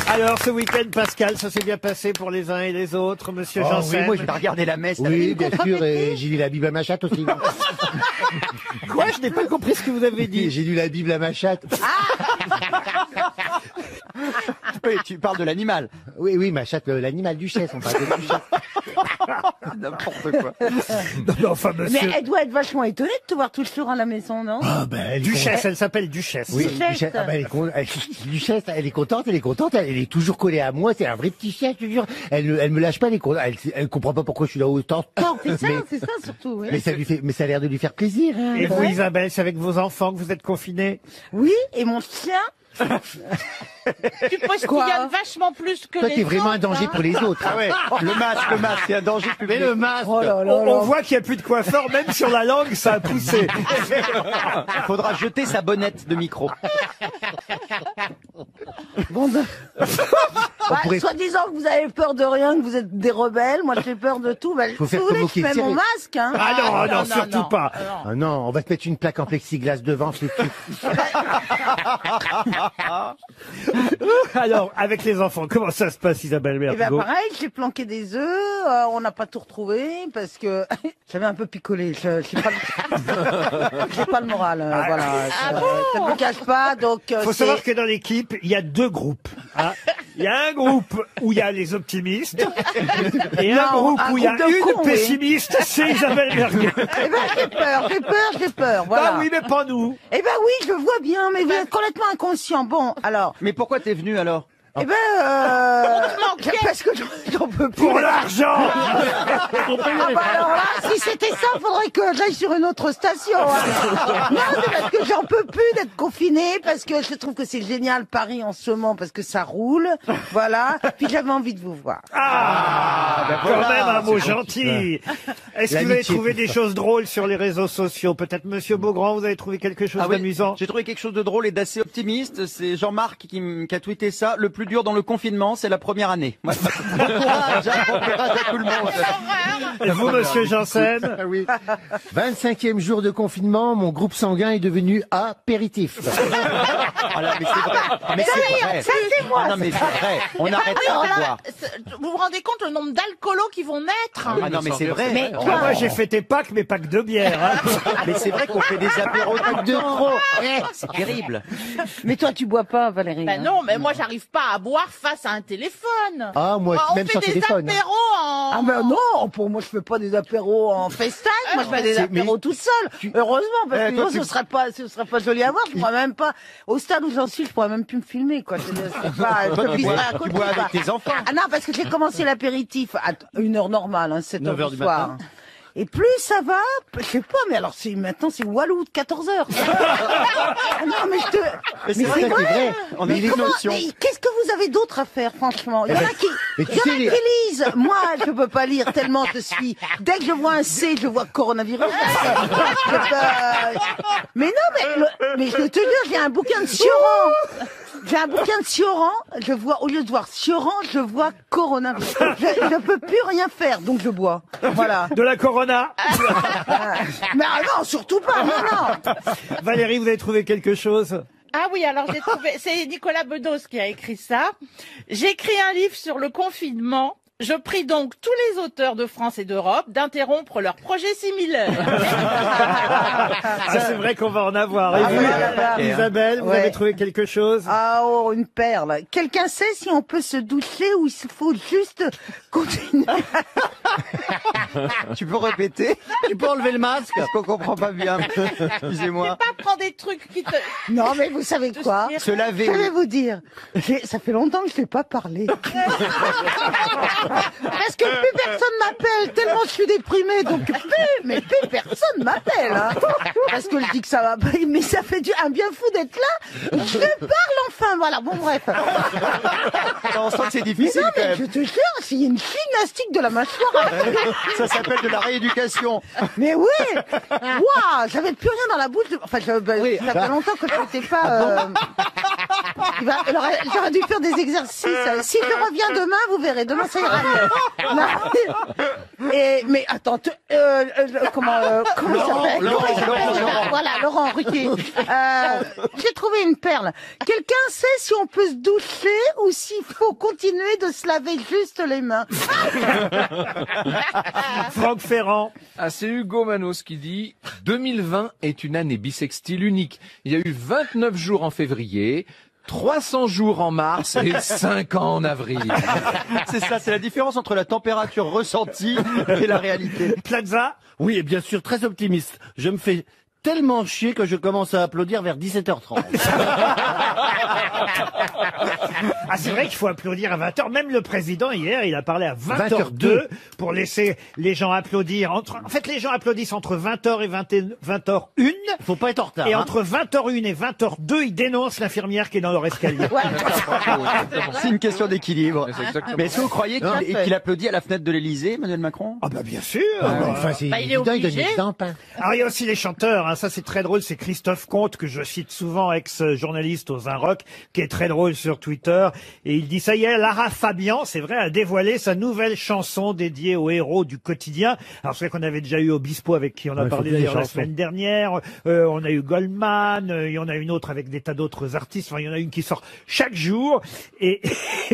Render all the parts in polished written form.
Alors, ce week-end, Pascal, ça s'est bien passé pour les uns et les autres, monsieur Janssen? Oui, moi, j'ai pas regardé la messe. Oui, bien sûr, et j'ai lu la Bible à ma chatte aussi. Quoi? Je n'ai pas compris ce que vous avez dit. J'ai lu la Bible à ma chatte. Oui, tu parles de l'animal. Oui, ma chatte, l'animal duchesse, on parle de duchesse. N'importe quoi. Non, mais enfin, monsieur. Mais elle doit être vachement étonnée de te voir toujours à la maison, non? Ah, ben, elle est Duchesse, elle s'appelle Duchesse. Oui, Duchesse. Duchesse. Ah, ben, Duchesse, elle est contente, elle est toujours collée à moi, c'est un vrai petit chien, je te jure. Elle me lâche pas, elle comprend pas pourquoi je suis là autant. C'est ça surtout, oui. Mais ça a l'air de lui faire plaisir, hein. Et vous, Isabelle, c'est avec vos enfants que vous êtes confinés? Oui, et mon chien, Tu postillonnes vachement plus que Toi, les t'es vraiment un autres, danger hein. pour les autres. Ah ouais, le masque, c'est un danger public. Mais le masque. oh là là On là. voit qu'il n'y a plus de coiffeur, même sur la langue, ça a poussé. Il faudra jeter sa bonnette de micro. Bon, On pourrait- soi-disant que vous avez peur de rien, que vous êtes des rebelles, moi j'ai peur de tout. Faut faire si vous voulez, comme je mets au mon Quai masque, hein. Ah non, non, surtout non, pas. Ah non, on va te mettre une plaque en plexiglas devant, c'est tout. Alors, avec les enfants, comment ça se passe, Isabelle Et ben Mergo? pareil, j'ai planqué des œufs, on n'a pas tout retrouvé parce que j'avais un peu picolé. J'ai pas, j'ai pas le moral, voilà. Ça me cache pas, donc. Faut savoir que dans l'équipe, il y a deux groupes. Hein. Il y a un groupe où il y a les optimistes et un Non, groupe un où il y a groupe de une cons, oui. pessimiste, c'est Isabelle Mergo. Eh ben j'ai peur, voilà. Ah oui, mais pas nous. Eh ben oui, je vois bien, mais vous êtes complètement inconscient. Bon, alors, Mais pourquoi t'es venu alors? eh ben, parce que j'en peux plus. Pour l'argent. Ah bah alors là, si c'était ça, faudrait que j'aille sur une autre station. Hein. Non, c'est parce que j'en peux plus d'être confiné, parce que je trouve que c'est génial Paris en ce moment, parce que ça roule, voilà. Puis j'avais envie de vous voir. Quand même un mot gentil. Est-ce que vous avez L'amitié, trouvé tout des ça. choses drôles sur les réseaux sociaux? Peut-être Monsieur Beaugrand, vous avez trouvé quelque chose Ah oui, d'amusant? j'ai trouvé quelque chose de drôle et d'assez optimiste. C'est Jean-Marc qui a tweeté ça. Le plus dur dans le confinement, c'est la première année. Bon courage à tout le monde. Et vous, Monsieur Janssen? Ah oui. 25e jour de confinement, mon groupe sanguin est devenu apéritif. Ah là, mais c'est vrai. Mais c'est vrai. Ça, c'est moi. Ah non, mais c'est vrai. On arrête Alors pas de là, boire. vous vous rendez compte le nombre d'alcoolos qui vont naître? Ah non, mais c'est vrai. Mais Ah, moi, j'ai fêté Pâques, mais pas que de bière. Hein. Mais c'est vrai qu'on fait des apéros de trop. C'est terrible. Mais toi, tu bois pas, Valérie. Ben hein. non, mais moi j'arrive pas à boire face à un téléphone. Ah, moi, On même fait sans des téléphone. apéros en... Ah ben non, pour moi je fais pas des apéros en FaceTime, moi je fais des apéros toute seule. Heureusement, parce que sinon ce serait pas joli à voir. Je pourrais même pas, au stade où j'en suis, je pourrais même plus me filmer, quoi. C'est pas, je Toi, te tu glisserai bois- à côté, tu bois quoi. avec tes enfants. Ah non, parce que j'ai commencé l'apéritif à une heure normale, hein, 7 heures 9 heures du du soir. matin. Et plus ça va, je sais pas, mais alors maintenant c'est Walou de 14 heures. Non, mais je te, Mais c'est vrai, vrai. On a mais une comment, notion. mais qu'est-ce que vous avez d'autre à faire, franchement? Il y en a qui, mais il tu y en sais, a qui lisent. Moi, je peux pas lire tellement je suis. Dès que je vois un C, je vois coronavirus. Mais non, mais je te jure, j'ai un bouquin de Sioran. J'ai un bouquin de Sioran. Je vois, au lieu de voir Sioran, je vois coronavirus. Je peux plus rien faire, donc je bois. Voilà. De la Corona. Mais ah non, surtout pas. Non, non. Valérie, vous avez trouvé quelque chose? Ah oui, alors j'ai trouvé, c'est Nicolas Bedos qui a écrit ça. J'ai écrit un livre sur le confinement. Je prie donc tous les auteurs de France et d'Europe d'interrompre leurs projets similaires. Ah, c'est vrai qu'on va en avoir. Et Ah vous, oui, là, là. Isabelle, vous Ouais. avez trouvé quelque chose? Ah oh, une perle. Quelqu'un sait si on peut se doucher ou il faut juste continuer? Tu peux répéter? Tu peux enlever le masque? Parce qu'on comprend pas bien. Excusez-moi. Pas prendre des trucs qui te... Non, mais vous savez quoi? Se laver. Je vais vous dire, ça fait longtemps que je n'ai pas parlé. Parce que plus personne m'appelle, tellement je suis déprimée, donc plus personne m'appelle. Hein. Parce que je dis que ça va pas, mais ça fait un bien fou d'être là. Je parle enfin, voilà, bon bref. On sent que c'est Mais difficile non, quand mais même. je te jure, c'est une gymnastique de la mâchoire. Ça s'appelle de la rééducation. Mais oui, waouh, j'avais plus rien dans la bouche. Enfin, ça fait longtemps que je n'étais pas. J'aurais dû faire des exercices. Si je reviens demain, vous verrez. Demain, ça ira mieux. Non. Mais attends, comment il s'appelle Voilà, Laurent Ruquier. J'ai trouvé une perle. Quelqu'un sait si on peut se doucher ou s'il faut continuer de se laver juste les mains? Franck Ferrand. Ah, c'est Hugo Manos qui dit « 2020 est une année bissextile unique. Il y a eu 29 jours en février, 300 jours en mars et 5 ans en avril. » C'est ça, c'est la différence entre la température ressentie et la réalité. Plaza. Oui, et bien sûr, très optimiste. Je me fais tellement chier que je commence à applaudir vers 17h30. Ah, c'est vrai qu'il faut applaudir à 20h. Même le président, hier, il a parlé à 20h02 pour laisser les gens applaudir. En fait, les gens applaudissent entre 20h et 20h01. Faut pas être en retard. Et entre 20h01 et 20h02, ils dénoncent l'infirmière qui est dans leur escalier. C'est une question d'équilibre. C'est exactement. Mais est-ce que vous croyez qu'il applaudit à la fenêtre de l'Élysée, Emmanuel Macron? Ah bah bien sûr. Enfin, c'est il est évident, il donne obligé. l'exemple. Hein. Alors il y a aussi les chanteurs, hein, ça c'est très drôle, c'est Christophe Comte que je cite souvent, ex-journaliste aux Inrocks, qui est très drôle sur Twitter, et il dit ça y est, Lara Fabian, c'est vrai, a dévoilé sa nouvelle chanson dédiée aux héros du quotidien. Alors c'est vrai qu'on avait déjà eu Obispo avec qui on a parlé d'ailleurs la semaine dernière, on a eu Goldman, il y en a une autre avec des tas d'autres artistes, enfin il y en a une qui sort chaque jour, et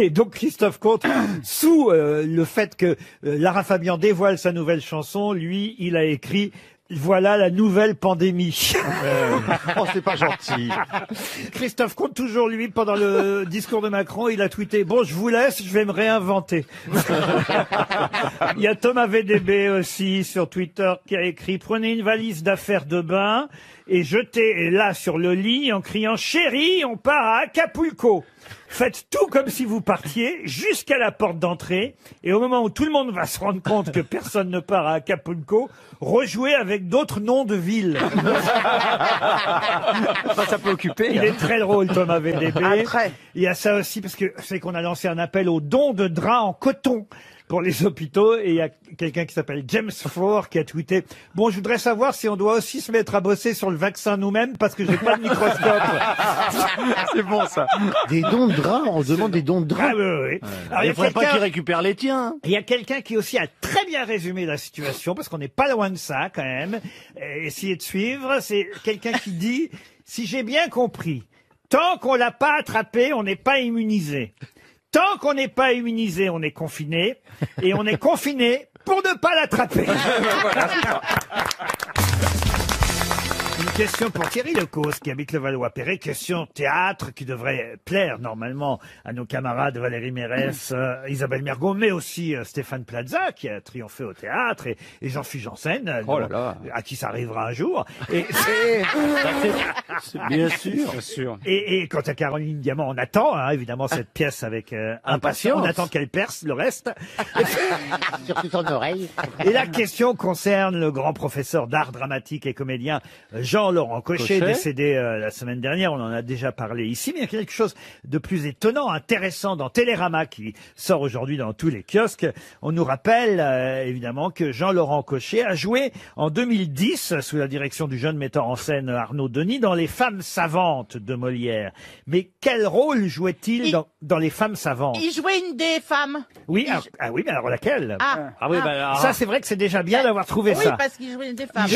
donc Christophe Comte, sous le fait que Lara Fabian dévoile sa nouvelle chanson, lui il a écrit voilà la nouvelle pandémie. Oh, c'est pas gentil. Christophe Comte, toujours lui, pendant le discours de Macron, il a tweeté « Bon, je vous laisse, je vais me réinventer ». Il y a Thomas VDB aussi sur Twitter qui a écrit « Prenez une valise d'affaires de bain et jetez là sur le lit en criant « Chérie, on part à Acapulco ». Faites tout comme si vous partiez jusqu'à la porte d'entrée et au moment où tout le monde va se rendre compte que personne ne part à Acapulco, rejouez avec d'autres noms de villes. Ça peut occuper. Il est très drôle, Thomas VDB. Ah, très. Il y a ça aussi parce que c'est qu'on a lancé un appel aux dons de draps en coton pour les hôpitaux et il y a quelqu'un qui s'appelle James Ford qui a tweeté « Bon, je voudrais savoir si on doit aussi se mettre à bosser sur le vaccin nous-mêmes parce que j'ai pas de microscope. » C'est bon, ça. Des dons de draps, on se demande des dons de draps. Ah oui, oui, oui. Alors, il y Il a faudrait pas quelqu'un- qu'ils récupèrent les tiens. il y a quelqu'un qui aussi a très bien résumé la situation, parce qu'on n'est pas loin de ça quand même. Essayez de suivre. C'est quelqu'un qui dit, si j'ai bien compris, tant qu'on l'a pas attrapé, on n'est pas immunisé. Tant qu'on n'est pas immunisé, on est confiné. Et on est confiné pour ne pas l'attraper. Une question pour Thierry Lecause qui habite le Valois-Perret. Question théâtre qui devrait plaire normalement à nos camarades Valérie Mérès, Isabelle Mergo, mais aussi Stéphane Plaza qui a triomphé au théâtre et Jean-Philippe Janssen, Oh là là. à qui ça arrivera un jour. Bien sûr. Bien sûr. Et quant à Caroline Diamant, on attend hein, évidemment cette pièce avec impatience. On attend qu'elle perce le reste. Surtout son oreille. Et la question concerne le grand professeur d'art dramatique et comédien Jean-Laurent Cochet, décédé la semaine dernière. On en a déjà parlé ici, mais il y a quelque chose de plus étonnant, intéressant dans Télérama qui sort aujourd'hui dans tous les kiosques. On nous rappelle évidemment que Jean-Laurent Cochet a joué en 2010 sous la direction du jeune metteur en scène Arnaud Denis dans Les Femmes savantes de Molière. Mais quel rôle jouait-il dans Les Femmes savantes? Il jouait une des femmes. Oui, ah oui, mais alors laquelle? Oui, bah, Ça, c'est vrai que c'est déjà bien d'avoir trouvé Oui, ça. parce qu'il jouait une des femmes.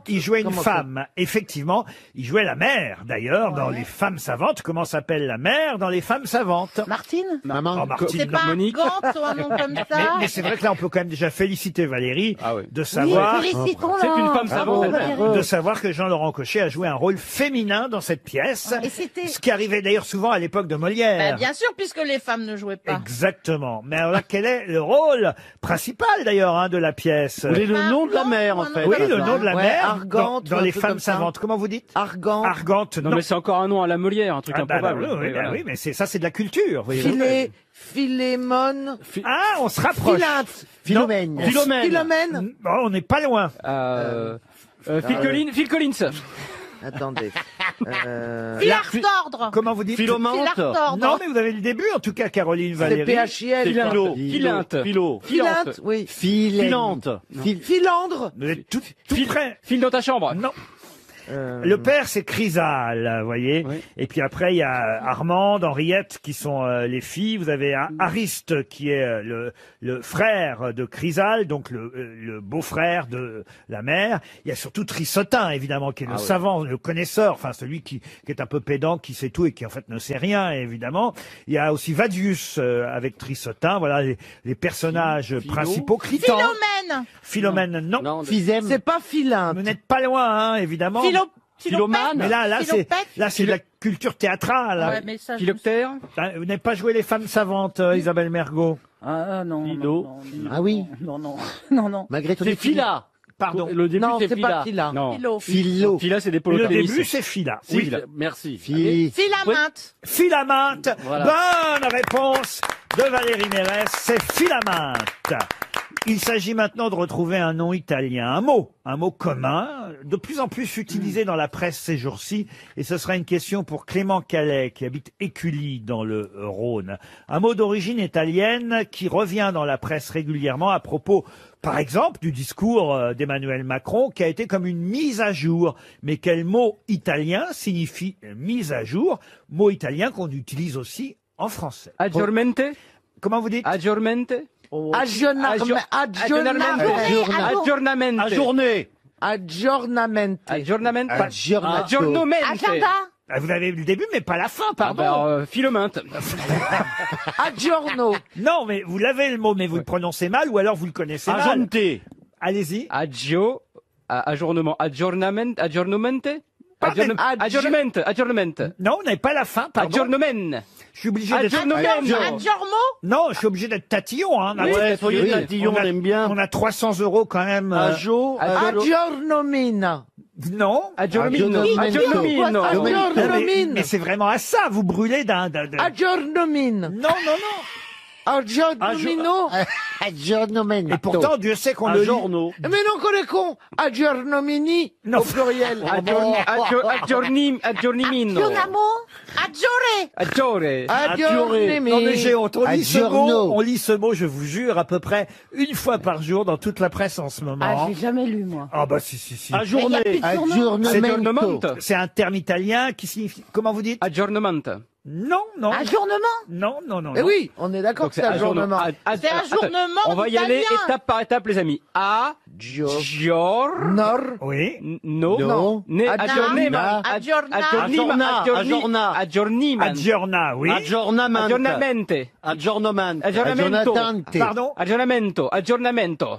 Il jouait une femme. Effectivement, il jouait la mère, d'ailleurs, dans Les Femmes savantes. Comment s'appelle la mère dans Les Femmes savantes? Martine? maman. Oh, Martine, C'est pas un Gant ou un nom comme ça. mais c'est vrai que là, on peut quand même déjà féliciter Valérie Ah oui. de savoir, Félicitons-la. C'est une femme savante. de savoir que Jean-Laurent Cochet a joué un rôle féminin dans cette pièce. Et c'était... Ce qui arrivait d'ailleurs souvent à l'époque de Bah, Molière. bien sûr, puisque les femmes ne jouaient pas. Exactement. Mais alors là, quel est le rôle principal d'ailleurs hein, de la pièce? Vous voulez le nom de la mère, en fait. Oui, le nom de la Ouais, mère Argante, dans ou un Les truc Femmes comme ça. savantes. Comment vous dites? Argante. Argante, Non, non. mais c'est encore un nom à la Molière, un truc Ah, bah, improbable. oui, voilà. oui, mais ça, c'est de la culture. voyez-vous. Philémone. Ah, on se rapproche. Philomène. Philomène. Bon, on n'est pas loin. Phil Collins. Attendez. Filard d'ordre. Comment vous dites? Philomante. Filard d'ordre. Non, mais vous avez le début, en tout cas, Caroline C'est Valérie. PHIL. Philinte. Philinte, oui. Filante. Philandre. Vous êtes tout près. File dans ta chambre. Non. Le père, c'est Chrysale, vous voyez. Oui. Et puis après, il y a Armande, Henriette, qui sont les filles. Vous avez Ariste, qui est le frère de Chrysale, donc le beau-frère de la mère. Il y a surtout Trissotin, évidemment, qui est le savant, le connaisseur, enfin celui qui est un peu pédant, qui sait tout et qui en fait ne sait rien, évidemment. Il y a aussi Vadius avec Trissotin. Voilà les personnages principaux. Critan. Philomène. Philomène, non. Physème. C'est pas Philin. Vous n'êtes pas loin, hein, évidemment. Philomane. Mais là, c'est de la culture théâtrale. Ouais, mais ça, je- Philoctère. Vous n'avez pas joué les femmes savantes, Isabelle Mergo. Ah non. Philo. non, Ah oui. Non. Malgré ton C'est Phila. Pardon. Le début, Non, c'est c'est Phila. pas Phila. Non. Philo. Philo. Phila, c'est des Le polos début, c'est Phila. Oui, Oui. Phila. Merci. Philaminte. Philaminte. Voilà. Bonne réponse de Valérie Mérès. C'est Philaminte. Il s'agit maintenant de retrouver un nom italien, un mot commun, de plus en plus utilisé dans la presse ces jours-ci. Et ce sera une question pour Clément Calais, qui habite Écully, dans le Rhône. Un mot d'origine italienne qui revient dans la presse régulièrement à propos, par exemple, du discours d'Emmanuel Macron, qui a été comme une mise à jour. Mais quel mot italien signifie mise à jour? Mot italien qu'on utilise aussi en français. Aggiormente. Comment vous dites? Aggiormente. Aggiornamente. Aggiornamente. Aggiornamente. Aggiornamente. Aggiornato. Aggiornamente. Ah, vous avez le début, mais pas la fin, pardon. Philominte. Aggiorno. Non, mais vous l'avez le mot, mais vous le prononcez mal, ou alors vous le connaissez mal. Aggiornte. Allez-y. Aggiornement. Aggiornamente. Pardon. Aggiornamente. Non, vous n'avez pas la fin, pardon. Aggiornement. Je suis obligé d'être... Adjormo. Non, je suis obligé d'être tatillon, hein. Ouais, soyez Oui. tatillon, on aime bien. On a 300 € quand même. Aggiornomina. Non. Aggiornomino. Mais c'est vraiment à ça, vous brûlez d'un... Aggiornomine. Non. Aggiornomino. Aggiornomento. Et pourtant, Dieu sait qu'on le lit. Mais non, qu'on est con. Aggiornomini. Non. Au pluriel. Aggiornimino. Adjoré. Non mais j'ai honte, on lit ce mot, Aggiorno. je vous jure, à peu près une fois par jour dans toute la presse en ce moment. Ah, j'ai jamais lu, moi. Ah bah si. Aggiornomento. C'est un terme italien qui signifie... Comment vous dites? Aggiornamento. Non. Ajournement. Non. Eh oui, on est d'accord que c'est aggiornement. C'est ajournement. On va y aller italien. étape par étape, les amis. Nord. Oui. No. Aggiornima. Aggiorna, oui. Aggiornamente. Pardon? Aggiornamento.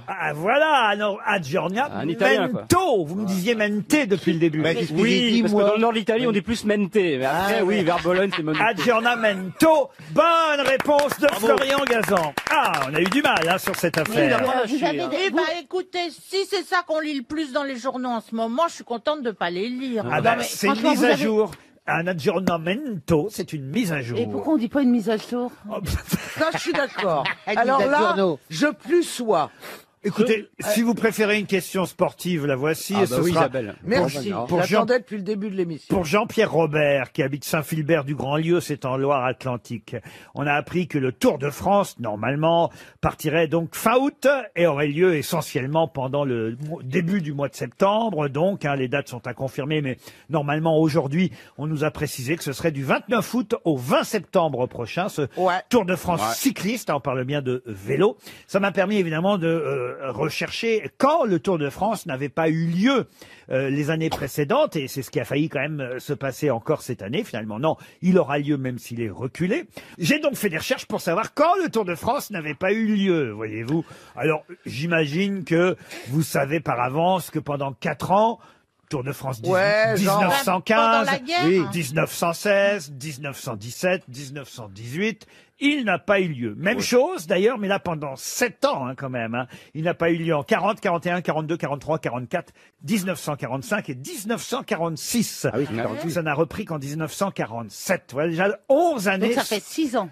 Ah voilà, alors aggiornamento. Un italien, quoi. Vous me disiez mente depuis le début. Bah, c'est ce que j'ai Oui, dit, parce que moi. dans le nord de l'Italie, on dit plus mente. Mais après, oui, vers Bologne, c'est mente. Aggiornamento. Bonne réponse de Florian Gazan. Ah, on a eu du mal hein, sur cette affaire. Eh ben, écoutez, si c'est ça qu'on lit le plus dans les journaux en ce moment, je suis contente de pas les lire. Ah Non, ben, mais c'est une franchement, mise vous à avez- jour. Un aggiornamento, c'est une mise à jour. Et pourquoi on dit pas une mise à jour? Ça, je suis d'accord. Avec Alors des là, journaux. je plus sois. Écoutez, si vous préférez une question sportive, la voici. Ah et bah ce oui, sera Isabelle. Merci. Pour Jean- J'attendais depuis le début de l'émission. pour Jean-Pierre Robert, qui habite Saint-Philbert-du-Grand-Lieu, c'est en Loire-Atlantique. On a appris que le Tour de France, normalement, partirait donc fin août et aurait lieu essentiellement pendant le début du mois de septembre. Donc, hein, les dates sont à confirmer, mais normalement, aujourd'hui, on nous a précisé que ce serait du 29 août au 20 septembre prochain, ce Tour de France cycliste. On parle bien de vélo. Ça m'a permis, évidemment, de rechercher quand le Tour de France n'avait pas eu lieu les années précédentes, et c'est ce qui a failli quand même se passer encore cette année. Finalement, non, il aura lieu même s'il est reculé. J'ai donc fait des recherches pour savoir quand le Tour de France n'avait pas eu lieu, voyez-vous. Alors, j'imagine que vous savez par avance que pendant 4 ans, Tour de France Ouais, genre- 1915, Pendant la guerre, oui, hein. 1916, 1917, 1918, il n'a pas eu lieu. Même chose d'ailleurs, mais là pendant 7 ans hein, quand même. Hein. Il n'a pas eu lieu en 40, 41, 42, 43, 44, 1945 et 1946. Ah oui, Ça n'a repris qu'en 1947. Voilà déjà 11 années. Donc ça fait 6 ans.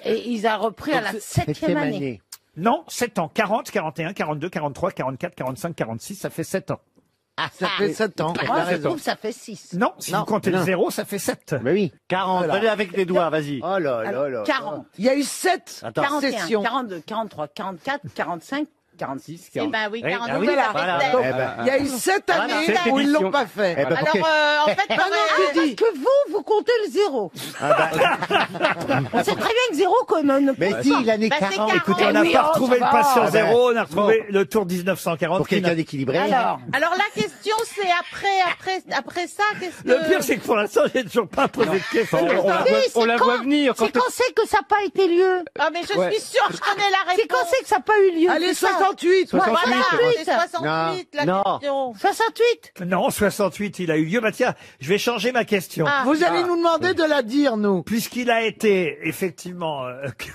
Et ils ont repris à la 7e année. Non, 7 ans. 40, 41, 42, 43, 44, 45, 46, ça fait 7 ans. Ça fait 7 ans. Moi, je trouve que ça fait 6. Non, si vous comptez le 0, ça fait 7. Mais oui. 40, allez avec les doigts, vas-y. Oh là là là. 40, Il y a eu 7 41, sessions. 42, 43, 44, 45, 46, Eh 40. ben oui, 42, ah oui, ça fait voilà. 16. Donc, Eh ben, il y a eu 7 années Cette où ils édition. l'ont pas fait. Eh ben, pour Alors, en fait, Ah non, c'est parce que vous comptez le zéro. On sait très bien que zéro, comme Mais si, l'année Bah, c'est 40, 40. Écoutez, on n'a oui, pas oh, retrouvé ça le va. patient Ah ben, zéro, on a retrouvé le tour 1940. pour qui n'a- quelqu'un d'équilibré. Alors, Alors la question c'est après ça, qu'est-ce que... Le pire, c'est que pour l'instant, j'ai toujours pas posé de question. On la voit venir. c'est quand c'est que ça n'a pas été lieu. Ah mais je Ouais. suis sûre, je connais la réponse. C'est quand c'est que ça n'a pas eu lieu. Allez, c'est ça. 68. Voilà, 68. c'est 68 la Non. question. 68. Non, 68, il a eu lieu. Bah tiens, je vais changer ma question. Ah. Vous allez nous demander de la dire, nous. Puisqu'il a été effectivement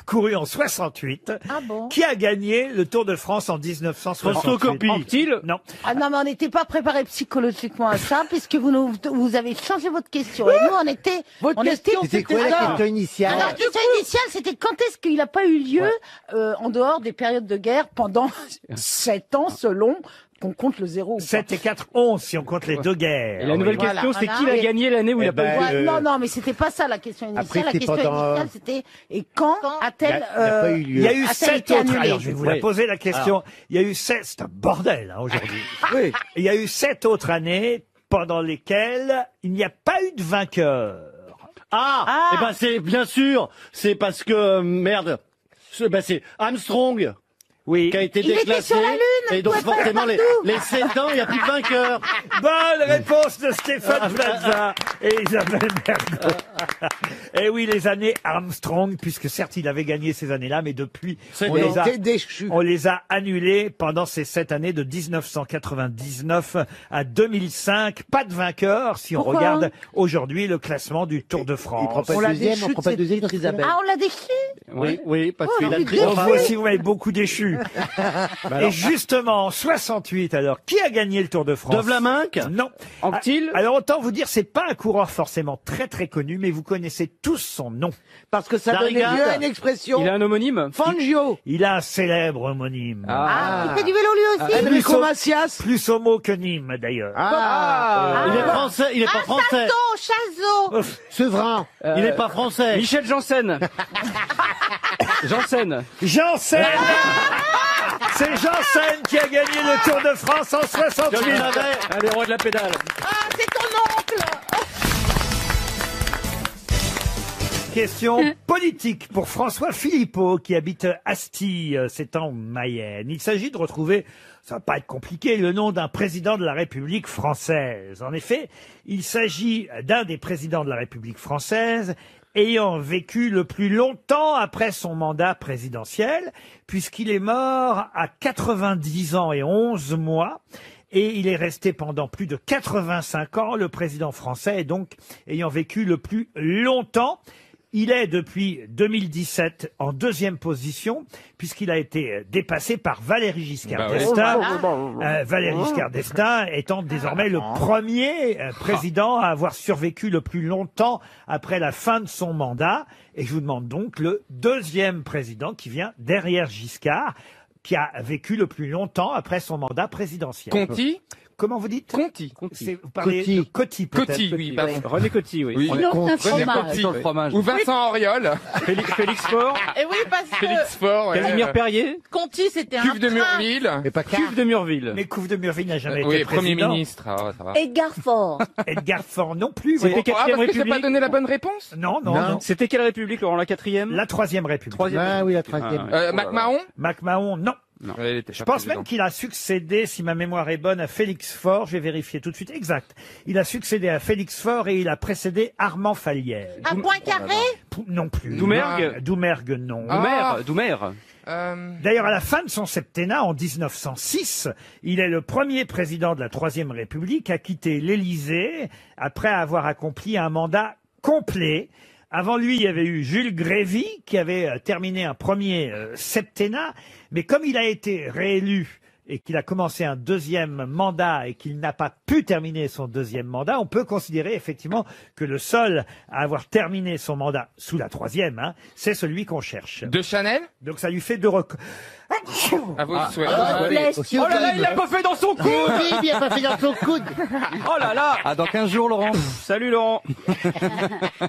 couru en 68, Ah bon. qui a gagné le Tour de France en 1968? Anquetil. Non. Ah non, mais on n'était pas préparé psychologiquement à ça, puisque vous avez changé votre question. Et nous, on était... Votre on question, C'était quoi la ça. question initiale? Alors, la question initiale, c'était quand est-ce qu'il n'a pas eu lieu en dehors des périodes de guerre pendant 7 ans, selon qu'on compte le zéro. ou pas. 7 et 4, 11, si on compte les deux guerres. Et la nouvelle Voilà. question, c'est qui Voilà. l'a gagné l'année où il Eh a pas eu ben, lieu. Ouais, non, mais c'était pas ça la question initiale. Après, La c'était question pendant- initiale, c'était et quand Il a-t-elle n'a pas eu Il y a lieu. eu Ah, ça a 7 été autres. annulé. Alors, je vais vous la Oui. poser la question. Il y a eu 7, c'est un bordel, hein, aujourd'hui. Oui. Il y a eu 7 autres années pendant lesquelles il n'y a pas eu de vainqueur. Ah, eh ben c'est bien sûr, c'est parce que merde, c'est Armstrong Oui. qui a été Il était déclassé sur la Lune, et donc il pouvait pas forcément aller les 7 ans, il n'y a plus de vainqueur. Bonne réponse de Stéphane Plaza et Isabelle Mergo. Et oui, les années Armstrong, puisque certes, il avait gagné ces années-là, mais depuis, C'est on les, a, T'es déchu. on les a annulées pendant ces 7 années de 1999 à 2005. Pas de vainqueur si on Pourquoi regarde aujourd'hui le classement du Tour de Il prend France. pas On le l'a deuxième, déchu on prend de pas le cette deuxième. petite Isabelle. Ah, on l'a déchu. Oui, oui, parce Oh, qu'il a mais pris. Oh, enfin, vous aussi, vous m'avez beaucoup déchu. Et justement, en 68, alors, qui a gagné le Tour de France? De Vlaminck. Non. Anquetil. Alors, autant vous dire, c'est pas un coureur forcément très très connu, mais vous connaissez tous son nom. Parce que ça donnait Darrigan. lieu à une expression. Il a un homonyme. Fangio. Il a un célèbre homonyme. Ah, il fait du vélo lui aussi. Enrico Plus- Macias. Plus homo que Nîmes, d'ailleurs. Il est français, il est pas français. Chazot. Sevrin. Il est pas français. Michel Janssen. Janssen. Janssen. C'est Janssen qui a gagné le Tour de France en Je 68. le savais. Allez, roi de la pédale. Ah, c'est ton oncle. Question politique pour François Philippot qui habite Asti, c'est en Mayenne. Il s'agit de retrouver, ça va pas être compliqué, le nom d'un président de la République française. En effet, il s'agit d'un des présidents de la République française ayant vécu le plus longtemps après son mandat présidentiel, puisqu'il est mort à 90 ans et 11 mois. Et il est resté pendant plus de 85 ans le président français, et donc ayant vécu le plus longtemps. Il est depuis 2017 en deuxième position, puisqu'il a été dépassé par Valéry Giscard d'Estaing. Valéry Giscard d'Estaing étant désormais le premier président à avoir survécu le plus longtemps après la fin de son mandat. Et je vous demande donc le deuxième président qui vient derrière Giscard, qui a vécu le plus longtemps après son mandat présidentiel. Conti. Comment vous dites? Conti. Vous parlez Coty. de Coty, peut-être. Coty, oui. bah, René Coty, oui. Oui. On René compte. Coty, Sur le oui. fromage. Ou Vincent Auriol. Félix Faure. Et oui, parce que Félix Faure. ouais. Casimir Perrier. Conti, c'était un Cuve de train. Murville. Mais pas Cuve de Murville. Mais Couve de Murville n'a jamais Oui, été Premier président. ministre. Ah, ça va. Edgar Faure. Edgar Faure non plus. C'était oui. quelle Ah, parce que j'ai République pas donné la bonne réponse. Non, non, Non. non. C'était quelle République, Laurent? La quatrième? La Troisième République. Troisième. Ah oui, la troisième. MacMahon. MacMahon, non. Ouais, il était Je pas pense président. même qu'il a succédé, si ma mémoire est bonne, à Félix Faure. Je vais vérifier tout de suite. Exact. Il a succédé à Félix Faure et il a précédé Armand Fallière. À Poincaré. Non plus. Doumergue. Doumergue, non. Ah. Doumer. D'ailleurs, à la fin de son septennat, en 1906, il est le premier président de la Troisième République à quitter l'Élysée après avoir accompli un mandat complet. Avant lui, il y avait eu Jules Grévy qui avait terminé un premier septennat, mais comme il a été réélu et qu'il a commencé un deuxième mandat et qu'il n'a pas pu terminer son deuxième mandat, on peut considérer effectivement que le seul à avoir terminé son mandat sous la troisième, hein, c'est celui qu'on cherche. De Chanel? Donc ça lui fait 2 records. À vos souhaits. Oh là là, il l'a pas fait dans son coude. Oui, il a pas fait dans son coude. Oh là là. Ah, dans 15 jours, Laurent. Salut Laurent.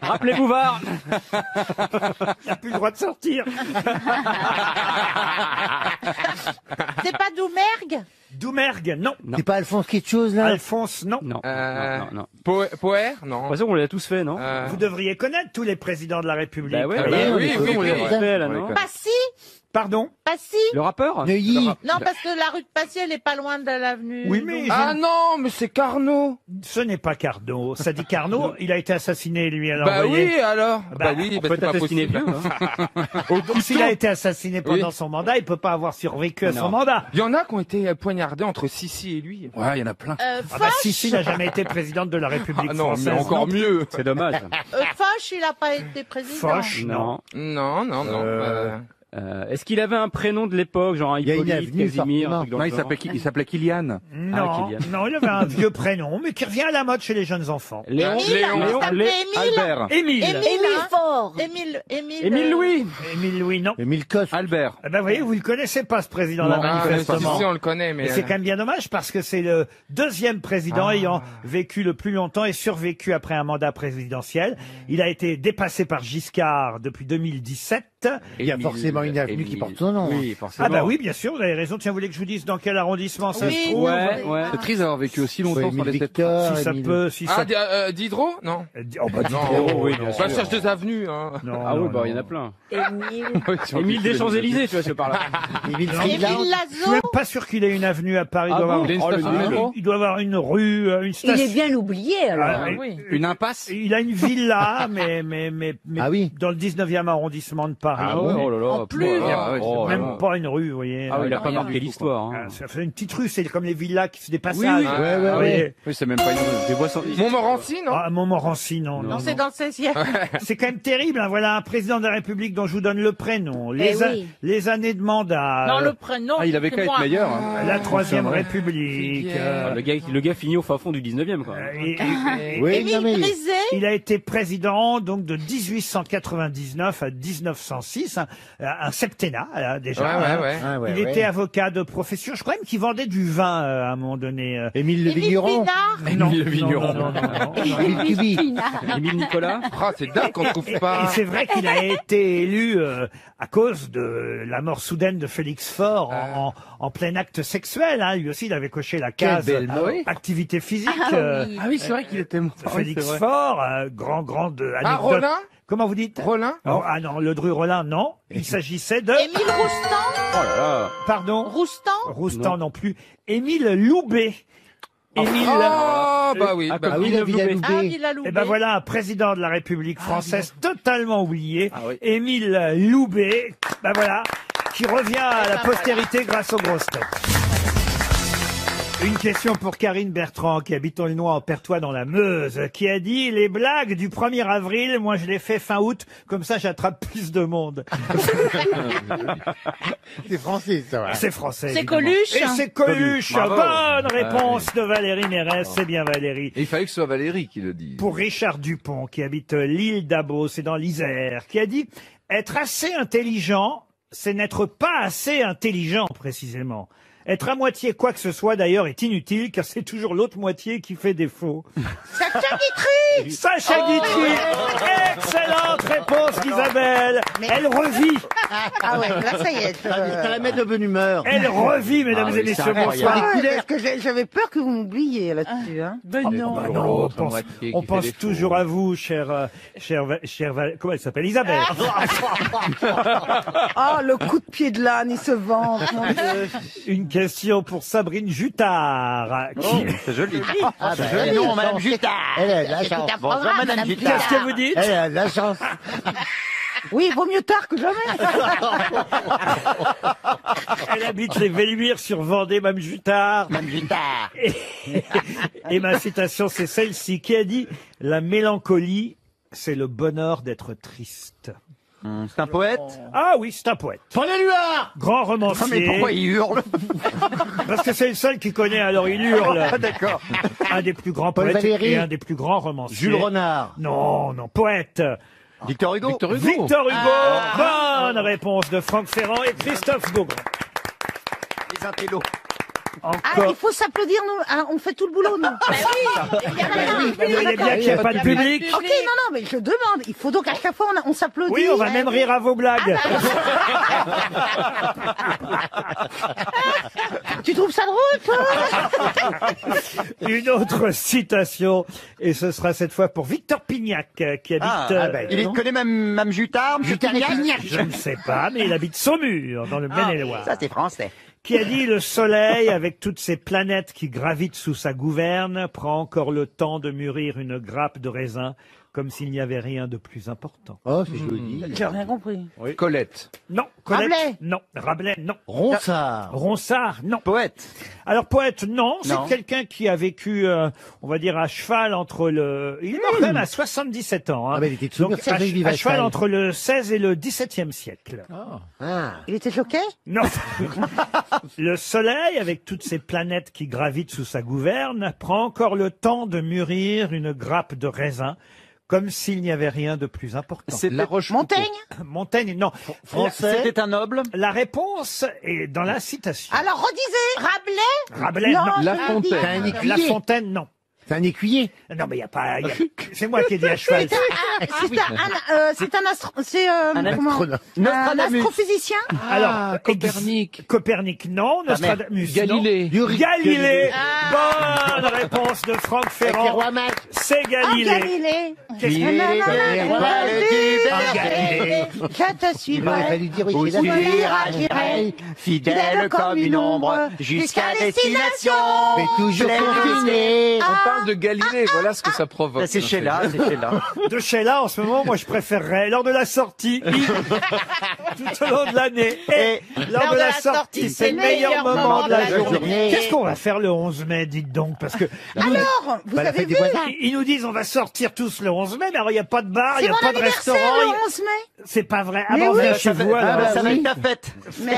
Rappelez Bouvard. Il n'a plus le droit de sortir. C'est pas Doumergue? Doumergue, non. C'est pas Alphonse quelque chose, là? Alphonse, non. Non. Non. Poher? De Non. toute façon, on l'a tous fait, non? Vous devriez connaître tous les présidents de la République. Bah ouais, Ah bah bah oui, oui, on les oui. fait, là, non? Passy? Pardon? Passy? Le rappeur? Neuilly. Non, parce que la rue de Passy, elle est pas loin de l'avenue. Oui, mais Ah non, mais c'est Carnot. ce n'est pas Carnot. Ça dit Carnot, il a été assassiné, lui, alors. Bah vous voyez. oui, alors. Bah, oui, On bah peut c'est pas t'assassiner possible. vieux, hein. Donc, s'il a été assassiné pendant Oui. son mandat, il peut pas avoir survécu à son Non. mandat. Il y en a qui ont été poignardés entre Sissi et lui. Ouais, il y en a plein. Ah bah, Sissi n'a jamais été présidente de la République Ah non, française. mais encore mieux. C'est dommage. Foch, il a pas été président. Foch, non. Non. Non. Est-ce qu'il avait un prénom de l'époque, genre y a une Hippolyte, avenue, Casimir, un truc dans Non, le il genre s'appelait Kylian. Non, Kylian. non, il avait un vieux prénom, mais qui revient à la mode chez les jeunes enfants. Léon, Émile, il s'appelait Émile. Albert. Émile. Émile Louis. Émile Louis, non. Émile Coste. Albert. Eh ben, vous voyez, vous le connaissez pas, ce président-là, Ah, manifestement. Sissi, on le connaît, mais. Et c'est quand même bien dommage parce que c'est le deuxième président ayant vécu le plus longtemps et survécu après un mandat présidentiel. Il a été dépassé par Giscard depuis 2017. Il y a forcément une avenue qui porte son nom. Oui, forcément. Ah bah oui, bien sûr, vous avez raison. Tiens, vous voulez que je vous dise dans quel arrondissement ça Oui, se trouve? Ouais, ouais. C'est triste d'avoir vécu aussi longtemps Émile sans les têtes. Victor, Si ça Émile- peut, si ça Ah, Diderot? Non. Oh, bah, Non, Diderot, oui, bien Bah, sûr. je cherche des avenues, hein. non, Ah non, oui, bah il y en non. a plein. Émile. Émile des Champs-Élysées, tu vois, c'est par là. Émile Non, Friedland. Émile Je suis Lazo. même pas sûr qu'il ait une avenue à Paris. Il doit avoir- Il y a une station de métro. il doit avoir une rue, une Il station. est bien oublié, alors. Ah, Oui. Une impasse. Il a une villa, mais Ah oui. dans le 19e arrondissement de Paris. Ah ouais, oh là là. En plus. Ah ouais, Oh, Même non. pas une rue, vous voyez. Ah oui, il a Non, pas il y a marqué l'histoire. Ah, Hein. ça fait une petite rue, c'est comme les villas qui se des passages. oui. Ouais, Vous ouais, voyez. ouais. Oui, c'est même pas une. Des boissons. Montmorency, non? Ah, Montmorency, non. Non, c'est dans le 16e. C'est quand même terrible, hein. Voilà un président de la République dont je vous donne le prénom, oui. les années de mandat, Non, le prénom. Ah, il avait qu'à c'est être moi. meilleur. Hein. la Troisième République. Ah, le gars finit au fin fond du 19e, quoi. Oui, non, Émile mais. Brisé. Il a été président donc de 1899 à 1906, un septennat déjà. Ouais, ouais. Ah, ouais, Il ouais. était avocat de profession. Je crois même qu'il vendait du vin à un moment donné. Émile le Émile Vigneron. Pinard. Non, Le vigneron. non, non, non, non. Émile Cuby. Émile Nicolas. Ah, c'est dingue qu'on trouve Et pas. c'est vrai qu'il a été élu à cause de la mort soudaine de Félix Faure en plein acte sexuel. Hein. Lui aussi, il avait coché la case belle mort. Ah oui. activité physique. Ah oui, c'est vrai qu'il était mort. Félix Faure, grande anecdote. Ah, Rollin? Comment vous dites Rollin? Oh, ah non, le Dru Rollin, non. Il s'agissait de... Émile Roustan. Oh là là. Pardon Roustan. Roustan non plus. Émile Loubet. Émile... Ah, bah oui. Ah, bah Ah oui. oui, la Villa Ah, Loubet. Villa Loubet. Eh ben voilà un président de la République française totalement oublié, Ah oui. Émile Loubet, ben voilà, qui revient à la postérité grâce aux grosses têtes. Une question pour Karine Bertrand, qui habite Aulnois en Pertois dans la Meuse, qui a dit « Les blagues du 1er avril, moi je les fais fin août, comme ça j'attrape plus de monde. C'est français, ça, » ouais. C'est français. C'est évidemment. Coluche. Et c'est Coluche. Bravo. Bonne réponse de Valérie Mérès, c'est bien Valérie. Et il fallait que ce soit Valérie qui le dise. Pour Richard Dupont, qui habite l'île d'Abo, c'est dans l'Isère, qui a dit « Être assez intelligent, c'est n'être pas assez intelligent, précisément. Être à moitié quoi que ce soit, d'ailleurs, est inutile, car c'est toujours l'autre moitié qui fait défaut. » Sacha Guitry. Sacha Guitry. Excellente réponse d'Isabelle. Elle revit. Ah ouais, là ça y est. Ça la met de bonne humeur. Elle revit, mesdames Ah et oui, messieurs, c'est incroyable. bonsoir. Ah, parce que j'avais peur que vous m'oubliez là-dessus. Hein. Ben non. Ah non, on pense toujours à vous, chère comment elle s'appelle, Isabelle. Oh, le coup de pied de l'âne, il se vante. Mon Dieu. Une question pour Sabrine Jutard. C'est joli. Ah, bah, joli nom, Madame Jutard. Elle a de la chance. Bonjour, Madame Jutard. Qu'est-ce que vous dites? Elle a de la chance. Oui, vaut mieux tard que jamais. Elle habite les Velluires sur Vendée, Mme Jutard. Madame Jutard. Et ma citation, c'est celle-ci, qui a dit « La mélancolie, c'est le bonheur d'être triste. » C'est un poète. Ah oui, c'est un poète. Paul Éluard. Grand Ah, romancier. mais pourquoi il hurle? Parce que c'est le seul qui connaît, alors il hurle. Ah, d'accord. Un des plus grands Paul poètes Valéry. et un des plus grands romanciers. Jules Renard. Non, non, poète. Victor Hugo. Victor Hugo. Victor Hugo. Bonne réponse de Franck Ferrand et Christophe Beaugrand. Les intellos. Ah, Encore. il faut s'applaudir, nous. Ah, on fait tout le boulot, nous. Vous voyez bien qu'il n'y a pas de public. Ok, non, mais je demande. Il faut donc à chaque fois, on s'applaudit. Oui, on va même rire à vos blagues. Tu trouves ça drôle, toi? Une autre citation, et ce sera cette fois pour Victor Pignac, qui habite... Il connaît même Jutard, Jutard et Pignac. je ne sais pas, mais il habite Saumur, dans le Maine-et-Loire. Ça, c'est français. Qui a dit: le soleil, avec toutes ces planètes qui gravitent sous sa gouverne, prend encore le temps de mûrir une grappe de raisin, comme s'il n'y avait rien de plus important. Oh, c'est joli. J'ai rien compris. Colette. Non. Colette, Rabelais. non. Rabelais, non. Ronsard. Ronsard, non. Poète. Alors poète, non. C'est Non. quelqu'un qui a vécu, on va dire, à cheval entre le... Il est mort quand même à 77 ans. Hein. Ah, mais il était de Donc, Saumur, Serge Vivace. à cheval entre le 16 et le 17e siècle. Ah. Il était choqué? Non. Le soleil, avec toutes ces planètes qui gravitent sous sa gouverne, prend encore le temps de mûrir une grappe de raisin, comme s'il n'y avait rien de plus important. C'est La Roche. Montaigne? Montaigne, non. Français. C'était un noble. La réponse est dans la citation. Alors, redisez. Rabelais? Rabelais, non. La C'est un Fontaine. écuyer. La Fontaine, non. C'est un écuyer. Non, mais il n'y a pas... C'est moi qui ai dit à cheval. C'est un astro... C'est, Un comment? Un astrophysicien? Alors, Copernic. Copernic, non. Nostradamus, non. Galilée. Galilée. Bonne réponse de Franck Avec les Ferrand. rois mages. C'est Ah, Galilée. Galilée. Qu'est-ce que- Je te Il aurait suivrai. fallu dire oui, Où c'est tu là. iras, j'irai, fidèle comme une ombre, jusqu'à destination. Mais toujours confiné. On parle de Galilée, voilà ce que ça provoque. C'est Sheila, c'est Sheila. De Sheila, en ce moment, moi, je préférerais, lors de la sortie, tout au long de l'année, et lors de la sortie, c'est le meilleur moment de la journée. Qu'est-ce qu'on va faire le 11 mai, dites donc? Parce que Alors, vous Bah, la avez fête vu? des voisins. ils nous disent on va sortir tous le 11 mai, mais alors il n'y a pas de bar, il C'est n'y a mon pas de anniversaire, restaurant. le 11 mai. C'est pas vrai. Ah Mais ben, on oui. vient chez vous, alors. ça va oui. être ta fête. Mais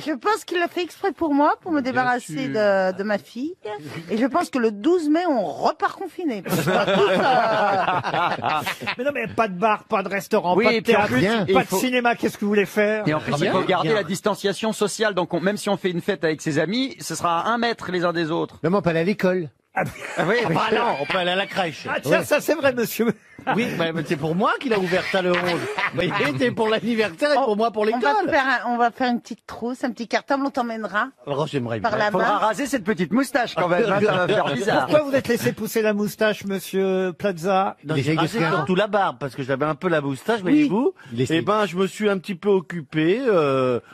je pense qu'il l'a fait exprès pour moi, pour me débarrasser de ma fille. Et je pense que le 12 mai, on repart confiné. Parce qu'on va tous, Mais non, mais pas de bar, pas de restaurant, Oui, pas de et puis en théâtre, plus, pas il de faut- cinéma. Qu'est-ce que vous voulez faire? Et en plus, il faut garder la distanciation sociale. Donc, même si on fait une fête avec ses amis, ce sera à 1 mètre les uns des autres. Non, mais on peut aller à l'école. Ah, Ah oui, Ah non, on peut aller à la crèche. ah, tiens, ça c'est vrai, monsieur. Oui, mais c'est pour moi qu'il a ouvert ça le 11. Vous voyez, c'est pour l'anniversaire et pour moi pour on va l'école. on va faire une petite trousse, un petit cartable, on t'emmènera Alors j'aimerais par bien. faudra là-bas. raser cette petite moustache quand même, hein, ça va faire bizarre. Pourquoi vous êtes laissé pousser la moustache, monsieur Plaza? Non, Il j'ai essaye de rasé se faire- surtout la barbe parce que j'avais un peu la moustache, voyez-vous. Il essaye. Et ben, je me suis un petit peu occupé.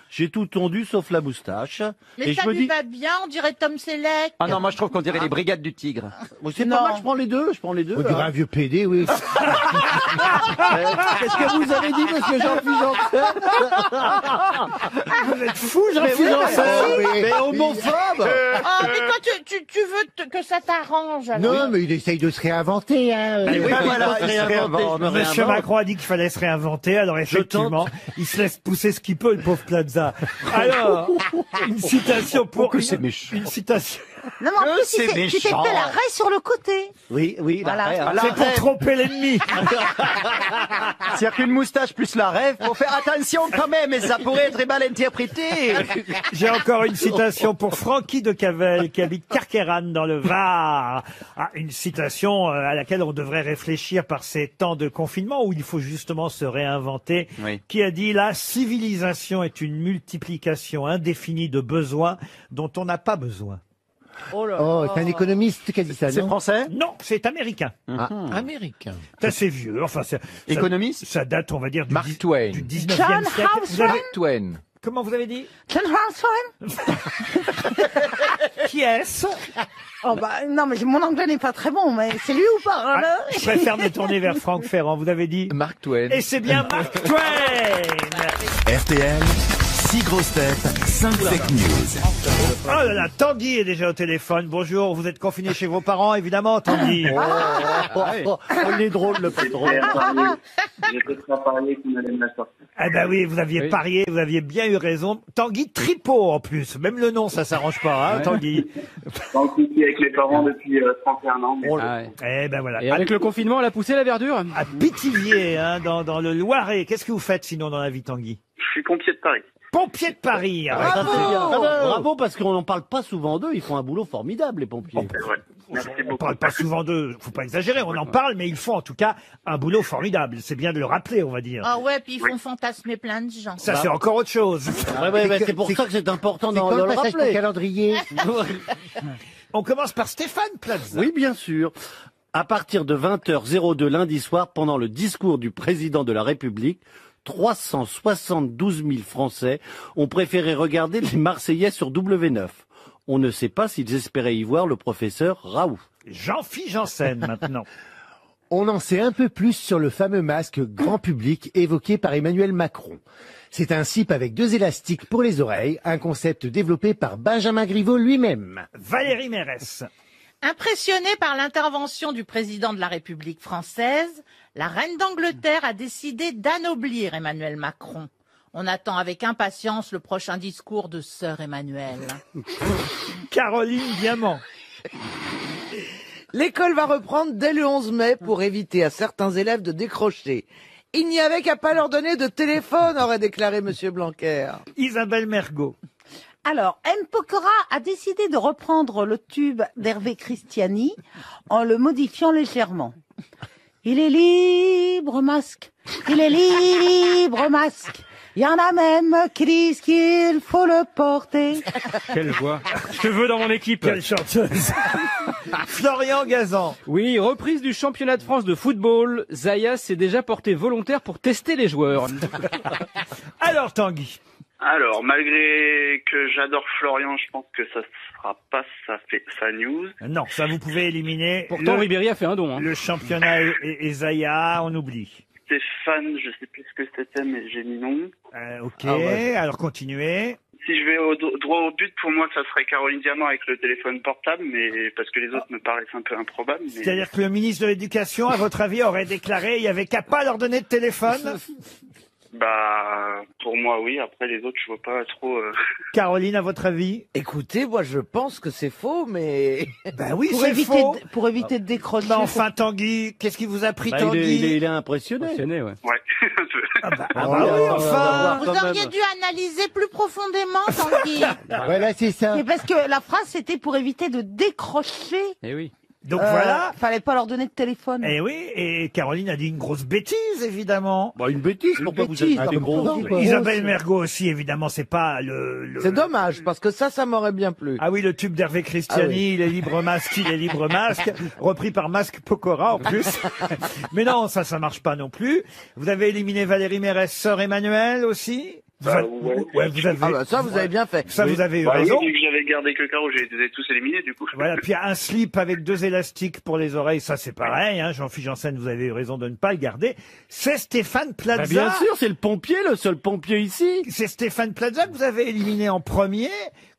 J'ai tout tondu sauf la moustache. Mais et ça je me lui dis, va bien, on dirait Tom Selleck. Ah non, moi je trouve qu'on dirait les brigades du tigre. bon, c'est Non. pas mal. Je prends les deux. Je prends les deux. On dirait hein. un vieux PD, oui. Qu'est-ce que vous avez dit, monsieur Jean-Philippe Janssen? Vous êtes fou, Mais Jean-Philippe oui, Janssen. mais homophobe. Oh, mais toi, tu veux que ça t'arrange, alors. Non, mais il essaye de se réinventer, hein. Mais oui, voilà, il il se se réinvente, je me Monsieur réinvente. Macron a dit qu'il fallait se réinventer, alors effectivement, il se laisse pousser ce qu'il peut, le pauvre Plaza. Alors, une citation pour... que c'est méchant. Une citation... Non, mais en plus, c'est tu t'es méchant. fait la raie sur le côté. Oui, oui, Voilà. la raie, hein. C'est pour tromper l'ennemi. C'est-à-dire qu'une moustache plus la rêve, faut faire attention quand même, et ça pourrait être mal interprété. J'ai encore une citation pour Francky de Cavel, qui habite Carqueiranne dans le Var. Ah, une citation à laquelle on devrait réfléchir par ces temps de confinement où il faut justement se réinventer. Oui. Qui a dit: la civilisation est une multiplication indéfinie de besoins dont on n'a pas besoin. Oh, c'est un économiste qui a dit ça, C'est non? français? Non, c'est américain. Américain. C'est assez vieux. Enfin, Économiste? ça date, on va dire, Mark Twain. du 19e John siècle. Vous avez- Twain. comment vous avez dit? John Hansford? Qui est-ce? Oh bah, non, mais mon anglais n'est pas très bon, mais c'est lui ou pas? Ah, hein, je préfère me tourner vers Franck Ferrand. Vous avez dit? Mark Twain. Et c'est bien Mark Twain. RTL, 6 grosses têtes, 5 fake news. Oh là là, Tanguy est déjà au téléphone. Bonjour, vous êtes confiné chez vos parents, évidemment, Tanguy. Il est drôle, le patron. J'ai peut-être pas parié qu'on allait me la sortir. Ah bah oui, vous aviez parié, vous aviez bien eu raison. Tanguy Tripot en plus, même le nom ça s'arrange pas, hein, Tanguy. Dans le couple avec les parents depuis 31 ans. Mais... Eh ben voilà. Et avec le confinement, elle a poussé la verdure. À Pithiviers, hein, dans le Loiret. Qu'est-ce que vous faites sinon dans la vie, Tanguy? Je suis pompier de Paris. Pompier de Paris. Ah, ça, c'est bien. Bravo, parce qu'on n'en parle pas souvent d'eux. Ils font un boulot formidable, les pompiers. C'est vrai. Merci On beaucoup. parle pas souvent d'eux, faut pas exagérer, on en parle, mais ils font en tout cas un boulot formidable. C'est bien de le rappeler, on va dire. Ah ouais, puis ils font fantasmer plein de gens. Ça, c'est encore autre chose. C'est pour ça que c'est important de Quand le le passage rappeler. ton calendrier? On commence par Stéphane Plaza. Oui, bien sûr. À partir de 20h02 lundi soir, pendant le discours du président de la République, 372 000 Français ont préféré regarder les Marseillais sur W9. On ne sait pas s'ils espéraient y voir le professeur Raoult. Jean-Philippe Janssen, maintenant. On en sait un peu plus sur le fameux masque grand public évoqué par Emmanuel Macron. C'est un slip avec 2 élastiques pour les oreilles, un concept développé par Benjamin Griveaux lui-même. Valérie Mérès. Impressionnée par l'intervention du président de la République française, la reine d'Angleterre a décidé d'anoblir Emmanuel Macron. On attend avec impatience le prochain discours de sœur Emmanuel. Caroline Diamant. L'école va reprendre dès le 11 mai pour éviter à certains élèves de décrocher. Il n'y avait qu'à pas leur donner de téléphone, aurait déclaré Monsieur Blanquer. Isabelle Mergo. Alors, M. Pokora a décidé de reprendre le tube d'Hervé Christiani en le modifiant légèrement. Il est libre, masque. Il est libre, masque. Il y en a même qui disent qu'il faut le porter. Quelle voix. Je veux dans mon équipe. Quelle chanteuse. Florian Gazan. Oui, reprise du championnat de France de football. Zaya s'est déjà porté volontaire pour tester les joueurs. Alors, Tanguy. Alors, malgré que j'adore Florian, je pense que ça sera pas sa news. Non, ça vous pouvez éliminer. Pourtant, Ribéry a fait un don. Hein. Le championnat et Zaya, on oublie. Stéphane, je sais plus ce que c'était, mais j'ai mis non. Ok, alors continuez. Si je vais droit au but, pour moi, ça serait Caroline Diamant avec le téléphone portable, mais parce que les autres me paraissent un peu improbables. Mais... C'est-à-dire que le ministre de l'Éducation, à votre avis, aurait déclaré il n'y avait qu'à pas leur donner de téléphone? Bah, pour moi, oui. Après, les autres, je vois pas trop... Caroline, à votre avis? Écoutez, moi je pense que c'est faux, mais... Ben oui, Pour c'est éviter, faux. pour éviter de décrocher. Mais enfin, Tanguy, qu'est-ce qui vous a pris, Bah, Tanguy? il est impressionné. Ouais. Ouais, un peu. Ah bah oui, enfin. Vous auriez dû analyser plus profondément, Tanguy. Voilà, c'est ça. C'est parce que la phrase c'était pour éviter de décrocher. Eh oui. Donc voilà. Fallait pas leur donner de téléphone. Eh oui, et Caroline a dit une grosse bêtise, évidemment. Bah, une bêtise, pourquoi vous bêtise, êtes gros? comme Isabelle Mergo aussi, évidemment, c'est pas le... C'est dommage, parce que ça m'aurait bien plu. Ah oui, le tube d'Hervé Christiani, Ah oui. il est libre masque, il est libre masque, repris par Masque Pokora en plus. Mais non, ça marche pas non plus. Vous avez éliminé Valérie Mérès, sœur Emmanuel aussi. Bah, Ouais, vous avez, Ah bah ça, vous avez bien fait. ça vous avez eu Bah, oui, raison. vu que j'avais gardé que Caro, j'ai les ai tous éliminés, du coup. Voilà, puis un slip avec 2 élastiques pour les oreilles, ça c'est pareil, hein. Jean-Philippe Janssen, vous avez eu raison de ne pas le garder. C'est Stéphane Plaza. Bah, bien sûr, c'est le pompier, le seul pompier ici. C'est Stéphane Plaza que vous avez éliminé en premier.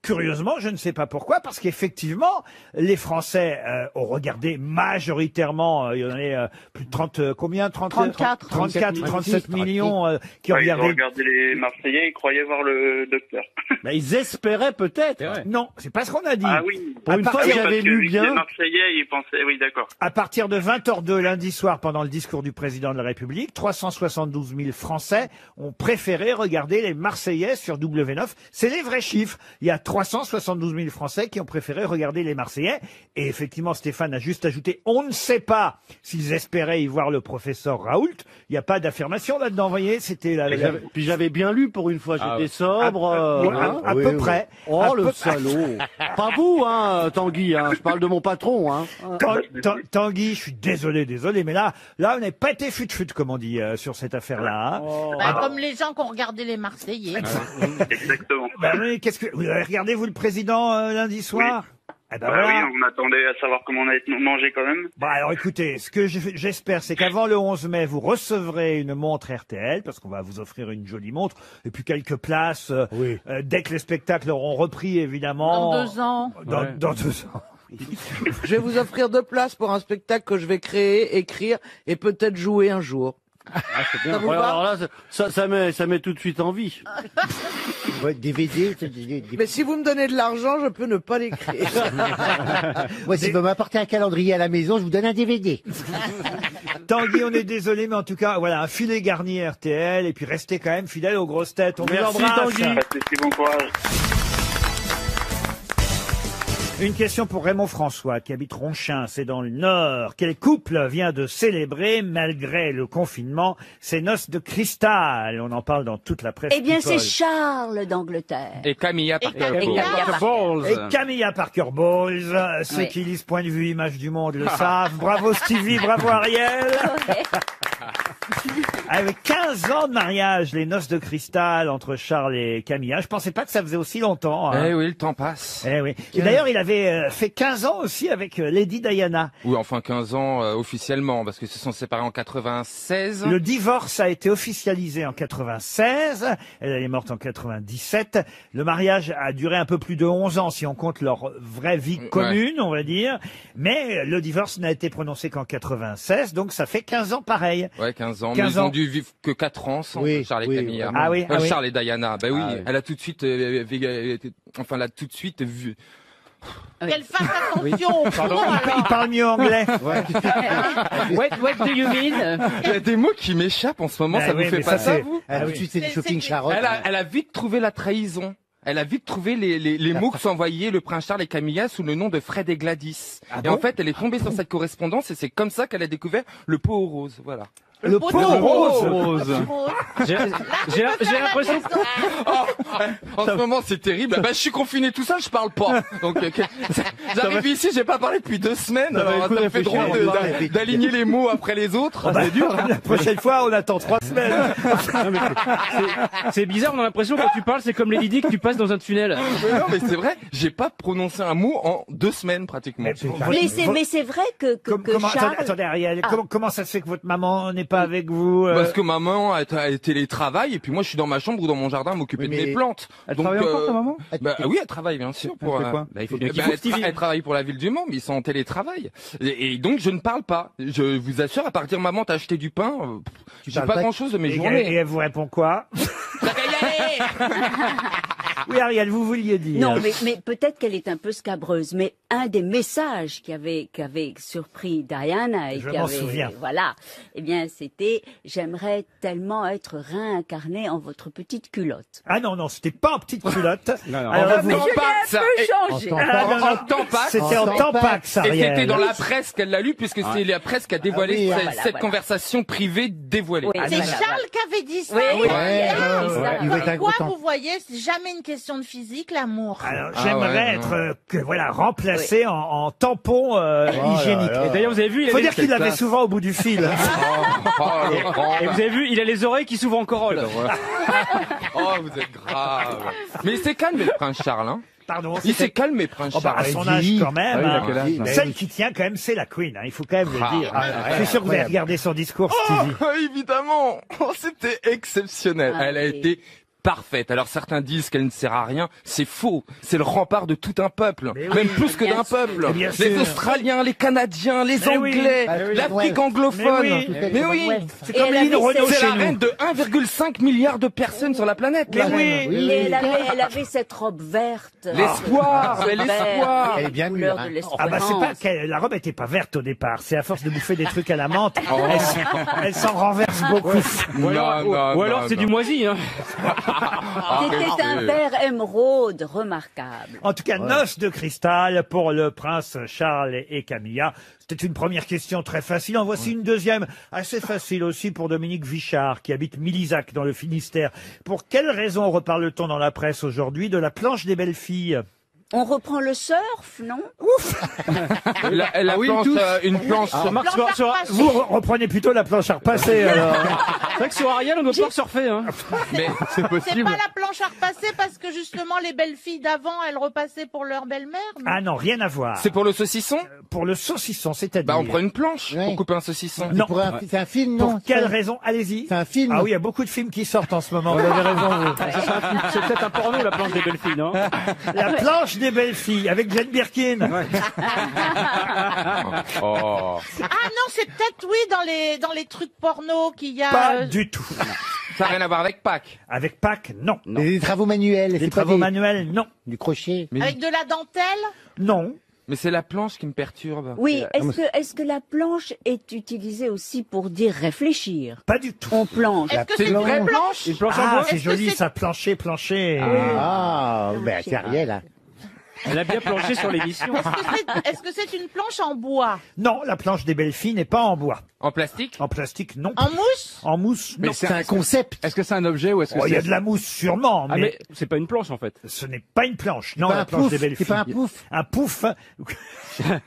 Curieusement, je ne sais pas pourquoi, parce qu'effectivement, les Français ont regardé majoritairement, il y en a plus de 30, combien 34. 37 millions qui ont Ouais, ils ont regardé. regardé les Marseillais, ils croyaient voir le docteur. Bah, ils espéraient peut-être. Non, c'est pas ce qu'on a dit. Ah oui. Pour une fois, Ah oui, j'avais parce que lu les bien. Marseillais, ils pensaient... Oui, d'accord. À partir de 20h02 lundi soir, pendant le discours du président de la République, 372 000 Français ont préféré regarder les Marseillais sur W9. C'est les vrais chiffres. Il y a 372 000 Français qui ont préféré regarder les Marseillais. Et effectivement, Stéphane a juste ajouté, on ne sait pas s'ils espéraient y voir le professeur Raoult. Il n'y a pas d'affirmation là-dedans, vous voyez, c'était Puis j'avais bien lu pour une fois, j'étais ouais. sobre. à peu près. Oh, À le peu- salaud. Pas vous, hein, Tanguy, hein. Je parle de mon patron, hein. Tanguy, je suis désolé, mais là, on n'est pas été fut-fut, comme on dit, sur cette affaire-là. Hein. Bah, comme les gens qui ont regardé les Marseillais. Exactement. Bah oui, vous avez regardé, vous, le président, lundi soir? Eh ben Bah voilà. oui, on attendait à savoir comment on allait manger quand même. Bah alors écoutez, ce que j'espère, c'est qu'avant le 11 mai, vous recevrez une montre RTL, parce qu'on va vous offrir une jolie montre, et puis quelques places, dès que les spectacles auront repris, évidemment. Dans 2 ans. Dans 2 ans. Je vais vous offrir 2 places pour un spectacle que je vais créer, écrire et peut-être jouer un jour. C'est bien. Ça vous Voilà, va alors là, ça met tout de suite envie. DVD. Mais si vous me donnez de l'argent, je peux ne pas l'écrire. Moi, si vous m'apportez un calendrier à la maison, je vous donne un DVD. Tanguy, on est désolé, mais en tout cas, voilà, un filet garni RTL, et puis restez quand même fidèles aux grosses têtes. On Merci, vous embrasse. Tanguy. Bon courage. Une question pour Raymond François, qui habite Ronchin, c'est dans le Nord. Quel couple vient de célébrer, malgré le confinement, ses noces de cristal? On en parle dans toute la presse. Eh bien, c'est people. Charles d'Angleterre. Et Camilla Parker Camilla Bowles. Parker. Et Camilla Parker Bowles, ceux Oui. qui lisent Point de vue Image du Monde le savent. Bravo Stevie, bravo Ariel. Avec 15 ans de mariage, les noces de cristal entre Charles et Camilla. Je pensais pas que ça faisait aussi longtemps. Hein. Eh oui, le temps passe. Eh oui. Et d'ailleurs, il avait fait 15 ans aussi avec Lady Diana. Oui, enfin 15 ans officiellement, parce qu'ils se sont séparés en 96. Le divorce a été officialisé en 96. Elle est morte en 97. Le mariage a duré un peu plus de 11 ans si on compte leur vraie vie commune, on va dire. Mais le divorce n'a été prononcé qu'en 96, donc ça fait 15 ans pareil. Ouais, 15 ans. 15 mais ils ans. ont dû vivre que 4 ans sans Charles et Camilla. Ah oui, ah oui. Charles et Diana. Ben oui, Ah oui. elle a tout de suite, enfin, elle a tout de suite vu. Qu'elle fasse attention au Pardon, cours, il alors. parle mieux anglais. What do you mean? Il y a des mots qui m'échappent en ce moment, Bah ça oui, vous fait mais pas ça, ça, c'est- vous? Ah, tout de suite, c'est du shopping Charlotte. Elle a vite trouvé la trahison. Elle a vite trouvé les mots que s'envoyaient le prince Charles et Camilla sous le nom de Fred et Gladys. Et en fait, elle est tombée sur cette correspondance et c'est comme ça qu'elle a découvert le pot aux roses. Voilà. Le pot rose. J'ai l'impression que... En ce moment, c'est terrible. Bah, je suis confiné tout seul, je parle pas. Donc, j'arrive ici, j'ai pas parlé depuis 2 semaines. Ça va Alors, être cool ça me fait réfléchir, drôle on va parler. d'aligner les mots après les autres. Bah, C'est dur. Hein. La prochaine fois, on attend 3 semaines. C'est bizarre, on a l'impression que quand tu parles, c'est comme les Didi que tu passes dans un tunnel. Mais non, mais c'est vrai, j'ai pas prononcé un mot en 2 semaines pratiquement. Mais c'est vrai que Comment, Charles... attendez, Ariel, Ah. comment ça se fait que votre maman n'est pas avec vous Parce que maman a télétravail et puis moi je suis dans ma chambre ou dans mon jardin à m'occuper Oui, de mes mais- plantes. Elle travaille encore, ta maman? Bah oui, elle travaille bien sûr pour. Elle fait quoi Bah, il faut, Il faut bah, qu'il elle, Stevie. elle travaille pour la ville du Mans, mais ils sont en télétravail. Et donc je ne parle pas. Je vous assure, à partir maman t'as acheté du pain, j'ai parles pas pas- grand chose de mes et journées. elle vous répond quoi? Oui, Ariel, vous vouliez dire. Non, mais peut-être qu'elle est un peu scabreuse. Mais un des messages qui avait surpris Diana et Je qui m'en avait, souviens. voilà, eh bien, c'était j'aimerais tellement être réincarnée en votre petite culotte. Ah non, c'était pas en petite culotte. non. Alors, En vous- Tampax, et- Changé. en Tampax. C'était en Tampax, Et Ariel. c'était dans la presse qu'elle l'a lu, puisque c'est la presse qui a dévoilé Ah oui, cette, voilà, cette voilà. conversation privée dévoilée. Oui, C'est voilà, Charles qui avait dit ça. Oui, Oui, oui, ouais, oui, il va être Quoi, content. vous voyez, c'est jamais une question de physique, l'amour. Alors, Ah j'aimerais ouais, être non. remplacé en tampon hygiénique. Et d'ailleurs, vous avez vu, il Faut a dire les... qu'il l'avait souvent au bout du fil. Oh, Laurent. Et vous avez vu, il a les oreilles qui s'ouvrent encore corolle. Oh, vous êtes grave. Mais il s'est calmé, le prince Charles. Hein. Pardon. Il s'est calmé, prince Oh bah, à Charles. son âge quand même. Ah oui, il a hein. quel âge, là Celle qui tient quand même, c'est la Queen. Hein. Il faut quand même le dire. Ah, Je suis sûr que vous avez regardé son discours, Stevie. Oh, évidemment. Oh, c'était exceptionnel. Ah, Elle a oui. été parfaite. Alors certains disent qu'elle ne sert à rien. C'est faux. C'est le rempart de tout un peuple. Mais Même oui. plus que Bien d'un sûr. peuple. Bien Les sûr. Australiens, les Canadiens, les Mais oui. Anglais, Bah oui, l'Afrique ouais. anglophone. Mais oui. Mais oui. C'est Et comme elle Lynn avait Renault C'est chez la nous. reine de 1,5 milliard de personnes sur la planète. Mais la reine. oui. Oui, Et oui. elle avait cette robe verte. L'espoir, mais l'espoir. Elle est bien Couleur mûre, de hein. l'espérance. Ah bah c'est pas qu'elle, la robe était pas verte au départ. C'est à force de bouffer des trucs à la menthe, Oh. elle s'en renverse beaucoup. Ou alors, Non, ou alors non, c'est non. du moisi. Hein. C'était un verre émeraude remarquable. En tout cas, noces de cristal pour le prince Charles et Camilla. C'était une première question très facile. En voici une deuxième, assez facile aussi pour Dominique Vichard, qui habite Milizac dans le Finistère. Pour quelle raison reparle-t-on dans la presse aujourd'hui de la planche des belles filles? On reprend le surf, non? La planche, une planche. Marc, Planche à repasser. Vous reprenez plutôt la planche à repasser, alors. C'est vrai que sur Ariel, on doit pouvoir surfer. Hein. Mais c'est C'est possible. pas la planche à repasser parce que justement les belles filles d'avant, elles repassaient pour leur belle-mère. non Ah non, rien à voir. C'est pour le saucisson? Pour le saucisson, c'est-à-dire. Bah, on prend une planche Ouais. pour couper un saucisson. Non. C'est un film, non? Pour quelle raison? Allez-y. C'est un film. Ah oui, il y a beaucoup de films qui sortent en ce moment. Vous avez raison, vous. C'est peut-être un porno, la planche des belles filles, non? La planche des belles filles avec Jane Birkin. Oh. Ah non, c'est peut-être oui dans les trucs porno qu'il y a. Pas du tout. Ça n'a rien à voir avec Pâques. Avec Pâques, non. Des travaux manuels. Des c'est pas travaux manuels, non. du crochet. Avec de la dentelle. Non. Mais c'est la planche qui me perturbe. Oui, est-ce que la planche est utilisée aussi pour dire réfléchir? Pas du tout. On planche. Est-ce que c'est une vraie planche? Une planche en Ah, bois? c'est Est-ce que joli c'est- ça, plancher. Ah, ben c'est Ariel. Hein. Elle a bien planché sur l'émission. Est-ce que c'est une planche en bois? Non, la planche des belles filles n'est pas en bois. En plastique? En plastique, non. En mousse? En mousse, non. C'est un concept. Est-ce que c'est un objet ou est-ce que Oh, il y a c'est... de la mousse sûrement, Ah, mais mais c'est pas une planche, en fait. ce n'est pas une planche. Non, pas la un planche pouf, des belles c'est filles. pas un pouf. Un pouf.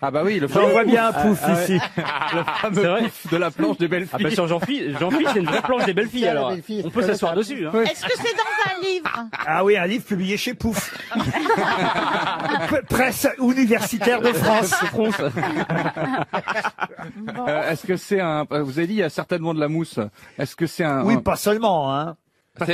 Ah bah oui, le J'en vois bien un pouf ici. C'est vrai. de la planche des belles Ah filles. bah sur Jean-Philippe, c'est une vraie planche des belles filles, C'est la alors. belle fille, On c'est peut pas s'asseoir la- dessus, hein. Est-ce que c'est dans un livre? Ah oui, un livre publié chez Pouf. Presse universitaire de France. Est-ce que c'est un... Vous avez dit, il y a certainement de la mousse. Est-ce que c'est un... Oui, pas seulement, hein.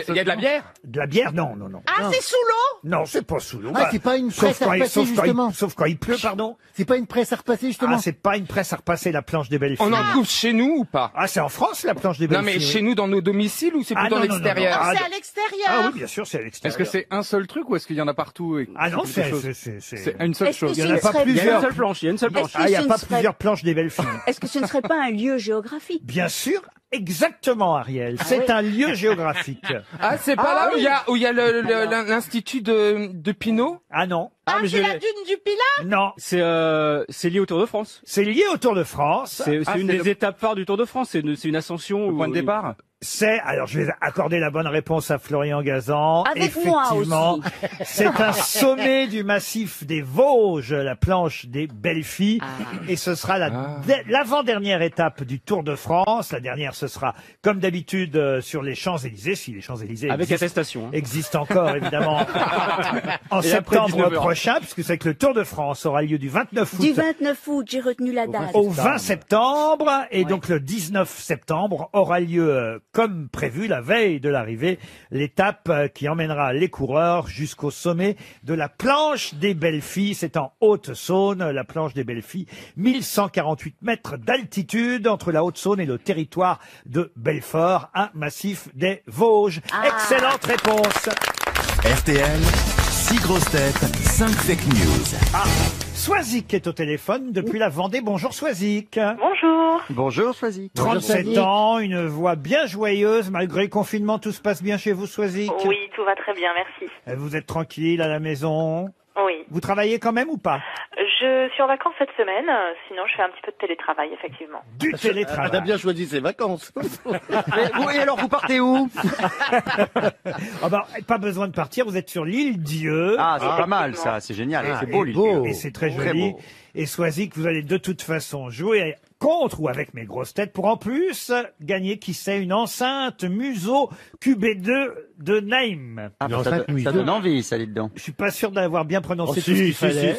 Il y a de la bière? De la bière, non. Ah, c'est sous l'eau? Non, c'est pas sous l'eau. Ah, c'est pas une presse à repasser, justement. Sauf quand il pleut, pardon. C'est pas une presse à repasser, justement. Ah, c'est pas une presse à repasser la planche des belles filles. On en trouve chez nous ou pas? Ah, c'est en France, la planche des belles Non, mais filles. chez nous, dans nos domiciles ou c'est Ah, plutôt à non, non, non, l'extérieur? non. Non, Ah, c'est à l'extérieur. Ah oui, bien sûr, c'est à l'extérieur. Est-ce que c'est un seul truc ou est-ce qu'il y en a partout et Ah non, quelque chose c'est C'est une seule Est-ce que chose. Il y en a ce pas serait- Il y a plusieurs. une seule planche, il y a une seule planche. Est-ce Ah, il n'y a ce ne pas serait- plusieurs planches des belles filles. Est-ce que ce ne serait pas un lieu géographique? Bien sûr, exactement, Ariel. C'est un lieu géographique. Ah, c'est pas là où il y a l'institut de Pinot? Ah non, Ah, mais c'est je la l'ai. dune du Pilat? non. C'est lié au Tour de France. C'est lié au Tour de France. C'est Ah, une c'est des le- étapes phares du Tour de France. C'est une ascension. Point de départ. Alors je vais accorder la bonne réponse à Florian Gazan. Avec moi Effectivement, aussi. c'est un sommet du massif des Vosges, la planche des belles filles. Et ce sera l'avant-dernière étape du Tour de France. La dernière, ce sera, comme d'habitude, sur les Champs-Élysées, si les Champs-Élysées Avec existent, attestation. Hein. existent encore, évidemment, en Et après septembre 19 heures. prochain, puisque c'est que le Tour de France aura lieu du 29 août Du 29 août, j'ai retenu la date. au 20 septembre. Et donc le 19 septembre aura lieu, comme prévu, la veille de l'arrivée, l'étape qui emmènera les coureurs jusqu'au sommet de la planche des belles filles. C'est en Haute-Saône, la planche des belles filles. 1148 mètres d'altitude entre la Haute-Saône et le territoire de Belfort, un massif des Vosges. Excellente réponse. RTL, 6 grosses têtes, 5 fake news. Swazik est au téléphone depuis la Vendée. Bonjour Swazik. Bonjour. Bonjour, Swazik. 37 ans, une voix bien joyeuse. Malgré le confinement, tout se passe bien chez vous, Swazik? Oui, tout va très bien, merci. Vous êtes tranquille à la maison? Oui. Vous travaillez quand même ou pas? Je suis en vacances cette semaine, sinon je fais un petit peu de télétravail, effectivement. Du télétravail. Elle a bien choisi ses vacances. Et alors, vous partez où? Ah bah, pas besoin de partir, vous êtes sur l'île Dieu. Ah, c'est pas mal, ça. C'est génial. Ah, C'est beau, et l'île. Et c'est très Très joli. beau. Et Swazik, vous allez de toute façon jouer contre ou avec mes grosses têtes pour en plus gagner, qui sait, une enceinte Muso QB2 de Naïm. Ah, bah, ça donne envie, ça, dites donc. Je suis pas sûr d'avoir bien prononcé Oh, tout ce qu'il fallait.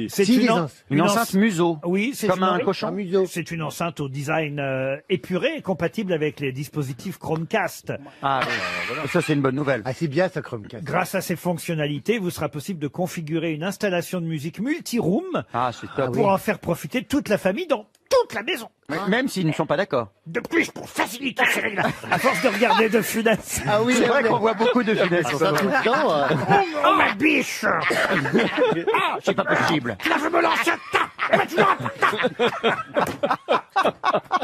C'est Si, une enceinte Muso. Oui, c'est Comme un cochon. C'est une enceinte au design épuré et compatible avec les dispositifs Chromecast. Ah, ça, c'est une bonne nouvelle. Ah, c'est bien ça, Chromecast. Grâce à ces fonctionnalités, vous sera possible de configurer une installation de musique multi-room Ah, c'est top. pour en faire profiter toute la famille dans toute la maison. Même s'ils ne sont pas d'accord. De plus, pour faciliter ces réglages, à force de regarder de Funès. Ah oui, C'est vrai qu'on voit beaucoup de Funès. ça tout le temps. Oh ma biche! Ah, c'est pas possible. Là, je me lance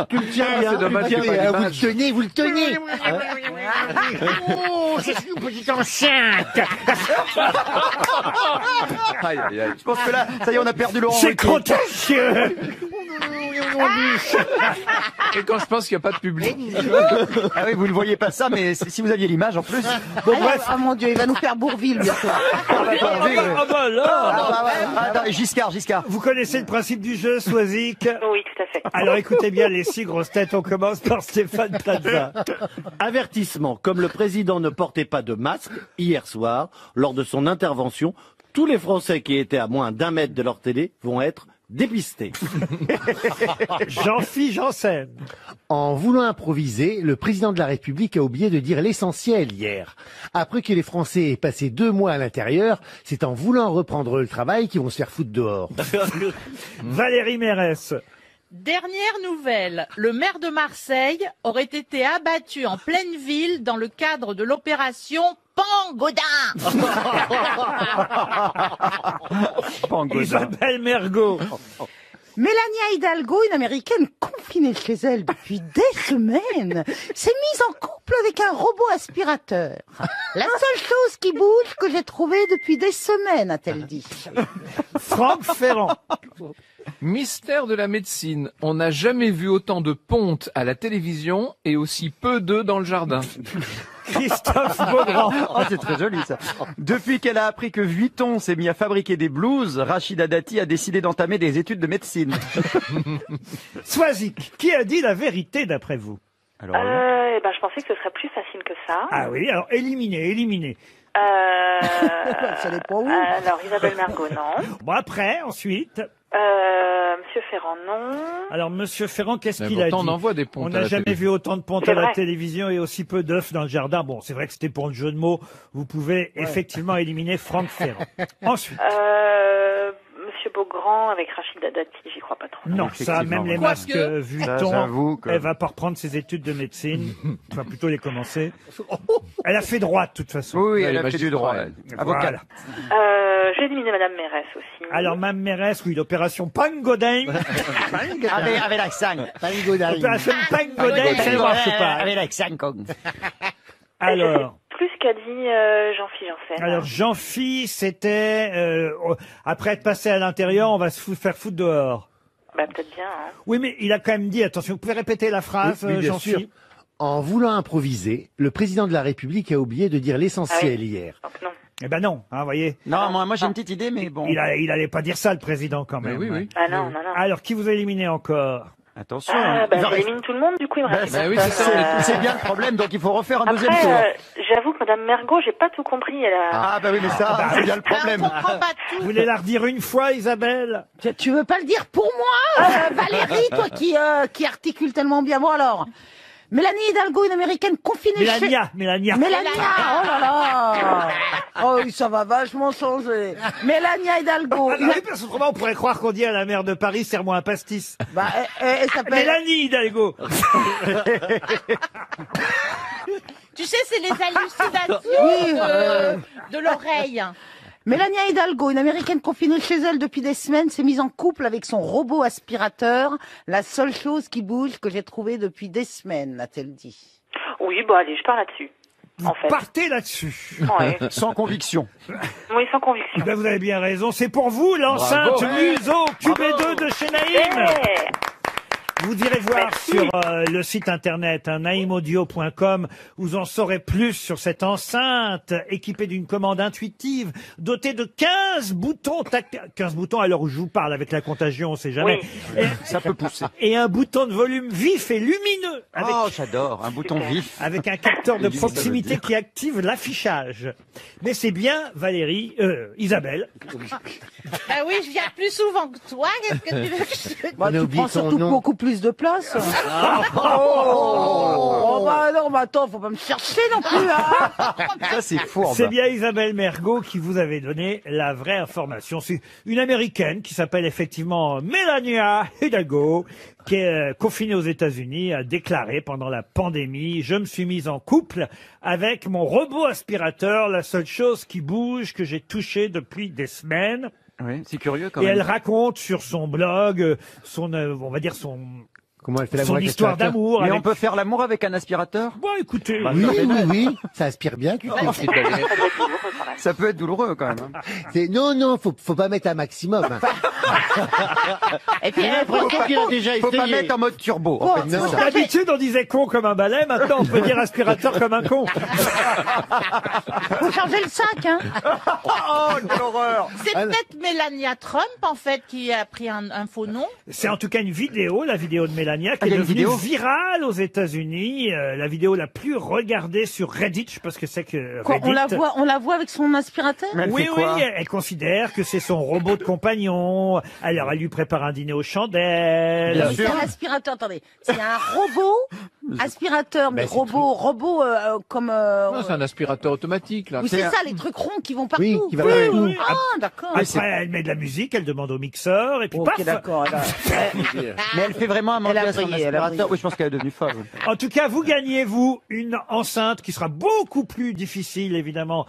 Tu le tiens bien, c'est dommage tu le qu'il y ait tiens pas bien. Vous le tenez, vous le tenez. Oh, je suis une petite enceinte! Aïe, aïe, aïe. Je pense que là, ça y est, on a perdu Laurent C'est Ruquier. contagieux! répondu. Et quand je pense qu'il n'y a pas de public. Ah oui, vous ne voyez pas ça, mais si vous aviez l'image en plus. Bon, bref. Ah mon Dieu, il va nous faire Bourville bientôt. Giscard. Vous connaissez le principe du jeu, Soisic? Oui, tout à fait. Alors écoutez bien les 6 grosses têtes. On commence par Stéphane Plaza. Avertissement, comme le président ne portait pas de masque hier soir, lors de son intervention, tous les Français qui étaient à moins d'1 mètre de leur télé vont être dépistés. Jean-Philippe Janssen. En voulant improviser, le président de la République a oublié de dire l'essentiel hier. Après que les Français aient passé 2 mois à l'intérieur, c'est en voulant reprendre le travail qu'ils vont se faire foutre dehors. Valérie Mérès. Dernière nouvelle, le maire de Marseille aurait été abattu en pleine ville dans le cadre de l'opération Pangodin. Isabelle Mergo. Mélania Hidalgo, une américaine confinée chez elle depuis des semaines, s'est mise en couple avec un robot aspirateur. La seule chose qui bouge que j'ai trouvée depuis des semaines, a-t-elle dit. Franck Ferrand. Mystère de la médecine. On n'a jamais vu autant de pontes à la télévision et aussi peu d'œufs dans le jardin. Christophe Beaugrand. Oh, c'est très joli ça. Depuis qu'elle a appris que Vuitton s'est mis à fabriquer des blouses, Rachida Dati a décidé d'entamer des études de médecine. Soisic, qui a dit la vérité d'après vous? Alors, Je pensais que ce serait plus facile que ça. Ah oui, alors éliminez. Ça dépend où. Alors, Isabelle Mergo, non. Bon, après, ensuite. Monsieur Ferrand, non. Alors, Monsieur Ferrand, qu'est-ce Mais qu'il a dit? pourtant, on en voit des pontes On à n'a la jamais télé. vu autant de pontes C'est à la vrai. télévision et aussi peu d'œufs dans le jardin. Bon, c'est vrai que c'était pour le jeu de mots. Vous pouvez effectivement éliminer Franck Ferrand. Ensuite. Monsieur Beaugrand avec Rachida Dati, j'y crois pas trop. Non, ça, même les masques Ça, Vuitton, j'avoue que- elle va pas reprendre ses études de médecine. Enfin, plutôt les commencer. Elle a fait droit, de toute façon. Oui, Elle elle est a fait du magistrat, droit. elle. Avocate. Voilà. J'ai éliminé Madame Mérès aussi. Alors, Mme Mérès, oui, l'opération Pangodin. Avec l'accent. L'opération Pangodin, ça ne marche pas. Avec l'accent. Alors. Plus qu'a dit Jean-Philippe Janssen. Alors Jean-Phi, c'était après être passé à l'intérieur, on va faire foutre dehors. Bah peut-être bien. Hein. Oui, mais il a quand même dit, attention, vous pouvez répéter la phrase, Oui, bien sûr. Jean-Phi? En voulant improviser, le président de la République a oublié de dire l'essentiel hier. Donc non. Eh ben non, hein, voyez. Non, moi j'ai une petite idée, mais bon. Il allait pas dire ça, le président, quand même. Oui, oui. Ah non. Alors, qui vous a éliminé encore? Attention. J'élimine tout le monde, du coup, il me reste. Bah oui, c'est ça. C'est bien le problème, donc il faut refaire un Après, deuxième tour. j'avoue que Madame Mergo, j'ai pas tout compris. Elle a... Ah bah oui, mais ça, c'est bien le problème. On comprend pas tout. Vous voulez la redire une fois, Isabelle? Tu veux pas le dire pour moi, Valérie, toi qui articule tellement bien. Bon alors, Mélanie Hidalgo, une américaine confinée Mélania. oh là là. Oh oui, ça va vachement changer. Mélania Hidalgo. Ah, oui, parce qu'autrement, on pourrait croire qu'on dit à la maire de Paris, serre-moi un pastis. Bah, elle s'appelle... Mélanie Hidalgo. Tu sais, c'est les hallucinations Oui, de l'oreille. Mélania Hidalgo, une américaine confinée chez elle depuis des semaines, s'est mise en couple avec son robot aspirateur. La seule chose qui bouge que j'ai trouvée depuis des semaines, a-t-elle dit. Oui, bon allez, je pars là-dessus. Vous En fait. partez là-dessus. Ouais. Sans conviction. Oui, sans conviction. Eh ben, vous avez bien raison. C'est pour vous, l'enceinte Bravo. Museau QB2 de chez Naïm. Ouais. Vous irez voir Merci. sur le site internet naimaudio.com. Vous en saurez plus sur cette enceinte équipée d'une commande intuitive, dotée de 15 boutons 15 boutons à l'heure où je vous parle avec la contagion, on sait jamais. Oui. Ça peut pousser. Et un bouton de volume vif et lumineux avec, Oh, j'adore, un bouton vif. avec un capteur de proximité qui active l'affichage. Mais c'est bien, Valérie, Isabelle. Bah oui, je viens plus souvent que toi. Qu'est-ce que tu veux que je te dise? On a Tu oublié prends ton surtout nom. beaucoup plus de place. Oh bah non, mais attends, faut pas me chercher non plus, hein. Ça, c'est fourbe. C'est bien Isabelle Mergo qui vous avait donné la vraie information. C'est une Américaine qui s'appelle effectivement Melania Hidalgo, qui est confinée aux États-Unis, a déclaré pendant la pandémie: je me suis mise en couple avec mon robot aspirateur, la seule chose qui bouge que j'ai touché depuis des semaines. Oui, c'est curieux quand Et même. elle raconte sur son blog on va dire Comment elle fait l'amour Son avec histoire l'aspirateur d'amour. Mais avec- on peut faire l'amour avec un aspirateur? Bon, écoutez. Oui, ça aspire bien. tu sais. Ça peut être douloureux quand même. hein. Non, faut pas mettre un maximum. hein. Et puis, J'ai l'impression qu'il a déjà Faut pas essayé. mettre en mode turbo. En fait, c'est non. ça. D'habitude, on disait con comme un balai. Maintenant, on peut dire aspirateur comme un con. Faut changer le sac, hein. Oh, quelle horreur! c'est peut-être Melania Trump, en fait, qui a pris un faux nom. C'est en tout cas une vidéo, la vidéo de Mélania, qui il y est a une devenue vidéo virale aux États-Unis. La vidéo la plus regardée sur Reddit. Je sais pas ce que c'est que Quoi, Reddit. on la voit avec son aspirateur. Mais elle Oui, fait oui, quoi? elle considère que c'est son robot de compagnon. Alors, elle lui prépare un dîner aux chandelles. Bien C'est sûr. un aspirateur, attendez. C'est un robot aspirateur, mais robot comme. Non, c'est un aspirateur automatique, là. Oui, c'est ça, les trucs ronds qui vont partout. Oui, qui va partout. oui. Ah, d'accord. Après, elle met de la musique, elle demande au mixeur, et puis Ok, paf. d'accord. Mais elle fait vraiment un manger Elle a à son brillé, elle a aspirateur. Oui, je pense qu'elle est devenue folle. En tout cas, vous gagnez, vous, une enceinte qui sera beaucoup plus difficile, évidemment.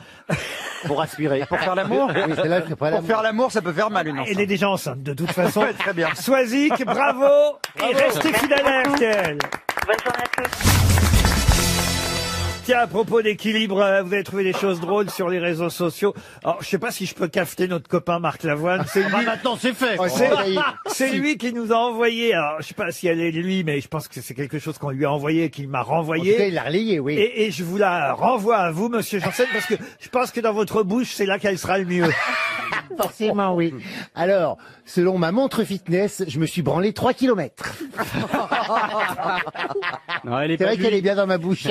Pour aspirer. Pour faire l'amour? Oui, celle-là, je fais pas Pour l'amour. faire l'amour, ça peut faire mal une Elle est enceinte. déjà enceinte, de toute façon. Ouais, très bien. Swazik, bravo, et restez fidèles à RTL. Bonne journée à tous. Tiens, à propos d'équilibre, vous avez trouvé des choses drôles sur les réseaux sociaux. Alors, je sais pas si je peux cafeter notre copain Marc Lavoine. C'est lui, Maintenant, c'est fait. c'est lui qui nous a envoyé. Alors, je sais pas si elle est lui, mais je pense que c'est quelque chose qu'on lui a envoyé et qu'il m'a En tout cas, renvoyé. il l'a relayé, oui. Et je vous la renvoie à vous, monsieur Janssen, parce que je pense que dans votre bouche, c'est là qu'elle sera le mieux. Forcément, oui. Alors, selon ma montre fitness, je me suis branlé 3 kilomètres. Non, elle est C'est pas vrai qu'elle est bien dans ma bouche.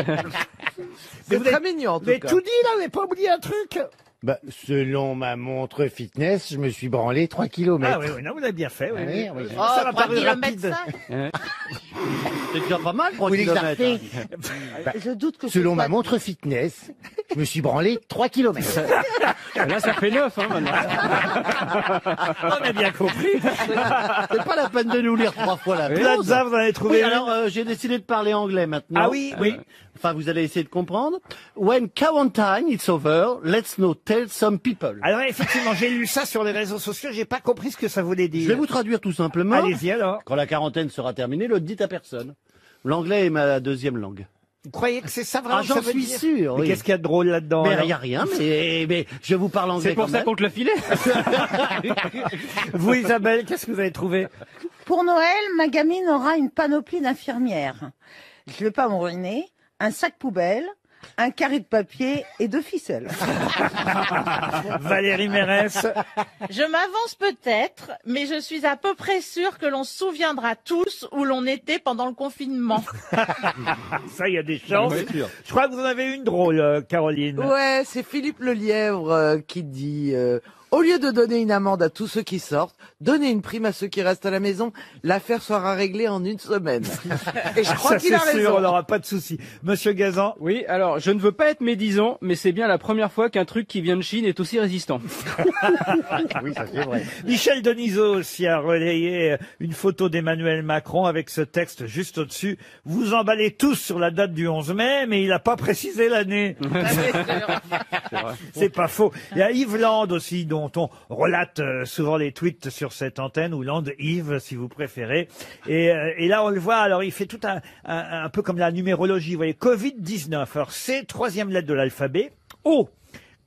C'est vous très avez- mignon, en tout Vous avez cas. tout dit, là, vous n'avez pas oublié un truc? Bah, selon ma montre fitness, je me suis branlé 3 kilomètres. Ah oui, oui, non, vous l'avez bien fait. Oui, Oui, oui. oui. Ça m'a 3 paru kilomètres rapide. 5. C'est déjà pas mal, 3 Vous voulez que je la kilomètres. refais Je doute que ce Selon soit- ma montre fitness, je me suis branlé 3 kilomètres. Là, ça fait 9, hein, maintenant. On a bien compris. C'est pas la peine de nous lire 3 fois la chose. Plaza, vous en avez trouvé Oui, une alors j'ai décidé de parler anglais maintenant. Ah oui, oui. Enfin, vous allez essayer de comprendre. When quarantine is over, let's now tell some people. Alors effectivement, j'ai lu ça sur les réseaux sociaux, j'ai pas compris ce que ça voulait dire. Je vais vous traduire tout simplement. Allez-y alors. Quand la quarantaine sera terminée, le dites à personne. L'anglais est ma deuxième langue. Vous croyez que c'est ça vraiment Ah, que j'en ça veut suis dire sûr, Mais oui. qu'est-ce qu'il y a de drôle là-dedans Mais il alors n'y a rien, mais je vous parle anglais C'est pour quand ça même. qu'on te le filait. Vous Isabelle, qu'est-ce que vous avez trouvé Pour Noël, ma gamine aura une panoplie d'infirmière. Je vais pas me ruiner. Un sac poubelle, un carré de papier et 2 ficelles. Valérie Mérès. Je m'avance peut-être, mais je suis à peu près sûre que l'on se souviendra tous où l'on était pendant le confinement. Ça, il y a des chances. Oui, sûr. Je crois que vous en avez une drôle, Caroline. Ouais, c'est Philippe Lelièvre qui dit au lieu de donner une amende à tous ceux qui sortent, donnez une prime à ceux qui restent à la maison. L'affaire sera réglée en 1 semaine. Et je crois Ça, qu'il c'est a sûr, raison. on n'aura pas de souci. Monsieur Gazan. Oui, alors, je ne veux pas être médisant, mais c'est bien la première fois qu'un truc qui vient de Chine est aussi résistant. Oui, ça c'est vrai. Michel Denisot aussi a relayé une photo d'Emmanuel Macron avec ce texte juste au-dessus. Vous emballez tous sur la date du 11 mai, mais il n'a pas précisé l'année. C'est pas faux. Il y a Yves Land aussi, dont on relate souvent les tweets sur cette antenne, ou Land Yves, si vous préférez. Et là, on le voit, alors il fait tout un peu comme la numérologie. Vous voyez, Covid-19. Alors, c'est 3e lettre de l'alphabet. O,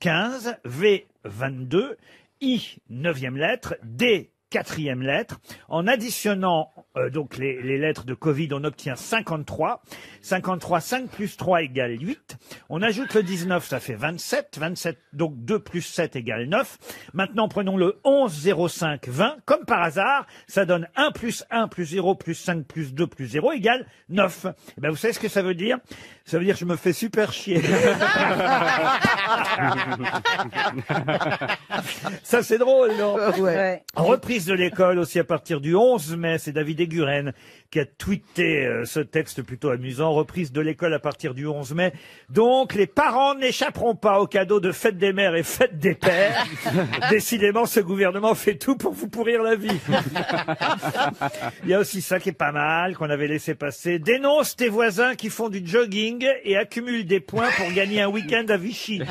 15, V, 22, I, 9e lettre, D, 4e lettre. En additionnant donc les lettres de Covid, on obtient 53. 53, 5 plus 3 égale 8. On ajoute le 19, ça fait 27. 27, donc 2 plus 7 égale 9. Maintenant, prenons le 11, 0, 5, 20. Comme par hasard, ça donne 1 plus 1 plus 0 plus 5 plus 2 plus 0 égale 9. Eh ben, vous savez ce que ça veut dire? Ça veut dire que je me fais super chier. Ça, c'est drôle, non? Ouais. Reprise de l'école aussi à partir du 11 mai. C'est David Eguren qui a tweeté ce texte plutôt amusant. Reprise de l'école à partir du 11 mai. Donc, les parents n'échapperont pas aux cadeaux de fête des mères et fête des pères. Décidément, ce gouvernement fait tout pour vous pourrir la vie. Il y a aussi ça qui est pas mal, qu'on avait laissé passer. Dénonce tes voisins qui font du jogging et accumulent des points pour gagner un week-end à Vichy.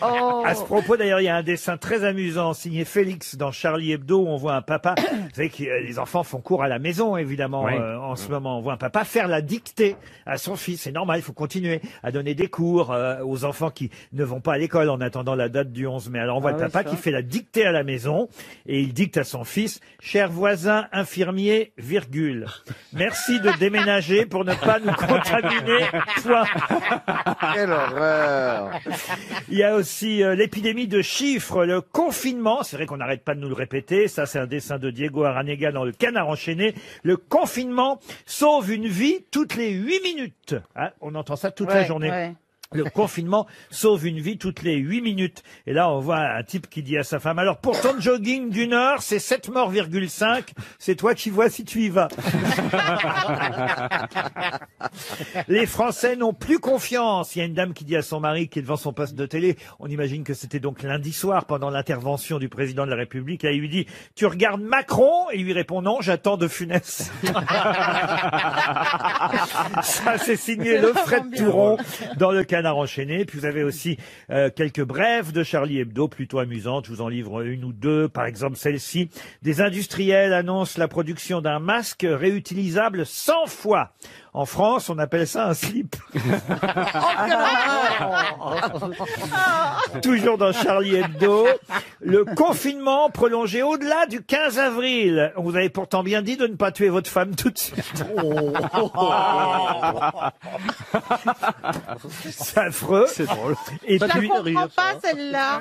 Alors À ce propos, d'ailleurs, il y a un dessin très amusant signé Félix dans Charlie Hebdo où on voit un papa. Vous savez que les enfants font cours à la maison, évidemment, Oui. en ce moment. On voit un papa faire la dictée à son fils. C'est normal, il faut continuer à donner des cours aux enfants qui ne vont pas à l'école en attendant la date du 11 mai. Alors on voit le papa qui fait la dictée à la maison et il dicte à son fils: cher voisin infirmier, virgule. Merci de déménager pour ne pas nous contaminer. Point. Quelle horreur. Il y a aussi l'épidémie de chiffres, le confinement. C'est vrai qu'on n'arrête pas de nous le répéter. Ça, c'est un dessin de Diego Aranega dans Le Canard enchaîné. Le confinement sauve une vie toutes les 8 minutes. Hein, on entend ça toute la journée. Ouais. Le confinement sauve une vie toutes les 8 minutes. Et là, on voit un type qui dit à sa femme: alors, pour ton jogging d'une heure, c'est 7 morts,5. C'est toi qui vois si tu y vas. Les Français n'ont plus confiance. Il y a une dame qui dit à son mari qui est devant son poste de télé, on imagine que c'était donc lundi soir pendant l'intervention du président de la République, et elle lui dit: tu regardes Macron? Et il lui répond: non, j'attends de Funès. Ça, c'est signé Lefred Touron dans Le Canard enchaîné. Puis vous avez aussi quelques brèves de Charlie Hebdo plutôt amusantes. Je vous en livre une ou deux. Par exemple, celle-ci: des industriels annoncent la production d'un masque réutilisable 100 fois. En France, on appelle ça un slip. Toujours dans Charlie Hebdo, le confinement prolongé au-delà du 15 avril. Vous avez pourtant bien dit de ne pas tuer votre femme tout de suite. C'est affreux. C'est drôle. Et Je puis, la comprends pas, celle-là.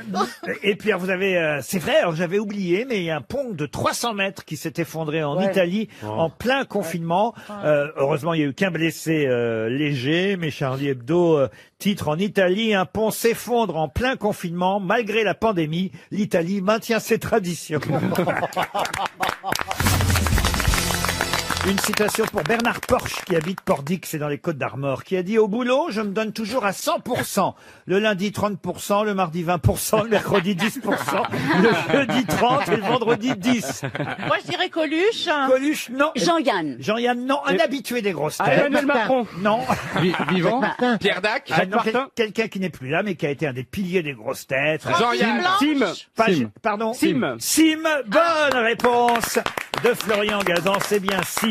et puis vous avez, c'est vrai, alors j'avais oublié, mais il y a un pont de 300 mètres qui s'est effondré en Italie en plein confinement. Heureusement, il y a eu qu'un blessé léger, mais Charlie Hebdo titre: en Italie, un pont s'effondre en plein confinement. Malgré la pandémie, l'Italie maintient ses traditions. Une citation pour Bernard Porche, qui habite Port-Dix, c'est dans les Côtes-d'Armor, qui a dit: au boulot, je me donne toujours à 100%. Le lundi 30%, le mardi 20%, le mercredi 10%, le jeudi 30% et le vendredi 10%. Moi, je dirais Coluche. Coluche, non. Jean-Yann. Jean-Yann, non. Un habitué des grosses têtes. Emmanuel Macron. Non. Vivant. Pierre Dac. Ah, non, Martin. quelqu'un qui n'est plus là, mais qui a été un des piliers des grosses têtes. Jean-Yann. Sim. Pardon. Sim. Sim. Bonne réponse de Florian Gazan. C'est bien Sim.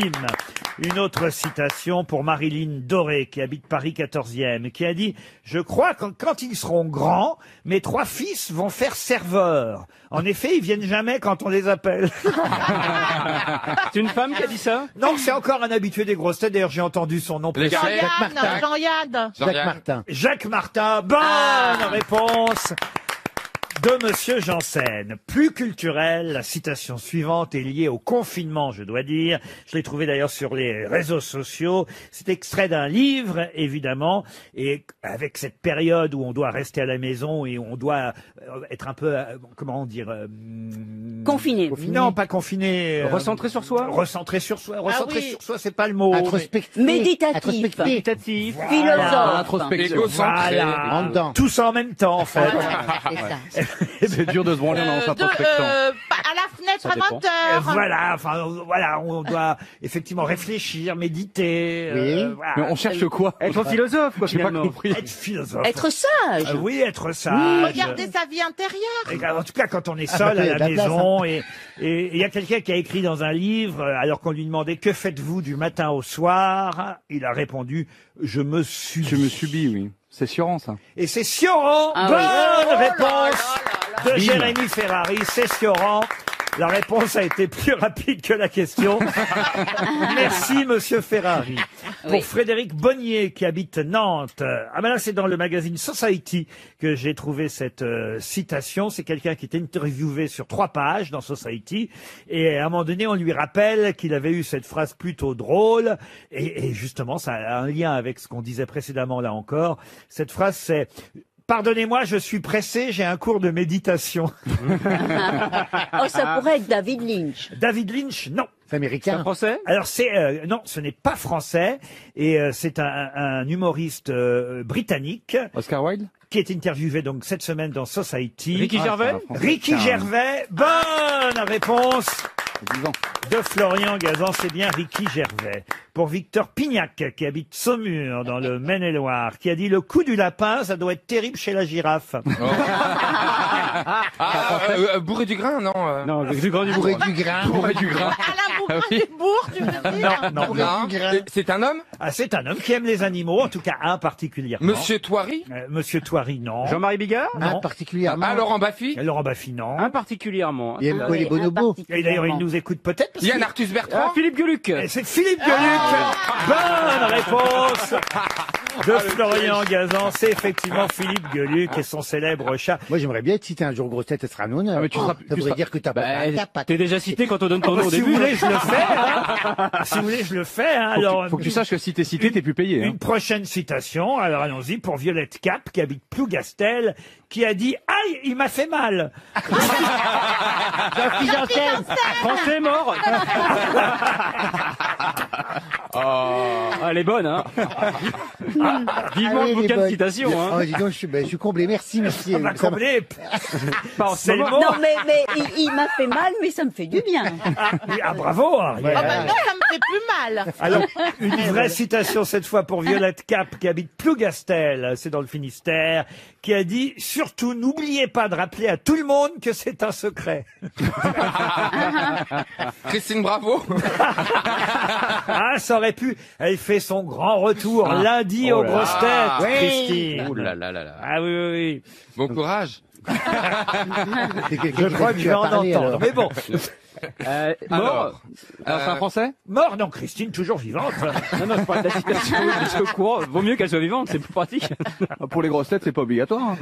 Une autre citation pour Marilyn Doré, qui habite Paris 14e, qui a dit: je crois que quand ils seront grands, mes 3 fils vont faire serveur. En effet, ils viennent jamais quand on les appelle. C'est une femme qui a dit ça? Non, c'est encore un habitué des grosses têtes. D'ailleurs, j'ai entendu son nom. Les précis. Jean-Yann. Jacques Martin. Jacques Martin. Bonne réponse de Monsieur Janssen. Plus culturel, la citation suivante est liée au confinement, je dois dire. Je l'ai trouvé d'ailleurs sur les réseaux sociaux. C'est extrait d'un livre, évidemment, et avec cette période où on doit rester à la maison et on doit être un peu, comment dire, Confiné. non, pas confiné. Recentré sur soi? Recentré sur soi. Recentré oui. sur soi, c'est pas le mot. Introspectif. Méditatif. Méditatif. Philosophe. Introspection. Égocentré. Voilà. En dedans. Tous en même temps, en fait. C'est ça. C'est dur de se branler dans sa introspection. À la fenêtre Ça à dépend. 20h. Voilà, enfin, voilà, on doit effectivement réfléchir, méditer. Oui. Voilà. Mais on cherche quoi? Être philosophe, quoi, J'ai pas finalement. compris. Être philosophe. Être sage. Oui, être sage. Regardez sa vie intérieure. Et en tout cas, quand on est seul bah, à il y a la de la place, maison, et il y a quelqu'un qui a écrit dans un livre, alors qu'on lui demandait: que faites-vous du matin au soir? Il a répondu: je me suis. Je me subis, oui. C'est Sioran, ça. Et c'est Sioran. Ah Bonne oui. réponse de Jérémy Ferrari. C'est Sioran. La réponse a été plus rapide que la question. Merci, monsieur Ferrari. Pour Oui. Frédéric Bonnier, qui habite Nantes. Ah ben là, c'est dans le magazine Society que j'ai trouvé cette citation. C'est quelqu'un qui est interviewé sur 3 pages dans Society. Et à un moment donné, on lui rappelle qu'il avait eu cette phrase plutôt drôle. Et justement, ça a un lien avec ce qu'on disait précédemment là encore. Cette phrase, c'est: pardonnez-moi, je suis pressé, j'ai un cours de méditation. Oh, ça pourrait être David Lynch. David Lynch, non. C'est américain. Français? Alors c'est non, ce n'est pas français, et c'est un humoriste britannique Oscar Wilde? qui est interviewé donc cette semaine dans Society. Ricky Gervais? Ricky Gervais, bonne réponse de Florian Gazan, c'est bien Ricky Gervais. Pour Victor Pignac, qui habite Saumur, dans le Maine-et-Loire, qui a dit « Le coup du lapin, ça doit être terrible chez la girafe. Bourré du grain, non Non, du grain du Bourré du grain. Bourré du grain. Alain Bourrin du Bourg, tu veux dire? Non, Non. C'est un homme Ah, c'est un homme qui aime les animaux, en tout cas un particulièrement. Monsieur Thoiry Monsieur Thoiry, non. Jean-Marie Bigard? Non. Un particulièrement. Ah, Laurent Baffy Laurent Baffy, non. Un particulièrement. Il aime quoi les bonobos? Et d'ailleurs, il nous écoute peut-être. parce Yann que- Arthus Bertrand Philippe Gueluc. Et c'est Philippe Gueluc. Bonne réponse de Florian Gazan. C'est effectivement Philippe Gueluc et son célèbre chat. Moi, j'aimerais bien être cité un jour grosse tête, ça sera un honneur. Ah, mais tu seras- Ça tu voudrait seras- dire que t'as pas. T'es déjà cité quand on donne ton nom au Si début. vous voulez, je le fais. Hein. Si vous voulez, je le fais. Hein. Alors, Faut que tu saches que si t'es cité, t'es plus payé. une prochaine citation. Alors allons-y pour Violette Cap, qui habite Plougastel, qui a dit « Aïe, il m'a fait mal ». Français est mort. Elle est bonne, hein. Vivement le bouquin de citation, hein. Oh, dis donc, je suis comblé. Merci, merci. On va Ça m'a- combler. Pas en ce C'est le moment. mot. Non, mais il m'a fait mal, mais ça me fait du bien. Ah, bravo, Ariel. Oh, bah non, ça me fait plus mal. Alors, une vraie citation cette fois pour Violette Cap, qui habite Plougastel, c'est dans le Finistère, qui a dit « Surtout, n'oubliez pas de rappeler à tout le monde que c'est un secret. Christine Bravo » Ah, ça aurait pu. Elle fait son grand retour lundi aux grosses têtes, Christine. Ouh là là là là. Ah oui, oui, oui. Bon courage. C'est quelqu'un Je qui crois va que te je vais en parler, entendre. alors. Mais bon, Mort. Alors, c'est un Français? mort, non, Christine, toujours vivante. Non, je parle de la citation. Je suis au courant. Vaut mieux qu'elle soit vivante, c'est plus pratique. Pour les grosses têtes, c'est pas obligatoire. Hein.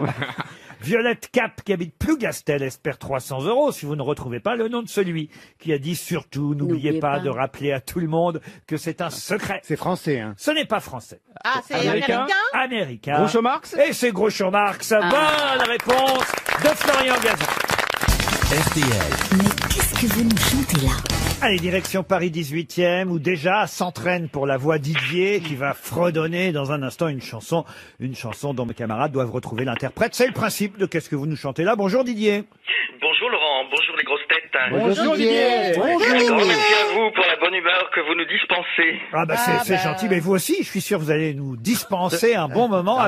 Violette Cap, qui habite Plougastel, espère 300 € si vous ne retrouvez pas le nom de celui qui a dit surtout, n'oubliez pas de rappeler à tout le monde que c'est un secret. C'est français, hein. Ce n'est pas français. Ah, c'est Américain. américain? Américain. Groucho Marx? Et c'est Groucho Marx. Bonne réponse de Florian Gazan. RTL. Mais qu'est-ce que vous nous chantez là? Allez, direction Paris 18e, où déjà s'entraîne pour la voix Didier, qui va fredonner dans un instant une chanson dont mes camarades doivent retrouver l'interprète. C'est le principe de Qu'est-ce que vous nous chantez là. Bonjour Didier. Bonjour Laurent, bonjour les grosses têtes. Bonjour Didier. Un grand merci à vous pour la bonne humeur que vous nous dispensez. Ah bah c'est gentil, mais vous aussi, je suis sûr que vous allez nous dispenser un bon moment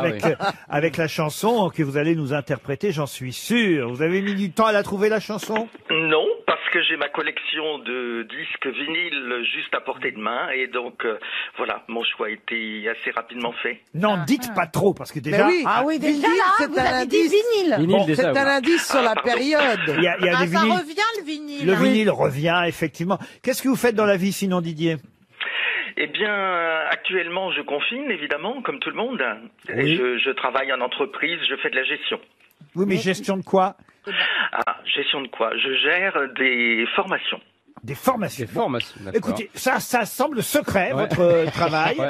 avec la chanson que vous allez nous interpréter, j'en suis sûr. Vous avez mis du temps à la trouver la chanson? Non, parce que j'ai ma collection de disques vinyles juste à portée de main et donc voilà, mon choix a été assez rapidement fait. Non, dites pas trop, parce que déjà... Mais oui, Ah oui, déjà vinyle, là, c'est vous un avez dit indice. vinyle. Vinyle, Bon, déjà, C'est un ouais. indice sur la période. Il y a Ah, des ça vinyles. revient le vinyle. Le vinyle revient, effectivement. Qu'est-ce que vous faites dans la vie sinon, Didier? Eh bien, actuellement, je confine, évidemment, comme tout le monde. Et Oui. je travaille en entreprise, je fais de la gestion. Oui, mais gestion de quoi? Ah, gestion de quoi? Je gère des formations. Des formations. Des formations, d'accord. Écoutez, ça semble secret, Ouais. votre travail. Ouais.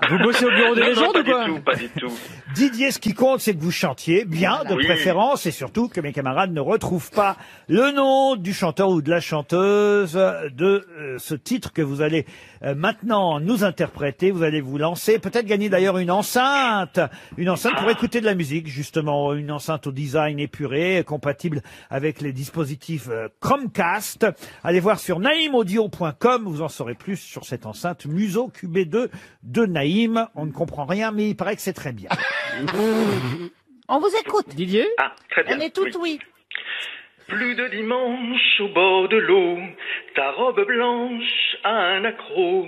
Vous bossez au bureau des Non, légendes pas ou quoi? du tout, pas du tout. Didier, ce qui compte, c'est que vous chantiez bien, de Oui. préférence, et surtout que mes camarades ne retrouvent pas le nom du chanteur ou de la chanteuse de ce titre que vous allez maintenant nous interpréter. Vous allez vous lancer, peut-être gagner d'ailleurs une enceinte pour écouter de la musique, justement, une enceinte au design épuré, compatible avec les dispositifs Chromecast. Allez voir sur naimaudio.com, vous en saurez plus sur cette enceinte Muso QB2 de Naïm. On ne comprend rien, mais il paraît que c'est très bien. On vous écoute. Didier? Ah, très bien. On est toutes oui. Plus de dimanche au bord de l'eau, ta robe blanche a un accroc.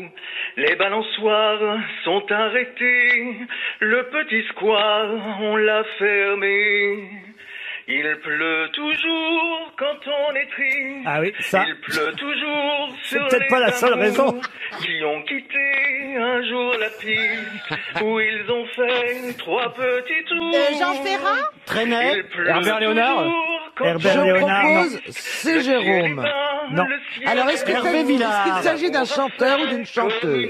Les balançoires sont arrêtées, le petit square, on l'a fermé. Il pleut toujours quand on est triste. Ah oui, ça. Il pleut toujours C'est sur peut-être les pas la seule amours raison. qui ont quitté un jour la piste où ils ont fait 3 petits tours. Jean Ferrat? Trenet. Il pleut Herbert Léonard? toujours quand Herbert on Léonard, non. Propose, c'est Jérôme. Non. Alors, est-ce qu'il s'agit d'un chanteur ou d'une chanteuse?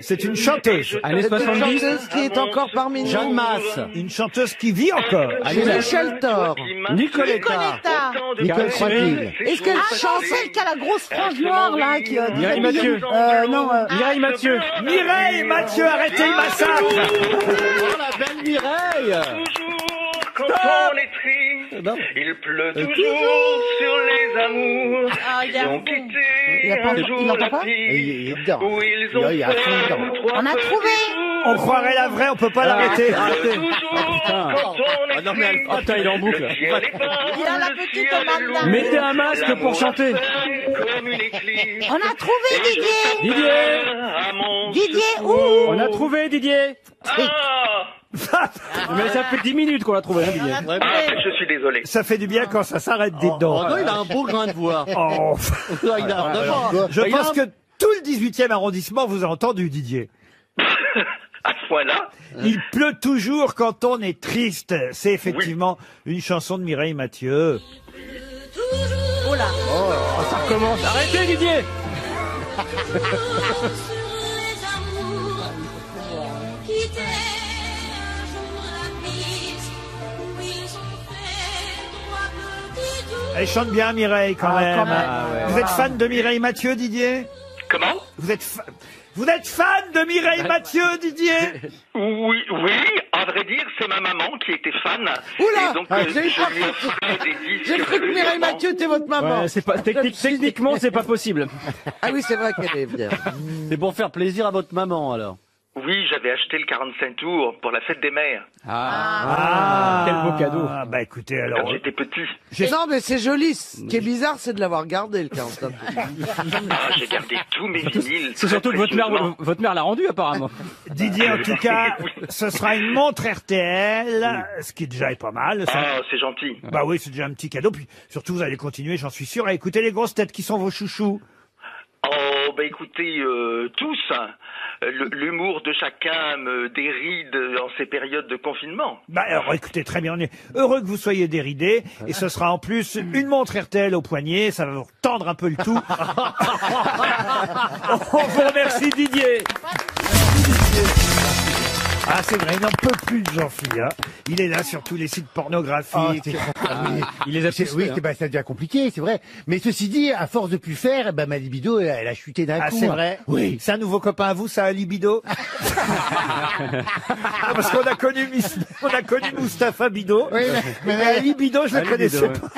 C'est une chanteuse. Années C'est une 70? chanteuse qui est encore parmi nous. Jeanne Masse. Une chanteuse qui vit encore. Michel Thor. Nicoletta. Nicole Croisille. Est-ce qu'elle Ah, chante? celle qui a la grosse frange noire, là, qui a... Mireille Mathieu. Non, Mireille Mathieu. Mireille Mathieu, arrêtez le massacre. Oh, la belle Mireille. quand on est triste. Il pleut toujours sur les amours qui ont quitté un jour la piste où ils ont fait deux, trois On a trouvé. On croirait la vraie, on peut pas l'arrêter. Ah non, mais attends, il est en boucle. Il a la petite madame. Mettez un masque pour chanter. On a trouvé Didier. Didier, où? On a trouvé Didier. Mais ça fait 10 minutes qu'on l'a trouvé, hein, Didier. Je suis désolé. Ça fait du bien quand ça s'arrête, dites donc. Oh non, il a un beau grain de voix. Oh. Il a vraiment- Je il a pense un- que tout le 18e arrondissement vous a entendu, Didier. À ce point-là, Il pleut toujours quand on est triste. C'est effectivement une chanson de Mireille Mathieu. Oh là. Oh, ça recommence. Arrêtez, Didier. Elle chante bien, Mireille, quand même. quand même. Vous êtes fan de Mireille Mathieu, Didier? comment? Vous êtes fan de Mireille Mathieu, Didier? Oui, à vrai dire, c'est ma maman qui était fan. Oula, Et donc, j'ai eu je peur. lui offrais des disques J'ai cru que Mireille régulièrement. Mathieu était votre maman. Ouais, c'est pas, techniquement, c'est pas possible. Ah oui, c'est vrai qu'elle est bien. C'est pour faire plaisir à votre maman, alors. Oui, j'avais acheté le 45 tours pour la fête des mères. Quel beau cadeau. Ah, bah écoutez, Quand alors. j'étais petit. Non, mais c'est joli. Ce qui est bizarre, c'est de l'avoir gardé, le 45. J'ai gardé tous mes vinyles. C'est surtout que votre mère l'a rendu, apparemment. Didier, en tout cas, ce sera une montre RTL, ce qui déjà est pas mal. Ça. Ah, c'est gentil. Bah oui, c'est déjà un petit cadeau. Puis surtout, vous allez continuer, j'en suis sûr, à écouter les grosses têtes qui sont vos chouchous. Oh, bah écoutez, tous, hein. L'humour de chacun me déride en ces périodes de confinement. Bah alors écoutez, très bien, on est heureux que vous soyez déridés. Et ce sera en plus une montre RTL au poignet, ça va vous tendre un peu le tout. On vous remercie, Didier. Ah, c'est vrai, il n'en peut plus de Jean-Philippe. Hein. Il est là sur tous les sites pornographiques. Il les a tous Oui, fait, hein. ça devient compliqué, c'est vrai. Mais ceci dit, à force de plus faire, ma libido, elle a chuté d'un Ah, coup. c'est hein. vrai? Oui. C'est un nouveau copain à vous, ça, à libido? Ah, parce qu'on a connu Mustapha Bido. Oui, mais à libido, je le connaissais Libido, pas.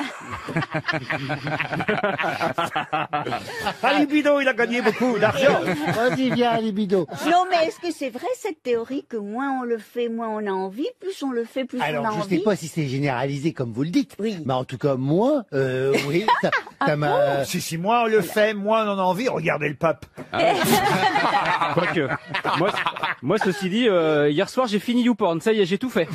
À libido, il a gagné beaucoup d'argent. Vas-y, viens, libido. Non, mais est-ce que c'est vrai cette théorie que moins on le fait, moins on a envie, plus on le fait, plus on a Alors, je envie? sais pas si c'est généralisé comme vous le dites. Oui. Mais en tout cas, moi, oui, ça m'a... Si, moins on le fait, moins on en a envie. Regardez le pape. Quoique. Moi, ceci dit, hier soir, j'ai fini YouPorn. Ça y est, j'ai tout fait.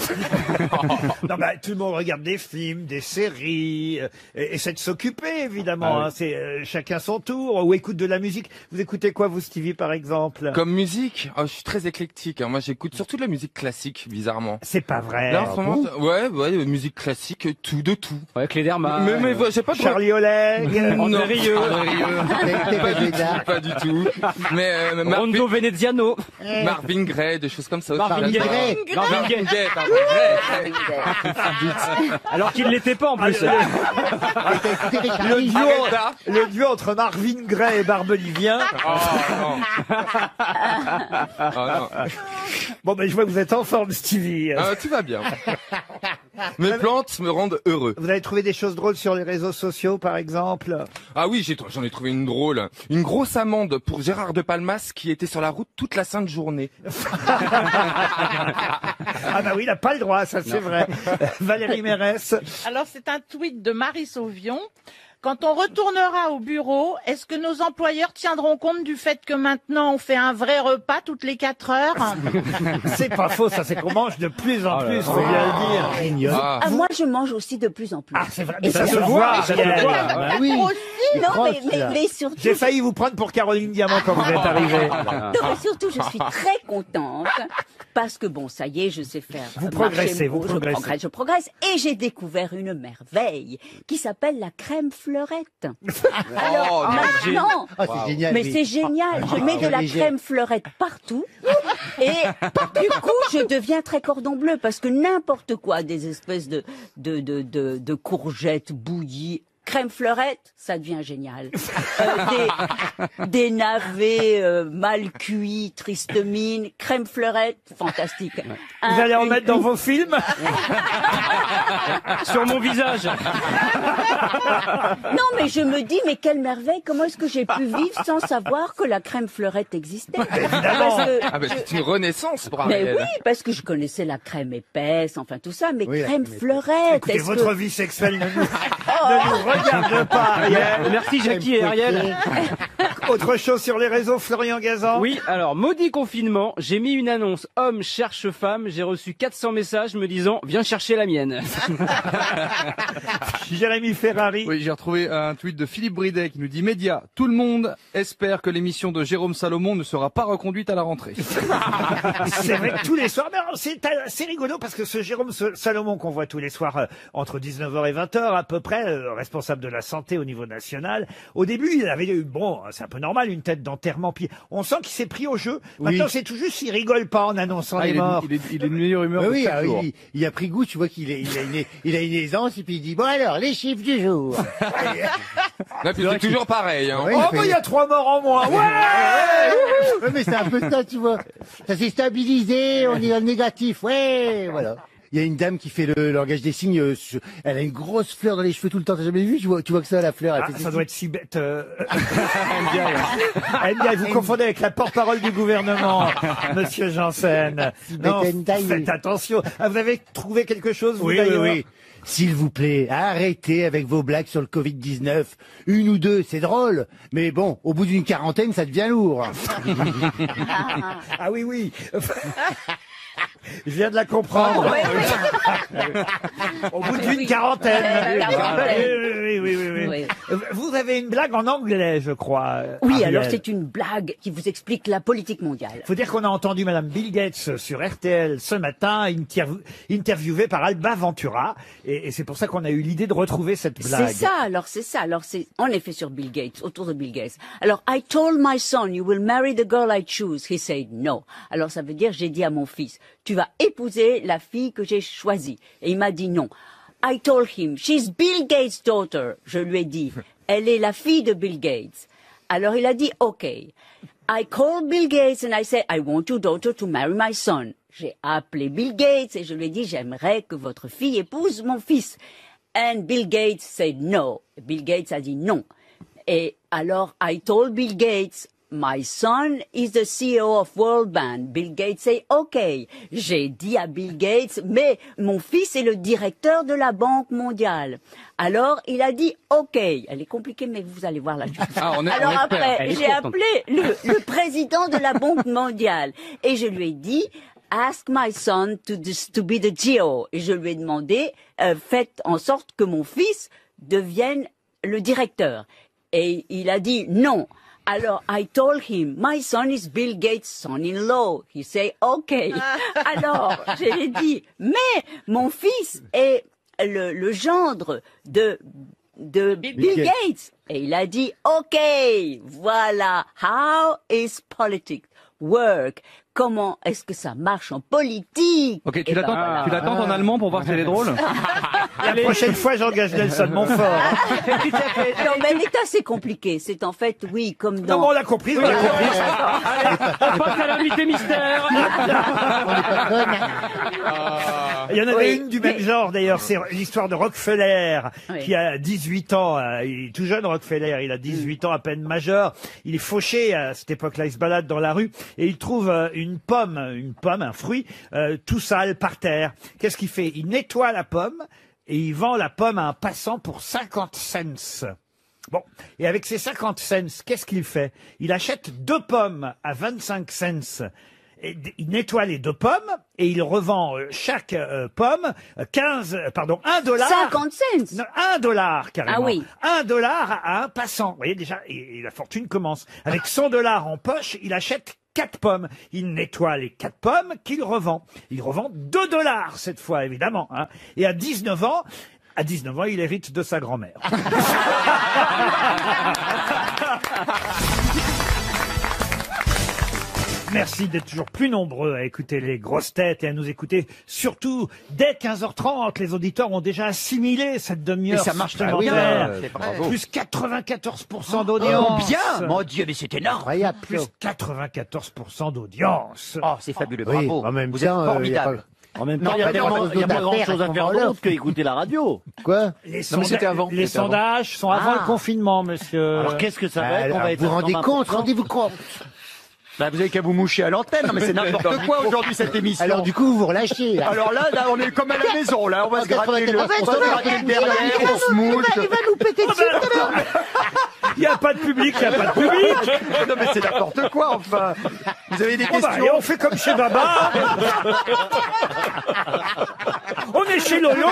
Non, bah, tout le monde regarde des films, des séries, et essaie de s'occuper, évidemment. Ah oui. Hein, c'est chacun son tour, ou écoute de la musique. Vous écoutez quoi, vous, Stevie, par exemple? Comme musique, je suis très éclectique. Hein. Moi, j'écoute surtout de la musique classique, bizarrement. C'est pas vrai. Là, en ce moment, ouais, musique classique, tout de tout. Ouais, Cléderman. Mais j'ai pas de Charlie Oleg. André Rieu. Pas du tout. Mais Rondo Veneziano. Marvin Gaye, des choses comme ça. Marvin Gaye. Marvin Gaye. Alors qu'il l'était pas en plus. Le duo entre Marvin Gaye et Barbelivien. Bon, ben, je vois que vous êtes en forme, Stevie. Tout va bien. Mes plantes me rendent heureux. Vous avez trouvé des choses drôles sur les réseaux sociaux, par exemple? Ah oui, j'en ai trouvé une drôle. Une grosse amende pour Gérard de Palmas qui était sur la route toute la sainte journée. Ah bah oui, il n'a pas le droit, ça c'est vrai. Valérie Mérès. Alors, c'est un tweet de Marie Sauvion. Quand on retournera au bureau, est-ce que nos employeurs tiendront compte du fait que maintenant on fait un vrai repas toutes les 4 heures? C'est pas faux, ça, c'est qu'on mange de plus en plus, faut bien le dire. Ah, moi, je mange aussi de plus en plus. Ah, c'est vrai, Et mais ça ça se voit, ça Ariel. se voit. Bah oui. Aussi, non, mais surtout... J'ai failli vous prendre pour Caroline Diamant quand vous êtes arrivée. Non, mais surtout, je suis très contente parce que bon, ça y est, je sais faire. Vous marcher progressez, mon- vous progressez. je progresse et j'ai découvert une merveille qui s'appelle la crème fleurette. Alors maintenant, c'est génial. mais oui. c'est génial, je mets de la Léger. crème fleurette partout et du coup, je deviens très cordon bleu parce que n'importe quoi, des espèces de courgettes bouillies Crème fleurette, ça devient génial. Des navets mal cuits, triste mine, crème fleurette, fantastique. Vous allez en mettre dans vos films? Sur mon visage. Non, mais je me dis, mais quelle merveille, comment est-ce que j'ai pu vivre sans savoir que la crème fleurette existait? C'est une renaissance pour Mais Ariel. oui, parce que je connaissais la crème épaisse, enfin tout ça, mais crème fleurette. Écoutez, est-ce votre que- vie sexuelle ne nous regarde pas, Ariel. Merci Jackie et Ariel. Autre chose sur les réseaux, Florian Gazan? Oui, alors, maudit confinement, j'ai mis une annonce « Homme cherche femme », j'ai reçu 400 messages me disant « Viens chercher la mienne ». Jérémy Ferrari. Oui, j'ai retrouvé un tweet de Philippe Bridet qui nous dit Média, tout le monde espère que l'émission de Jérôme Salomon ne sera pas reconduite à la rentrée. C'est vrai que tous les soirs, mais alors, c'est rigolo parce que ce Jérôme Salomon qu'on voit tous les soirs entre 19h et 20h à peu près, responsable de la santé au niveau national, au début il avait eu, bon, c'est un peu normal, une tête d'enterrement, puis on sent qu'il s'est pris au jeu. Maintenant c'est tout juste, il rigole pas en annonçant les morts. Il est de meilleure humeur. Oui, chaque jour. il a pris goût, tu vois qu'il il a une aisance, et puis il dit, bon alors, les chiffres du jour. Là, puis c'est toujours pareil. Hein. Ouais, Oh, bah il y a 3 morts en moins. Ouais. Ouais, mais c'est un peu ça, tu vois. Ça s'est stabilisé, on est dans le négatif, ouais, voilà. Il y a une dame qui fait le langage des signes, elle a une grosse fleur dans les cheveux tout le temps, t'as jamais vu? Tu vois que ça, la fleur, elle Ah, fait ça ses doit être si bête. NDI, vous confondez avec la porte-parole du gouvernement, Monsieur Janssen. Non, faites attention. Ah, vous avez trouvé quelque chose, vous, Oui, d'ailleurs? oui. S'il vous plaît, arrêtez avec vos blagues sur le Covid-19. Une ou deux, c'est drôle. Mais bon, au bout d'une quarantaine, ça devient lourd. Ah oui, oui. Je viens de la comprendre. Au bout d'une quarantaine. Oui. Vous avez une blague en anglais, je crois. Oui, Ariel. alors c'est une blague qui vous explique la politique mondiale. Faut dire qu'on a entendu Madame Bill Gates sur RTL ce matin, interviewée par Alba Ventura, et c'est pour ça qu'on a eu l'idée de retrouver cette blague. C'est ça. Alors c'est en effet sur Bill Gates, autour de Bill Gates. Alors, I told my son, you will marry the girl I choose. He said no. Alors ça veut dire, j'ai dit à mon fils, tu vas épouser la fille que j'ai choisie. Et il m'a dit non. I told him, she's Bill Gates' daughter. Je lui ai dit, elle est la fille de Bill Gates. Alors il a dit, OK. I called Bill Gates and I said, I want your daughter to marry my son. J'ai appelé Bill Gates et je lui ai dit, j'aimerais que votre fille épouse mon fils. And Bill Gates said no. Bill Gates a dit non. Et alors, I told Bill Gates, my son is the CEO of World Bank. Bill Gates say, OK. J'ai dit à Bill Gates, mais mon fils est le directeur de la Banque mondiale. Alors, il a dit, OK. Elle est compliquée, mais vous allez voir la chose. Alors après, j'ai appelé le président de la Banque mondiale. Et je lui ai dit, ask my son to be the CEO. Et je lui ai demandé, faites en sorte que mon fils devienne le directeur. Et il a dit non. Alors, I told him, my son is Bill Gates' son-in-law. He said, OK. Alors, je lui ai dit, mais mon fils est le gendre de Bill Gates. Et il a dit, OK, voilà. How is politics work? Comment est-ce que ça marche en politique? Ok, tu l'attends en allemand pour voir si elle est drôle? La prochaine fois, j'engage Nelson Montfort. Non, mais elle est assez compliquée. C'est en fait, oui, comme dans... Non, on l'a compris, on l'a compris. On passe à l'invité mystère. Il y en avait une du même genre, d'ailleurs, c'est l'histoire de Rockefeller, Oui. qui a 18 ans, il est tout jeune, Rockefeller, il a 18 ans, à peine majeur, il est fauché, à cette époque-là, il se balade dans la rue, et il trouve une pomme, un fruit, tout sale, par terre. Qu'est-ce qu'il fait? Il nettoie la pomme, et il vend la pomme à un passant pour 50 cents. Bon, et avec ces 50 cents, qu'est-ce qu'il fait? Il achète 2 pommes à 25 cents. Et il nettoie les 2 pommes et il revend chaque pomme $1. 50 cents. Non, $1 carrément. Ah oui. $1 à un passant. Vous voyez déjà, et la fortune commence. Avec $100 en poche, il achète 4 pommes. Il nettoie les 4 pommes qu'il revend. Il revend $2 cette fois, évidemment. Hein. Et à 19 ans, il hérite de sa grand-mère. Merci d'être toujours plus nombreux à écouter les grosses têtes et à nous écouter surtout dès 15h30. Les auditeurs ont déjà assimilé cette demi-heure. Et ça marche très supplémentaire. bien. Bravo. Plus 94% d'audience. Oh, bien. Mon Dieu, mais c'est énorme. Incroyable. Plus 94% d'audience. Oh, c'est fabuleux. Oui, Bravo. en même Vous temps, êtes formidable. En même temps, Non, il n'y a, pas pas grand chose à faire d'autre qu'écouter la radio. Quoi? Les, Non, mais c'était avant. les C'était avant. sondages sont avant le confinement, monsieur. Alors qu'est-ce que ça va être? On va Alors, être vous à rendez 120%. compte, rendez-vous compte. Bah, vous avez qu'à vous moucher à l'antenne. Non, mais c'est n'importe quoi aujourd'hui cette émission. Alors du coup, vous vous relâchez. Là. Alors là, on est comme à la maison. Là, on va se gratter le, on va se gratter le derrière, on se mouche. Il va nous péter dessus tout à l'heure. Il n'y a pas de public, il n'y a pas de public. Non, mais c'est n'importe quoi, enfin. Vous avez des Bon, bah, questions? et on fait comme chez Baba. On est chez Lolo.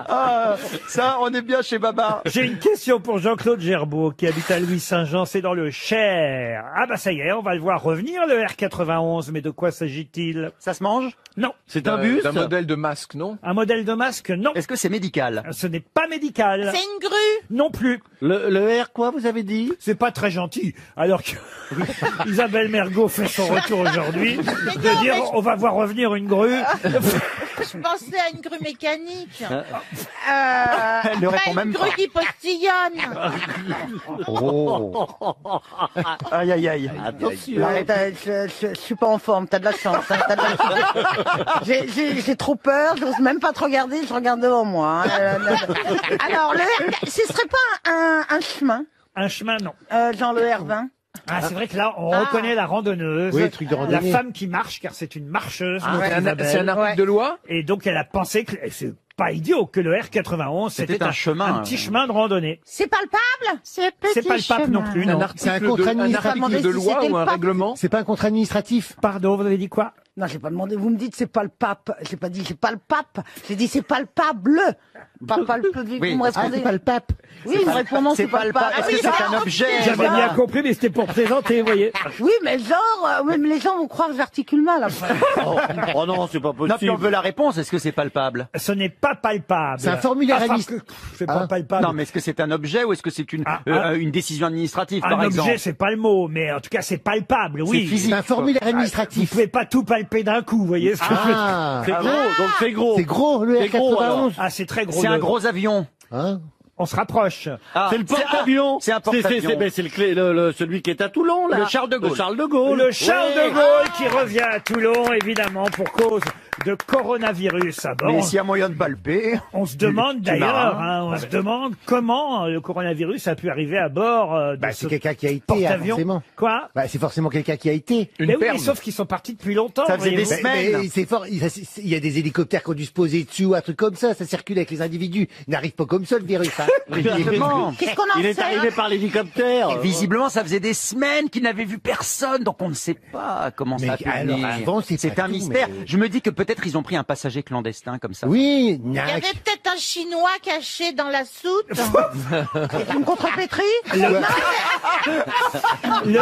Ah, ça, on est bien chez Baba. J'ai une question pour Jean-Claude Gerbeau qui habite à Louis-Saint-Jean, c'est dans le Cher. Ah bah ça y est, on va le voir revenir le R91, mais de quoi s'agit-il? Ça se mange? Non. C'est un bus? D'un modèle de masque, non? Un modèle de masque? Non. Est-ce que c'est médical? Ce n'est pas médical. C'est une grue. Non plus. Le R quoi, vous avez dit? C'est pas très gentil. Alors que Isabelle Mergo fait son retour aujourd'hui, de dire on va voir revenir une grue. Je pensais à une grue mécanique. Elle ne Pas répond une même grue pas. qui postillonne. Oh. Aïe, aïe, aïe. Attention. Arrête, je suis pas en forme, t'as de la chance. Hein, t'as de la chance. J'ai trop peur, j'ose même pas te regarder, je regarde devant moi. Hein. Alors, ce serait pas un chemin, Un chemin, non. genre le R20? Ah, c'est vrai que là, on reconnaît la randonneuse, Oui, truc de la randonnée. femme qui marche, car c'est une marcheuse. notre C'est Isabelle. un article de loi? Et donc, elle a pensé que c'est pas idiot que le R91 C'était un chemin, un petit chemin de randonnée. C'est palpable? C'est C'est pas le pape non plus, non. C'est un contrat Un administratif. article de si loi c'était ou le un pape. règlement? C'est pas un contrat administratif. Pardon, vous avez dit quoi? Non, j'ai pas demandé. Vous me dites c'est pas le pape. J'ai pas dit c'est pas le pape. J'ai dit c'est palpable. Pas le Oui. Vous me Ah, répondez. c'est pas le pape. Oui, il me répond non, c'est pas le pape. Est-ce que c'est un objet? J'avais bien compris, mais c'était pour plaisanter, vous voyez. Oui, mais genre, même les gens vont croire que j'articule mal après. Oh non, c'est pas Non, puis on possible. veut la réponse. Est-ce que c'est palpable? Ce n'est pas palpable. C'est un formulaire Enfin, administratif. c'est pas Hein? palpable. Non, mais est-ce que c'est un objet ou est-ce que c'est une décision administrative, Un par objet, exemple? c'est pas le mot, mais en tout cas, c'est palpable, oui. C'est physique. C'est un formulaire Vous administratif. pouvez pas tout palper d'un coup, vous voyez ce que je veux dire. Ah, C'est gros, donc c'est gros. c'est gros le C'est gros, alors. R91. Ah, c'est très gros. C'est un le- gros avion. Hein? On se rapproche. Ah, C'est le porte-avions. C'est un porte-avions. C'est celui qui est à Toulon, là. Le Charles de Gaulle. Le Charles de Gaulle. Le Charles Ouais. de Gaulle qui revient à Toulon, évidemment, pour cause de coronavirus. À bord. Mais s'il y a moyen de palper. On se demande du d'ailleurs, marin. on se demande comment le coronavirus a pu arriver à bord de Bah, ce c'est quelqu'un qui a été, porte-avions. forcément. Quoi? Bah, c'est forcément quelqu'un qui a été. Mais oui, mais sauf qu'ils sont partis depuis longtemps. Ça faisait des voyez-vous. semaines. Mais c'est fort. Il y a des hélicoptères qui ont dû se poser dessus ou un truc comme ça. Ça circule avec les individus. Il n'arrive pas comme ça le virus. Hein. Justement. Qu'est-ce qu'on en Il est sait arrivé par l'hélicoptère. Et visiblement, ça faisait des semaines qu'il n'avait vu personne, donc on ne sait pas comment ça a Mais pu alors, venir. avant, c'est pas un tout, mystère. mais- Je me dis que peut-être ils ont pris un passager clandestin comme ça. Oui, Il y avait peut-être un Chinois caché dans la soute. C'est une contrepétrie? Le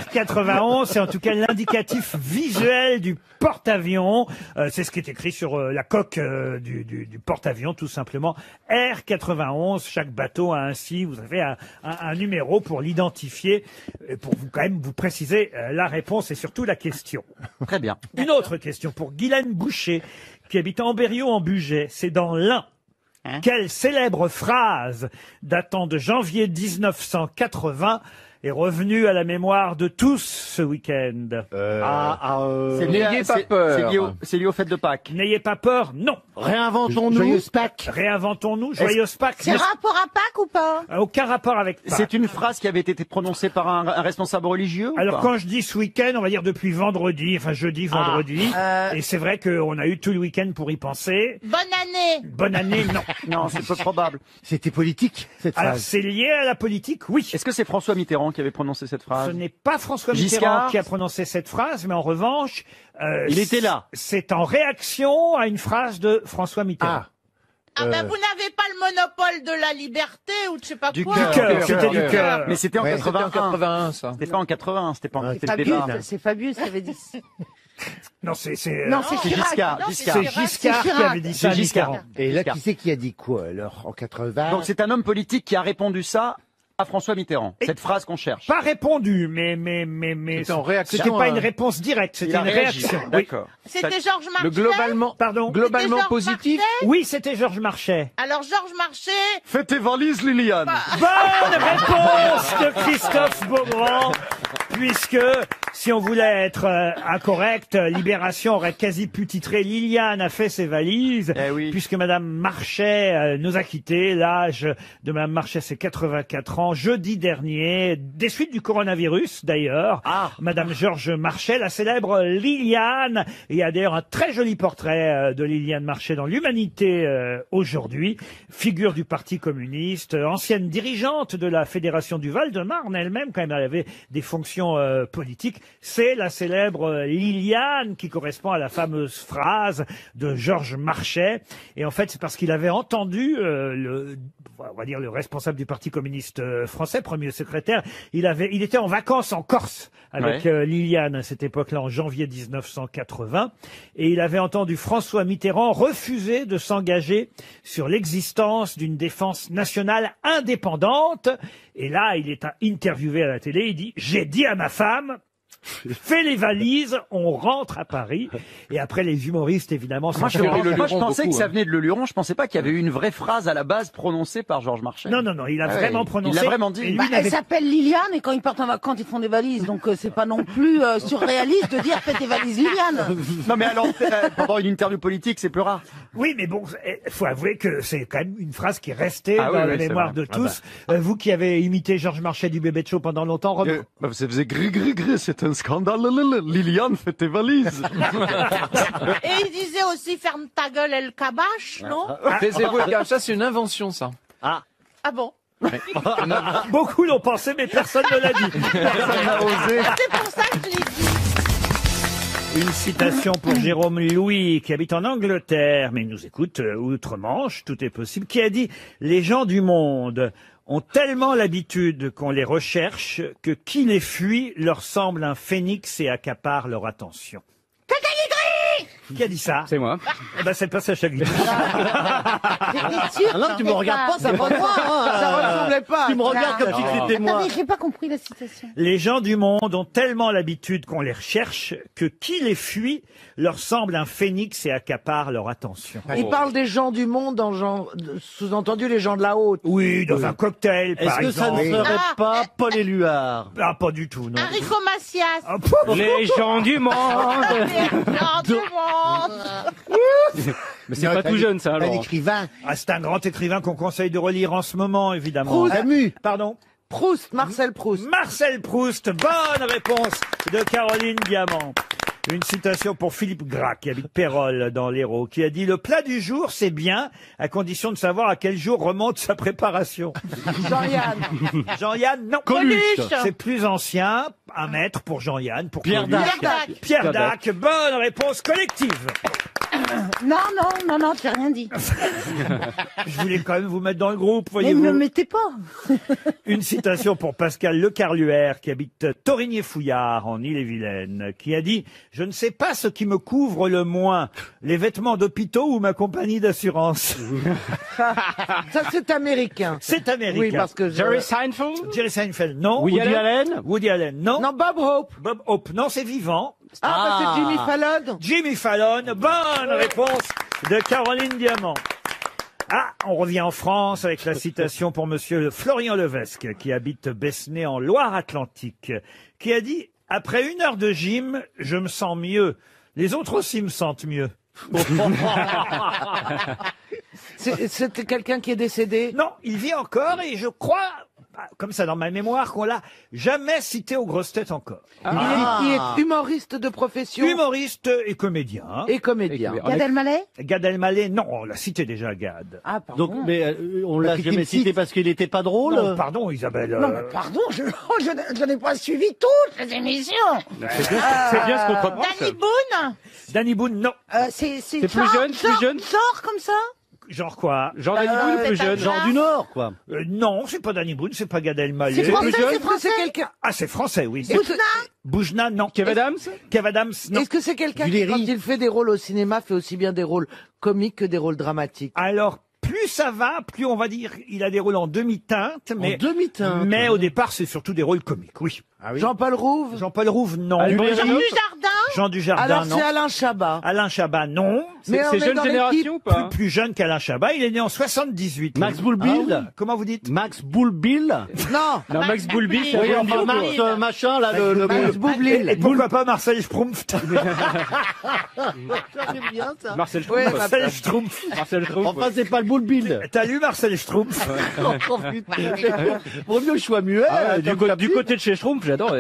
R91, c'est en tout cas l'indicatif visuel du porte-avions. C'est ce qui est écrit sur la coque du porte-avions, tout simplement. R91, chaque bateau a ainsi, vous avez un numéro pour l'identifier, et pour vous quand même vous préciser la réponse et surtout la question. Très bien. Une autre question pour Guylaine Boucher, qui habite en Berriot en Bugey, c'est dans l'Ain. Quelle célèbre phrase datant de janvier 1980 est revenue à la mémoire de tous ce week-end? C'est N'ayez pas peur. C'est lié au fait de Pâques. N'ayez pas peur, non. Réinventons-nous. Joyeuse Pâques. Réinventons-nous, joyeuse Pâques. C'est rapport à Pâques ou pas? Aucun rapport avec Pâques. C'est une phrase qui avait été prononcée par un responsable religieux ou Alors pas quand je dis ce week-end, on va dire depuis vendredi, enfin jeudi, vendredi. Et c'est vrai qu'on a eu tout le week-end pour y penser. Bonne année. Bonne année, non. Non, c'est peu probable. C'était politique, cette Alors phrase. c'est lié à la politique, oui. Est-ce que c'est François Mitterrand qui avait prononcé cette Ce phrase? n'est pas François Giscard Mitterrand qui a prononcé cette phrase, mais en revanche, Il était là. C'est en réaction à une phrase de François Mitterrand. Ah ben vous n'avez pas le monopole de la liberté ou de je sais pas Du quoi. cœur, c'était du cœur. Mais c'était en Ouais, 81. C'était en 81, ça. C'était pas en 80, c'était pas en c'était le Fabius, débat. c'est Fabius qui avait dit. Non, c'est Non, c'est C'est Chirac. Giscard. Non, Giscard. c'est Giscard qui Chirac. avait dit ça. à C'est Giscard. Mitterrand. Et là, Giscard. qui c'est qui a dit quoi, alors, en 80? Donc c'est un homme politique qui a répondu ça à François Mitterrand. Cette phrase qu'on cherche. Pas répondu, mais C'était en réaction c'était pas à- une réponse directe, c'était Il a une réagi. réaction. Oui. D'accord. C'était Georges Marchais. Le globalement, Pardon. globalement Georges positif. Marchais Oui, c'était Georges Marchais. Alors Georges Marchais, Fais tes valises, Liliane. Bonne réponse de Christophe Beaugrand, puisque si on voulait être incorrect, Libération aurait quasi pu titrer Liliane a fait ses valises, puisque Madame Marchais nous a quittés. L'âge de Madame Marchais, c'est 84 ans. Jeudi dernier, des suites du coronavirus d'ailleurs, Madame Georges Marchais, la célèbre Liliane. Il y a d'ailleurs un très joli portrait de Liliane Marchais dans l'Humanité aujourd'hui, figure du Parti communiste, ancienne dirigeante de la Fédération du Val-de-Marne elle-même, quand même, elle avait des fonctions politiques. C'est la célèbre Liliane qui correspond à la fameuse phrase de Georges Marchais. Et en fait, c'est parce qu'il avait entendu on va dire le responsable du Parti communiste français, premier secrétaire. Il était en vacances en Corse avec Liliane à cette époque-là, en janvier 1980. Et il avait entendu François Mitterrand refuser de s'engager sur l'existence d'une défense nationale indépendante. Et là, il est interviewé à la télé, il dit « J'ai dit à ma femme ». Fais les valises, on rentre à Paris. Et après, les humoristes, évidemment, Moi, je pensais que ça hein. venait de Le Luron. Je pensais pas qu'il y avait eu une vraie phrase à la base prononcée par Georges Marchais. Non, il a vraiment prononcé. Il a vraiment dit. Et lui Elle s'appelle Liliane et quand ils partent en vacances, ils font des valises. Donc c'est pas non plus surréaliste de dire fais tes valises Liliane. Non mais alors, pendant une interview politique, c'est plus rare. Oui, mais bon, faut avouer que c'est quand même une phrase qui est restée Ah dans oui, la oui, c'est mémoire vrai. de tous. Vous qui avez imité Georges Marchais du Bébé de Show pendant longtemps, Rob... Ça faisait gris, c'est un scandale. Liliane, fais tes valises. et il disait aussi ferme ta gueule et le cabache, non? Taisez-vous, gars, ça c'est une invention, ça. Ah bon? Beaucoup l'ont pensé, mais personne ne l'a dit. Personne n'a osé. C'est pour ça que je l'ai dit. Une citation pour Jérôme Louis, qui habite en Angleterre, mais il nous écoute outre-Manche, tout est possible, qui a dit « Les gens du monde ont tellement l'habitude qu'on les recherche que qui les fuit leur semble un phénix et accapare leur attention. » Qui a dit ça? C'est moi. Eh ben, c'est pas Sacha Guitry. Ah non, tu me regardes pas, c'est pas moi. Hein. Ça ressemblait pas. Tu me regardes comme si c'était moi. Attendez, j'ai pas compris la citation. Les gens du monde ont tellement l'habitude qu'on les recherche que qui les fuit leur semble un phénix et accapare leur attention. Il parle des gens du monde, sous-entendu les gens de la haute. Oui, dans un cocktail, par Est-ce que ça exemple. ne serait pas Paul Éluard? Ah, pas du tout, non. Enrico Macias. Ah, Les gens du monde. Les gens du monde. Mais c'est pas tout jeune, ça, Un alors. écrivain. Ah, c'est un grand écrivain qu'on conseille de relire en ce moment, évidemment. Proust. Camus. Pardon? Proust, Marcel Proust. Marcel Proust, bonne réponse de Caroline Diamant. Une citation pour Philippe Gras, qui habite Pérol, dans l'Hérault, qui a dit « Le plat du jour, c'est bien, à condition de savoir à quel jour remonte sa préparation. » Jean-Yann. Jean-Yann, non. Coluche. C'est plus ancien, un maître pour Jean-Yann, pour Pierre Coluche. Dac. Pierre Dac, bonne réponse collective. Non, tu n'as rien dit. Je voulais quand même vous mettre dans le groupe, Mais ne me voyez-vous. mettez pas. Une citation pour Pascal Lecarluère, qui habite Torigné-Fouillard, en Ille-et-Vilaine, qui a dit « Je ne sais pas ce qui me couvre le moins, les vêtements d'hôpitaux ou ma compagnie d'assurance. Ça, c'est américain. » C'est américain. Oui, parce que Jerry Seinfeld. Jerry Seinfeld, non. Woody Allen. Woody Allen, non. Non, Bob Hope. Bob Hope, non, c'est vivant. Bah, c'est Jimmy Fallon. Jimmy Fallon, bonne réponse de Caroline Diamant. Ah, on revient en France avec la citation pour monsieur Florian Levesque, qui habite Besnay en Loire-Atlantique, qui a dit « Après 1 heure de gym, je me sens mieux. Les autres aussi me sentent mieux. » C'était quelqu'un qui est décédé? Non, il vit encore et je crois, comme ça dans ma mémoire, qu'on l'a jamais cité aux grosses têtes encore. Il est humoriste de profession. Humoriste et comédien. Et comédien. Gad Elmaleh? Gad Elmaleh, non, on l'a cité déjà, Gad. Ah, pardon. Donc, mais on l'a Petite jamais cité petite. parce qu'il était pas drôle. Non, pardon, Isabelle. Non, mais pardon, je n'ai pas suivi toutes les émissions. C'est bien ce qu'on reproche. Danny Boone. Danny Boone, non. C'est plus jeune, plus jeune. Genre comme ça? Genre quoi? Jean Danny Boone, plus jeune. Genre du Nord, quoi. Non, c'est pas Danny Boone, c'est pas Gad Elmaleh. C'est français, jeune, c'est français. C'est quelqu'un. Ah, c'est français, oui. Est-ce que- Boujna, non. Kev Adams. Kev Adams, non. Est-ce que c'est quelqu'un qui, Duléry. quand il fait des rôles au cinéma, fait aussi bien des rôles comiques que des rôles dramatiques? Alors, plus plus ça va, plus on va dire, il a des rôles en demi-teinte. Mais, demi-teinte. mais au départ, c'est surtout des rôles comiques, oui. Jean-Paul Rouve. Jean-Paul Rouve, non. Jean Dujardin. Jean Dujardin, Alors non. c'est Alain Chabat. Alain Chabat, non. Mais on C'est est jeune dans génération l'équipe. ou pas Plus jeune qu'Alain Chabat, il est né en 78. Max Boulbil. Comment vous dites? Max Boulbil. Non. Non, Max Boulby, c'est Oui, un enfin, Max machin, là, le Max Boublil. Et pourquoi pas Marcel Schtroumpf? J'aime bien ça. Marcel Ouais, Schtroumpf. Marcel Schtroumpf. Marcel Schtroumpf. Enfin, c'est pas le Boulbil. T'as lu Marcel Schtroumpf? Oh, putain. Vaut mieux que je sois muet. Ah ouais, comme du côté de chez Schtroumpf, j'adore.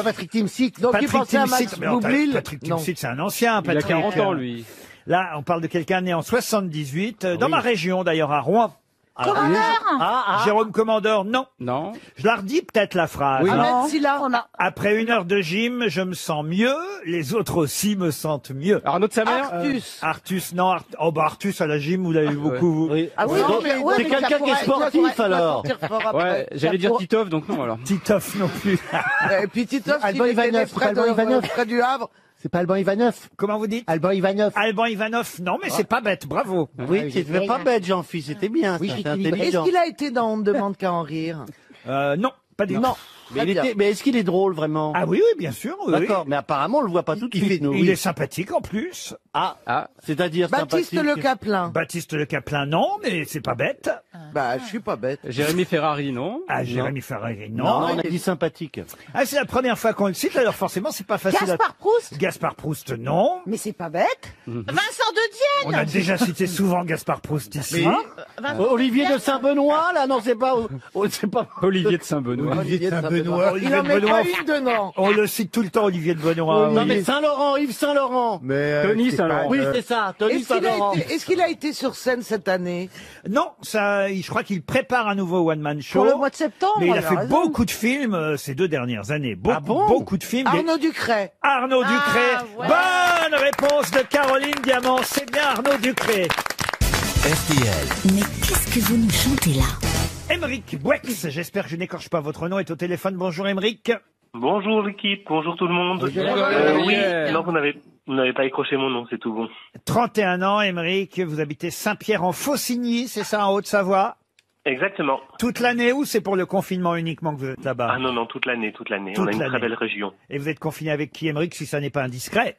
Patrick Timsit. Donc il Patrick pensait à Timsit. Max Mais non, Boublil. Patrick Non. Timsit, c'est un ancien. Il a Patrick. 40 ans, lui. Là, on parle de quelqu'un né en 78, dans ma région d'ailleurs, à Rouen. Jérôme Commandeur, non. Non. Je la redis peut-être la phrase. Oui. Ahmed Silla. Après 1 heure de gym, je me sens mieux, les autres aussi me sentent mieux. Arnaud de sa mère. Artus, non. Oh bah Artus à la gym, vous l'avez vu beaucoup, vous. Oui. Ah oui, Donc, mais c'est quelqu'un qui est sportif alors. Ouais, j'allais dire Titov, donc non alors. Titoff non plus. Et puis Titov, Alban il était né Ivanov, Alban Ivanov. près du Havre. C'est pas Alban Ivanov. Comment vous dites? Alban Ivanov. Alban Ivanov, non, mais c'est pas bête, bravo. Oui, c'était pas bête, Jean-Philippe, c'était bien, Oui, c'était j'équilibre. Est-ce intelligent. qu'il a été dans On ne demande qu'à en rire? Non, pas du tout. Non. Mais est-ce qu'il est drôle vraiment? Ah oui, oui, bien sûr. Oui, D'accord, mais apparemment on le voit pas tout de suite. nous. Il est sympathique en plus. C'est-à-dire Baptiste sympathique. Le Caplin. Baptiste Le Caplin, non, mais c'est pas bête. Bah, je suis pas bête. Jérémy Ferrari, non. Ah, Jérémy Ferrari, Non, non. on a dit sympathique. Ah, c'est la première fois qu'on le cite, alors forcément, c'est pas facile. Gaspard Proust. Gaspard Proust, non. Mais c'est pas bête. Vincent de On Dienne. a déjà cité souvent Gaspard Proust ici. Olivier de Saint-Benoît, là, non, c'est pas. C'est pas. Olivier de Saint-Benoît. Olivier de Saint-Benoît. Il en met pas une de non. On le cite tout le temps, Olivier de Benoît. Non, mais Saint-Laurent, Yves Saint-Laurent. Mais Tony c'est Saint-Laurent. pas, Oui, c'est ça, Tony Est-ce qu'il a Saint-Laurent. est-ce qu'il a été sur scène cette année? Non, ça, je crois qu'il prépare un nouveau one-man show. Pour le mois de septembre. Mais il a elle fait raison. beaucoup de films ces 2 dernières années. Beaucoup, bon beaucoup de films. Arnaud Ducret. Arnaud Ducret. ouais. Bonne réponse de Caroline Diamant. C'est bien Arnaud Ducret. RTL. Mais qu'est-ce que vous nous chantez là? Émeric Bouex, j'espère que je n'écorche pas votre nom, est au téléphone. Bonjour Émeric. Bonjour l'équipe, bonjour tout le monde. Oui, non, vous n'avez pas écroché mon nom, c'est tout bon. 31 ans, Émeric, vous habitez Saint-Pierre-en-Faucigny, c'est ça, en Haute-Savoie? Exactement. Toute l'année ou c'est pour le confinement uniquement que vous êtes là-bas? Ah non, toute l'année, toute l'année. Toute On a une l'année. très belle région. Et vous êtes confiné avec qui, Émeric, si ça n'est pas indiscret?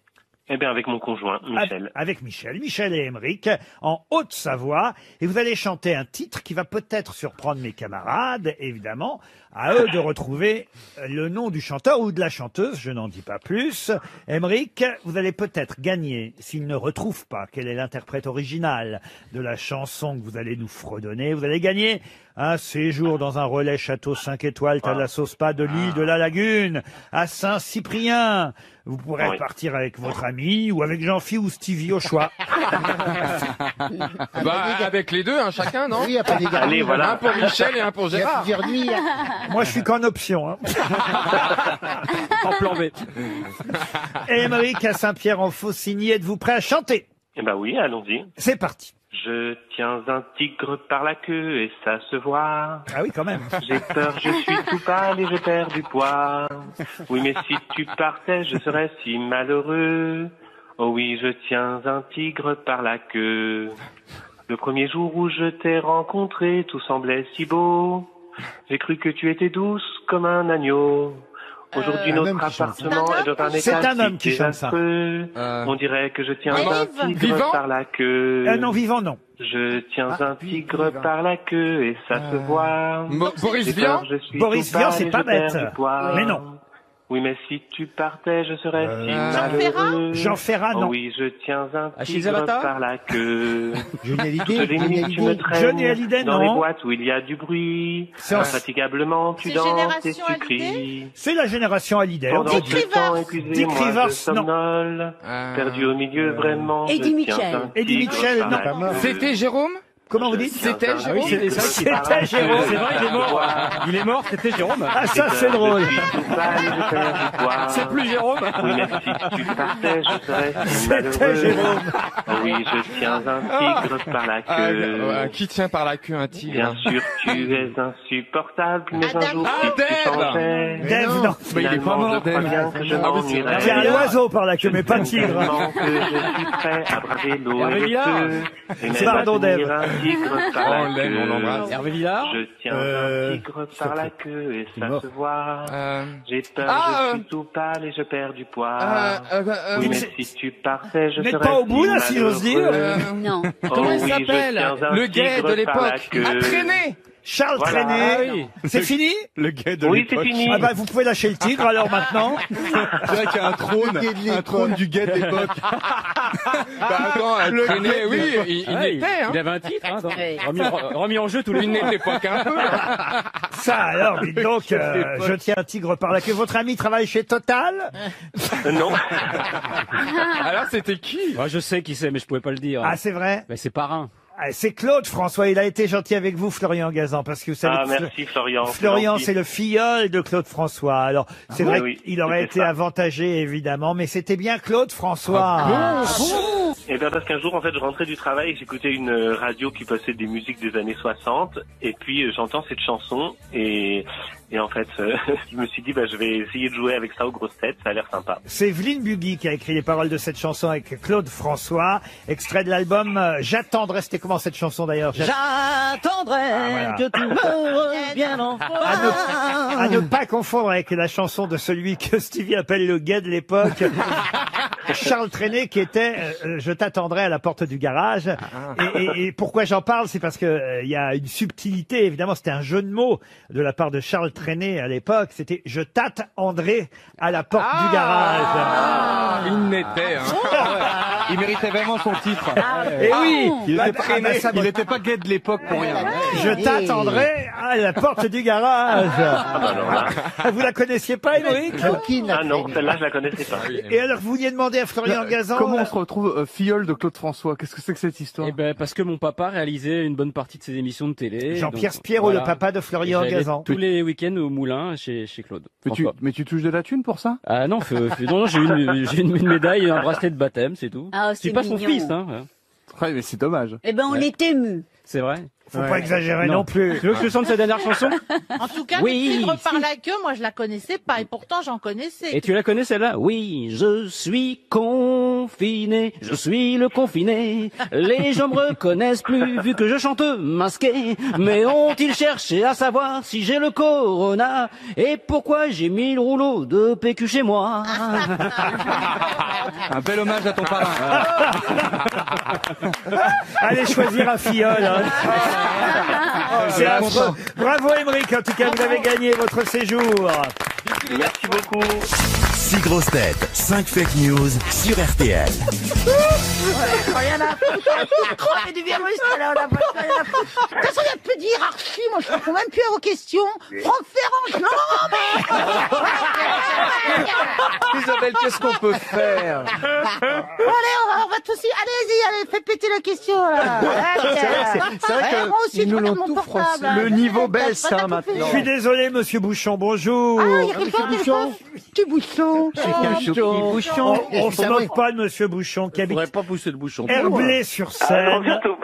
Eh bien, avec mon conjoint, Michel. Avec Michel. Michel et Émeric, en Haute-Savoie. Et vous allez chanter un titre qui va peut-être surprendre mes camarades, évidemment. À eux de retrouver le nom du chanteur ou de la chanteuse, je n'en dis pas plus. Émeric, vous allez peut-être gagner, s'ils ne retrouvent pas quel est l'interprète original de la chanson que vous allez nous fredonner, vous allez gagner un séjour dans un relais château 5 étoiles, Thalasso Spa de l'île de la Lagune, à Saint-Cyprien. Vous pourrez partir avec votre ami ou avec Jean-Phi ou Stevie au choix. Bah, avec les deux, hein, chacun, non? Oui, y a pas d'égarement. Allez, voilà. Un pour Michel et un pour Il y a Gérard. plusieurs nuits. Moi, je suis qu'en option. Hein. En plan B. Émeric à Saint-Pierre-en-Faucigny, êtes-vous prêt à chanter? Eh ben oui, allons-y. C'est parti. Je tiens un tigre par la queue et ça se voit. Ah oui, quand même. J'ai peur, je suis tout pâle et je perds du poids. Oui, mais si tu partais, je serais si malheureux. Oh oui, je tiens un tigre par la queue. Le premier jour où je t'ai rencontré, tout semblait si beau. J'ai cru que tu étais douce comme un agneau. Aujourd'hui, notre appartement est dans un état C'est un homme qui chante ça. désastreux. On dirait que je tiens un tigre Vivant par la queue. Non, vivant, non. Je tiens un tigre par la queue et ça se voit. Boris J'ai Vian peur, je suis Boris tout Vian, pâle c'est et pas je perds bête. du poids. Mais non. Oui, mais si tu partais, je serais si Jean Ferrat malheureux. Jean Ferrat, non. Oh oui, je tiens un Achille tigre Zavata par la queue. Johnny Toutes les Hallyday. nuits, tu me traînes Johnny Hallyday, dans non. les boîtes où il y a du bruit. C'est en- Infatigablement, tu C'est danses et Génération tu Hallyday cries. C'est la génération Hallyday. on Pendant peut ce dire. temps Dick épuisé, Dick moi Rivers, je somnole. Perdu au milieu, vraiment. Eddie je tiens Mitchell. un Eddie tigre Mitchell, par non. la queue. C'était Jérôme? Comment vous dites? C'était Ah Jérôme? oui, c'est vrai qu'il C'était parle. Jérôme. C'est vrai, il est mort. Il est mort, c'était Jérôme. Ah, ça, c'est drôle. Je suis tout pâle et je perds du poids. C'est plus Jérôme. Oui, mais si tu partais, je serais si C'était malheureux. Jérôme. Oh oui, je tiens un tigre par la queue. Qui tient par la queue un tigre? Bien sûr, tu es insupportable, mais un Adam. jour, Ah, si tu Dave. changeais, Dave, non. Mais il est pas finalement, mort, je crois Dave. bien que je Ah oui, c'est m'ennuierais. C'est un oiseau par la queue, mais pas de tigre. Tellement que je suis prêt à braver l'eau et Hervé le Villard. feu. Et même Pardon, à tenir Dave. un tigre par la On l'aime, on l'embrasse. queue. Hervé Villard. Je tiens un tigre par la queue et ça se voit. J'ai peur, je suis tout pâle et je perds du poids. Oui, mais si tu partais, je Vous n'êtes serais pas au bout, si là, si j'ose dire malheureux. Non. Oh Comment il oui, je s'appelle tiens un Le gay tigre de par la l'époque. queue. À traîner. Charles Voilà. Trenet. C'est fini? Le gars de Oui, c'est l'époque. fini. Ah bah, vous pouvez lâcher le tigre alors maintenant. C'est vrai qu'il y a un trône du gars de l'époque. Bah attends, à traîner, oui, il Ah, était, hein. il avait un titre, hein, Ouais. remis en jeu tous les Il n'était pas qu'un peu. Ça alors, dites donc, je tiens un tigre par la queue. Votre ami travaille chez Total? Non. Alors c'était qui? Je sais qui c'est, mais je pouvais pas le dire. Ah, c'est vrai? Mais c'est Parrain. Ah, c'est Claude François. Il a été gentil avec vous, Florian Gazan, parce que vous savez Ah, que merci Florian. Florian, gentil. c'est le filleul de Claude François. Alors, c'est vrai oui, qu'il aurait c'était été ça. avantagé, évidemment, mais c'était bien Claude François. Et bien parce qu'un jour, en fait, je rentrais du travail et j'écoutais une radio qui passait des musiques des années 60. Et puis, j'entends cette chanson et en fait, je me suis dit, je vais essayer de jouer avec ça aux grosses têtes. Ça a l'air sympa. C'est Evelyne Bugui qui a écrit les paroles de cette chanson avec Claude François. Extrait de l'album J'attendrai. C'était comment cette chanson d'ailleurs? J'attendrai voilà. que tu me reviennes enfin. À ne pas confondre avec la chanson de celui que Stevie appelle le gay de l'époque. Charles Trenet qui était Je t'attendrai à la porte du garage. Et pourquoi j'en parle, c'est parce que il y a une subtilité, évidemment, c'était un jeu de mots de la part de Charles Trenet à l'époque. C'était Je t'attendrai à la porte du garage. Il n'était, hein. Il méritait vraiment son titre. Et oui, Il bah, était pas, ça il va. était pas gay de l'époque pour rien. Je t'attendrai à la porte du garage. Vous la connaissiez pas, Émeric? Ah non, celle-là, je la connaissais pas. Et alors, vous vouliez demander à Florian Gazan? Comment on se retrouve filleul de Claude François? Qu'est-ce que c'est que cette histoire? Eh ben, parce que mon papa réalisait une bonne partie de ses émissions de télé. Jean-Pierre donc, Spierot, voilà. le papa de Florian J'allais Gazan. tous les week-ends au moulin chez Claude. Mais tu touches de la thune pour ça? Ah non, non, j'ai une médaille et un bracelet de baptême, c'est tout. Ah, Je suis c'est pas son mignon. fils, hein. Ouais, mais c'est dommage. Eh ben, on Ouais. est ému. C'est vrai. Faut pas exagérer non plus. Tu veux que je chante sa dernière chanson? En tout cas, Oui, le tigre par si. la queue, moi je la connaissais pas et pourtant j'en connaissais. Et tu la connais celle-là? Oui, je suis confiné, je suis le confiné. Les gens me reconnaissent plus vu que je chante masqué. Mais ont-ils cherché à savoir si j'ai le corona et pourquoi j'ai mis le rouleau de PQ chez moi? Un bel hommage à ton parrain. Allez choisir un filleul. Hein. C'est affreux. Bravo Émeric, en tout cas vous avez gagné votre séjour. Merci beaucoup. 6 grosses têtes, 5 fake news sur RTL. Rien à foutre. Crever du virus, là, on a pas rien à foutre. De toute façon, il n'y a plus de hiérarchie. Moi, je réponds même plus à vos questions. Franck Ferrand, non, mais... Isabelle, qu'est-ce qu'on peut faire? Bon, allez, on va tous y... Allez-y, allez, faites péter la question, là. C'est vrai que moi aussi, ils je nous regarde l'ont mon tout portable, froissé. là. Le niveau Pas baisse, taper. hein, maintenant. Je suis désolé monsieur Bouchon, bonjour. Ah, il y a quelqu'un qui Petit Bouchon. On se moque pas de monsieur Bouchon qui habite Faudrait pas pousser de bouchon. Herblay-sur-Seine. surtout.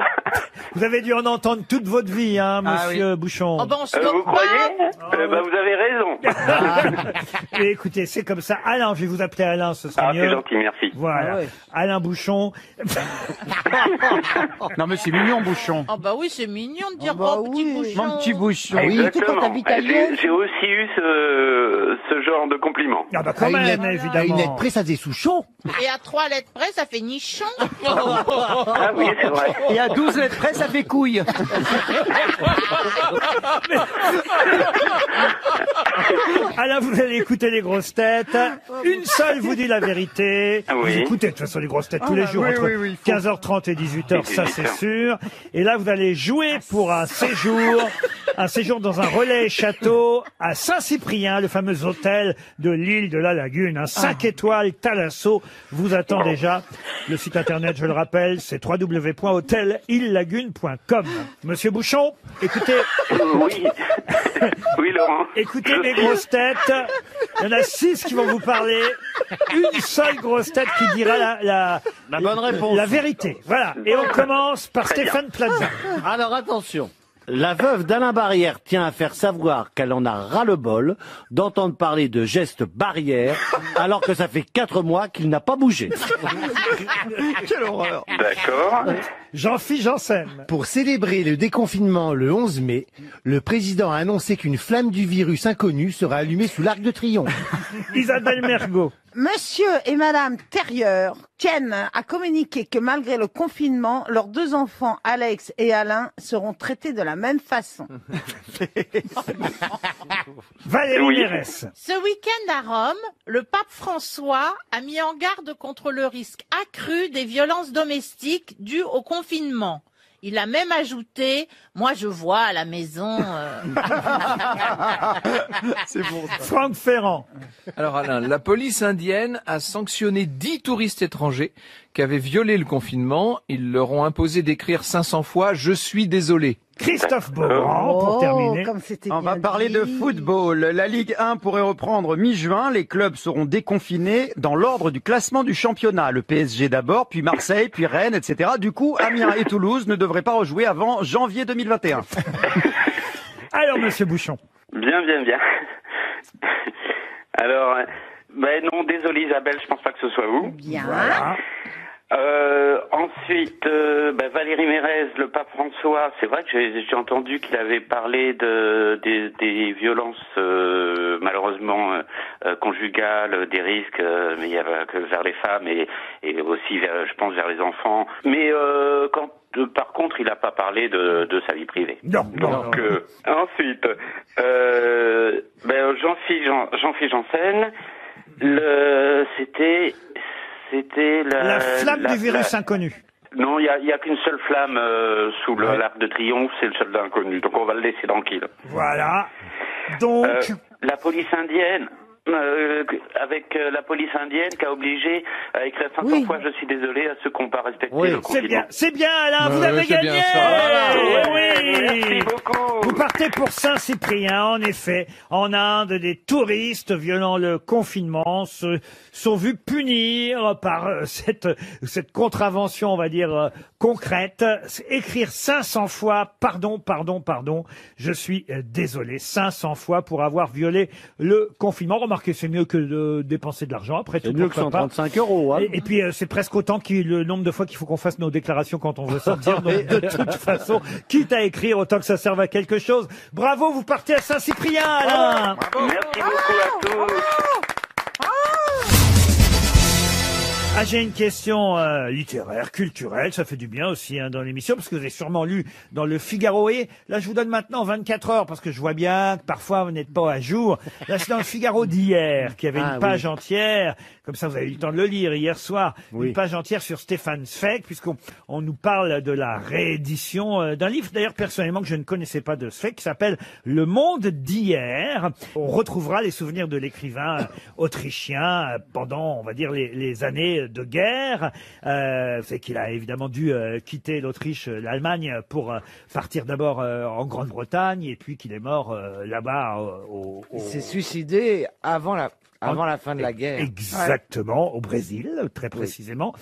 Vous avez dû en entendre toute votre vie, hein, monsieur Bouchon. Oh ben on se Vous moque croyez vous avez raison. Et écoutez, c'est comme ça. Alain, je vais vous appeler Alain, ce sera Ah, mieux. c'est gentil, merci. Voilà. Ah ouais. Alain Bouchon. Non, mais c'est mignon, Bouchon. Oh bah oui, c'est mignon de dire bah oh petit oui. bouchon. Mon petit Bouchon. Oui, tu sais, quand Exactement. t'habites à Lyon. J'ai aussi eu ce genre de compliment. Ah bah quand même, À une évidemment. lettre près, ça faisait Souchon. Et à 3 lettres près, ça fait nichon. Ah oui, c'est vrai. Et à 12 lettres près, ça fait couille. Alain, vous allez écouter les grosses têtes. Une seule vous dit la vérité. Ah oui. Vous écoutez de toute façon les grosses têtes tous les jours oui, entre oui, oui, faut- 15h30 et 18h, ça c'est 18h. sûr. Et là, vous allez jouer pour un séjour dans un relais château à Saint-Cyprien, le fameux hôtel de l'île de la Lagune. Un 5 étoiles Thalasso vous attend déjà. Le site internet, je le rappelle, c'est www.hotelillagune.com. Monsieur Bouchon, écoutez, Oui. Oui, Laurent. écoutez Je mes suis- grosses têtes. Il y en a 6 qui vont vous parler. Une seule grosse tête qui dira la bonne réponse. la vérité. Voilà. Et on commence par Très bien. Stéphane Plaza. Alors attention. La veuve d'Alain Barrière tient à faire savoir qu'elle en a ras-le-bol d'entendre parler de gestes barrières alors que ça fait 4 mois qu'il n'a pas bougé. Quelle horreur. D'accord. Jean-Philippe Janssen. Pour célébrer le déconfinement le 11 mai, le président a annoncé qu'une flamme du virus inconnu sera allumée sous l'Arc de Triomphe. Isabelle Mergo. Monsieur et Madame Thérieur tiennent à communiquer que malgré le confinement, leurs 2 enfants, Alex et Alain, seront traités de la même façon. Valérie Mérès. Ce week-end à Rome, le pape François a mis en garde contre le risque accru des violences domestiques dues au confinement. Il a même ajouté « Moi, je vois à la maison... C'est bon, ça. Franck Ferrand. Alors Alain, la police indienne a sanctionné 10 touristes étrangers qui avaient violé le confinement. Ils leur ont imposé d'écrire 500 fois « Je suis désolé ». Christophe Beaugrand, pour terminer. On va parler de football. La Ligue 1 pourrait reprendre mi-juin. Les clubs seront déconfinés dans l'ordre du classement du championnat. Le PSG d'abord, puis Marseille, puis Rennes, etc. Du coup, Amiens et Toulouse ne devraient pas rejouer avant janvier 2021. Alors, monsieur Bouchon. Bien. Alors, non, désolé Isabelle, je pense pas que ce soit vous. Bien. Voilà. Ensuite, Valérie Mérès, le pape François, c'est vrai que j'ai entendu qu'il avait parlé des violences malheureusement conjugales, des risques, mais il y avait que vers les femmes et aussi je pense vers les enfants. Mais par contre, il n'a pas parlé de sa vie privée. Non. Donc ensuite, Jean-Philippe Janssen, c'était la flamme du virus inconnu. Non, il y a qu'une seule flamme sous l'Arc de Triomphe, c'est le seul d'inconnu. Donc on va le laisser tranquille. Voilà. Donc la police indienne. Avec la police indienne qui a obligé à écrire 500 fois je suis désolé à ceux qui n'ont pas respecté le confinement. C'est bien Alain, vous avez gagné. Merci beaucoup. Vous partez pour Saint-Cyprien, en effet. En Inde, des touristes violant le confinement sont vus punir par cette contravention, on va dire, concrète. Écrire 500 fois pardon, je suis désolé. 500 fois pour avoir violé le confinement. Remarquez, c'est mieux que de dépenser de l'argent. Après, c'est mieux que 135 €. Hein. Et puis, c'est presque autant que le nombre de fois qu'il faut qu'on fasse nos déclarations quand on veut sortir. Donc, de toute façon, quitte à écrire, autant que ça serve à quelque chose. Bravo, vous partez à Saint-Cyprien, Alain. Bravo. Merci beaucoup à tous. Ah, j'ai une question littéraire, culturelle, ça fait du bien aussi dans l'émission, parce que vous avez sûrement lu dans le Figaro. Et là, je vous donne maintenant 24 heures, parce que je vois bien que parfois vous n'êtes pas à jour. Là, c'est dans le Figaro d'hier, qui avait une page entière, comme ça vous avez eu le temps de le lire hier soir, une page entière sur Stéphane Zweig, puisqu'on nous parle de la réédition d'un livre, d'ailleurs personnellement que je ne connaissais pas de Zweig, qui s'appelle Le Monde d'hier. On retrouvera les souvenirs de l'écrivain autrichien pendant, on va dire, les années de guerre. C'est qu'il a évidemment dû quitter l'Autriche, l'Allemagne, pour partir d'abord en Grande-Bretagne, et puis qu'il est mort là-bas. Il s'est suicidé avant la fin de la guerre. Exactement, au Brésil, très précisément.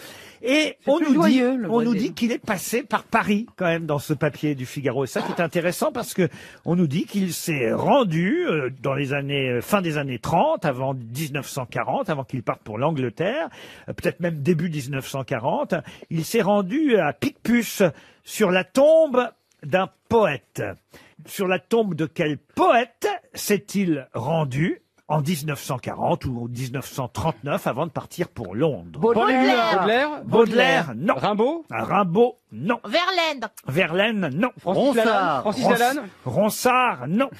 Et on nous dit qu'il est passé par Paris, quand même, dans ce papier du Figaro. Et ça qui est intéressant, parce que on nous dit qu'il s'est rendu dans les années, fin des années 30, avant 1940, avant qu'il parte pour l'Angleterre, peut-être même début 1940, il s'est rendu à Picpus, sur la tombe d'un poète. Sur la tombe de quel poète s'est-il rendu en 1940 ou 1939 avant de partir pour Londres? Baudelaire, non. Rimbaud, non. Verlaine, non. Ronsard, non.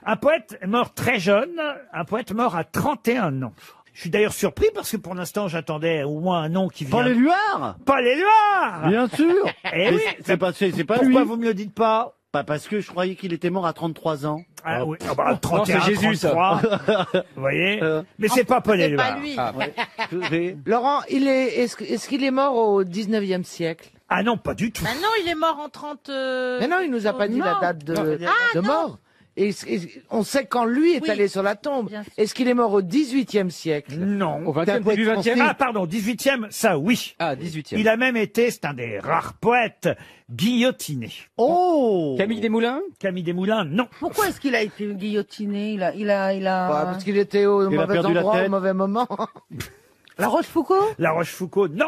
Un poète mort très jeune, un poète mort à 31 ans. Je suis d'ailleurs surpris parce que pour l'instant j'attendais au moins un nom qui vient. Paul Éluard. Bien sûr. Eh oui. C'est pas lui. Pourquoi vous me le dites pas? Parce que je croyais qu'il était mort à 33 ans. Ah oui, 31, non, c'est Jésus, 33. Ça. Vous voyez? Mais c'est pas Paul Éluard. C'est pas lui. Laurent, est-ce qu'il est mort au 19e siècle? Ah non, pas du tout. Non, il est mort en 30... Mais non, il nous a pas dit la date de mort. Et on sait quand lui est Oui. allé sur la tombe. Bien sûr. Est-ce qu'il est mort au 18e siècle? Non. Au 20e, début 20e? Ah, pardon, 18e, ça oui. Ah, 18e. Il a même été, c'est un des rares poètes, guillotiné. Oh! Camille Desmoulins? Camille Desmoulins, non. Pourquoi est-ce qu'il a été guillotiné? Il a... Bah, parce qu'il était au Il a mauvais perdu la endroit, tête. au mauvais moment. La Rochefoucauld? La Rochefoucauld, non.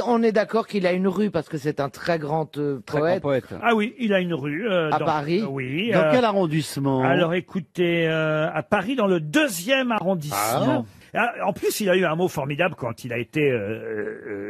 On est d'accord qu'il a une rue parce que c'est un très grand Très grand poète. poète. Ah oui, il a une rue. À Paris. Oui. Dans quel arrondissement? Alors écoutez, à Paris, dans le 2e arrondissement. Ah, en plus, il a eu un mot formidable quand il a été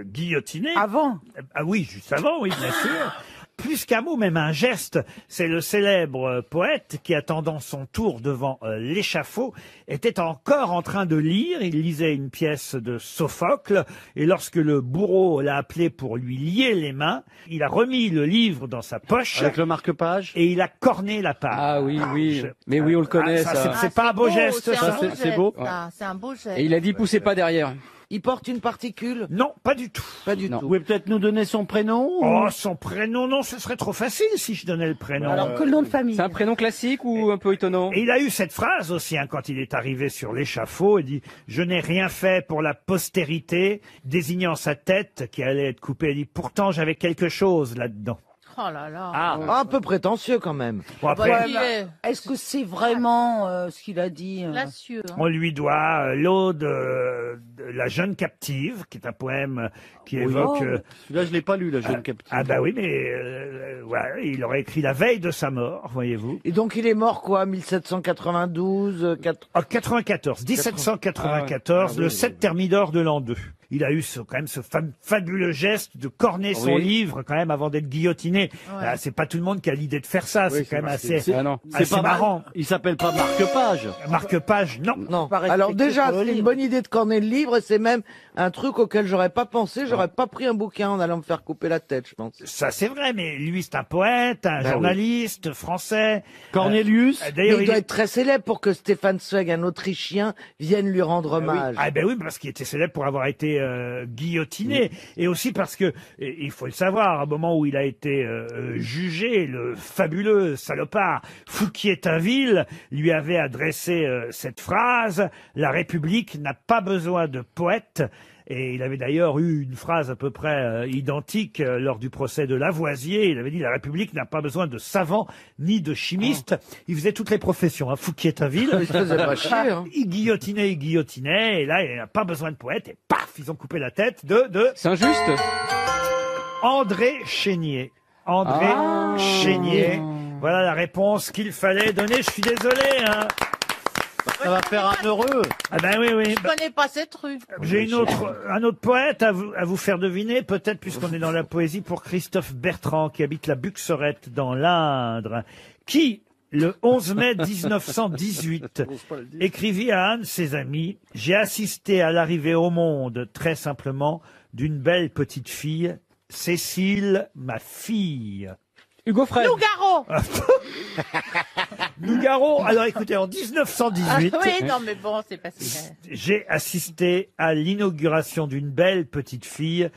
guillotiné. Avant? Ah oui, juste avant, oui, bien sûr. Plus qu'un mot, même un geste, c'est le célèbre poète qui, attendant son tour devant l'échafaud, était encore en train de lire. Il lisait une pièce de Sophocle, et lorsque le bourreau l'a appelé pour lui lier les mains, il a remis le livre dans sa poche. Avec le marque-page? Et il a corné la page. Ah oui, oui. Mais oui, on le connaît, Ah, ça. c'est pas un beau geste, c'est ça. un beau c'est geste, beau. ça. C'est un beau geste. Et il a dit poussez pas derrière. Il porte une particule? Non, pas du tout. Pas du Vous tout. pouvez peut-être nous donner son prénom? Oh, son prénom, non, ce serait trop facile si je donnais le prénom. Alors que le nom de famille? C'est un prénom classique ou un peu étonnant? Et il a eu cette phrase aussi, hein, quand il est arrivé sur l'échafaud, il dit « Je n'ai rien fait pour la postérité », désignant sa tête qui allait être coupée. Il dit « Pourtant, j'avais quelque chose là-dedans Oh là là. Un peu prétentieux quand même. ». Bon, après, Ouais, mais- Est-ce que c'est vraiment ce qu'il a dit? Classieux. Hein. on lui doit l'ode de la jeune captive, qui est un poème qui évoque... Celui-là, je l'ai pas lu, la jeune captive. ah bah oui, mais voilà, il aurait écrit la veille de sa mort, voyez-vous. Et donc il est mort quoi, 1792 En 94, 1794, le 7 Thermidor de l'an 2. Il a eu quand même ce fabuleux geste de corner son livre quand même avant d'être guillotiné. Ah, c'est pas tout le monde qui a l'idée de faire ça. C'est quand même assez, Ah non. assez C'est pas marrant. Il s'appelle pas marque-page. Marque-page, non. Non. Pas Alors respecté déjà, sur le c'est une livre. bonne idée de corner le livre et c'est même un truc auquel j'aurais pas pensé. J'aurais pas pris un bouquin en allant me faire couper la tête, je pense. Ça c'est vrai, mais lui c'est un poète, un Ben journaliste français. Cornelius? Mais D'ailleurs, il doit être très célèbre pour que Stéphane Zweig, un Autrichien, vienne lui rendre hommage. Ah ben oui, parce qu'il était célèbre pour avoir été guillotiné. Et aussi parce que, il faut le savoir, au moment où il a été jugé, le fabuleux salopard Fouquier-Tinville lui avait adressé cette phrase « La République n'a pas besoin de poètes ». Et il avait d'ailleurs eu une phrase à peu près identique lors du procès de Lavoisier. Il avait dit « La République n'a pas besoin de savants ni de chimistes ». Il faisait toutes les professions, hein, Fouquier-Tinville. Il se faisait pas chier, hein. Il guillotinait, et là, il n'a pas besoin de poète, et paf, ils ont coupé la tête de C'est injuste? André Chénier. André Chénier. Voilà la réponse qu'il fallait donner. Je suis désolé, hein. Ça va faire un heureux. Ah ben oui, oui. Je connais pas cette rue. J'ai un autre poète à vous faire deviner, peut-être puisqu'on est dans la poésie, pour Christophe Bertrand, qui habite la Buxerette dans l'Indre, qui, le 11 mai 1918, écrivit à un de ses amis « J'ai assisté à l'arrivée au monde, très simplement, d'une belle petite fille, Cécile, ma fille. » Hugo Frey. Nougaro. Nougaro, alors écoutez, en 1918... Ah oui, non mais bon, c'est pas si... J'ai assisté à l'inauguration d'une belle petite fille,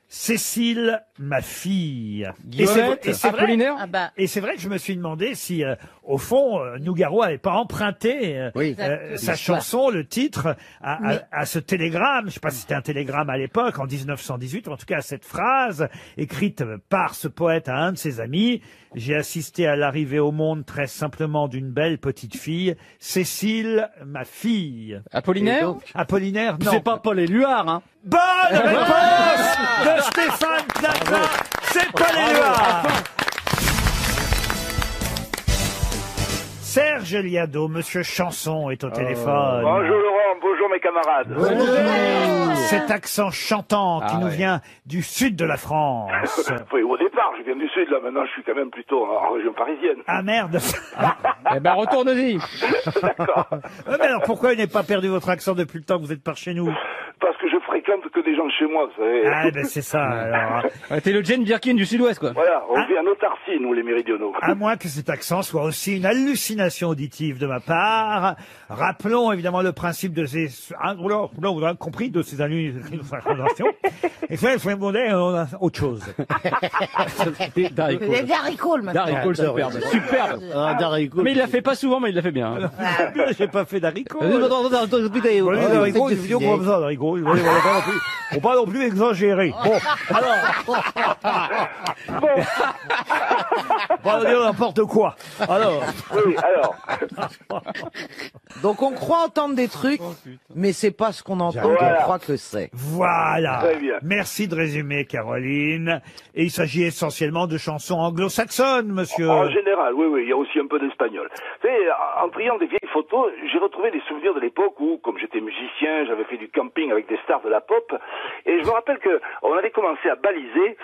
Cécile, ma fille. Guillaume, Apollinaire. Ah bah, Et c'est vrai que je me suis demandé si, au fond, Nougaro n'avait pas emprunté sa chanson, le titre, à ce télégramme. Je ne sais pas si c'était un télégramme à l'époque, en 1918, ou en tout cas à cette phrase écrite par ce poète à un de ses amis. J'ai assisté à l'arrivée au monde très simplement d'une belle petite fille, Cécile, ma fille. Apollinaire. Apollinaire, non. C'est pas Paul Éluard, hein. Bonne réponse de Stéphane Plaza. C'est Paul Éluard. Serge Liado, Monsieur Chanson est au téléphone. Bonjour Laurent, bonjour mes camarades. Cet accent chantant qui nous vient du sud de la France. Oui, au départ, je viens du sud, là maintenant je suis quand même plutôt en région parisienne. Ah merde. Eh ben retourne-y. D'accord. Mais alors pourquoi vous n'avez pas perdu votre accent depuis le temps que vous êtes par chez nous? Parce que je fréquente que des gens de chez moi, vous savez. Ah ben c'est ça alors. T'es le Jane Birkin du sud-ouest, quoi. Voilà, à Notarcy, nous, les méridionaux. À moins que cet accent soit aussi une hallucination auditive de ma part. Rappelons évidemment le principe de ces... vous avez compris, de ces hallucinations. Et ça, il faut demander autre chose. Des haricots. Les haricots, le Haricots, superbe. Superbe. Mais il l'a fait pas souvent, mais il l'a fait bien. J'ai pas fait d'haricots. Haricots, Faut pas non plus exagérer. Bon, alors... On va dire n'importe quoi. Alors... Oui, alors... Donc on croit entendre des trucs, mais c'est pas ce qu'on entend qu'on croit que c'est. Voilà. Très bien. Merci de résumer, Caroline. Et il s'agit essentiellement de chansons anglo-saxonnes, monsieur. En général, oui, il y a aussi un peu d'espagnol. Vous savez, en triant des vieilles photos, j'ai retrouvé des souvenirs de l'époque où, comme j'étais musicien, j'avais fait du camping avec des stars de la pop, et je me rappelle que on avait commencé à baliser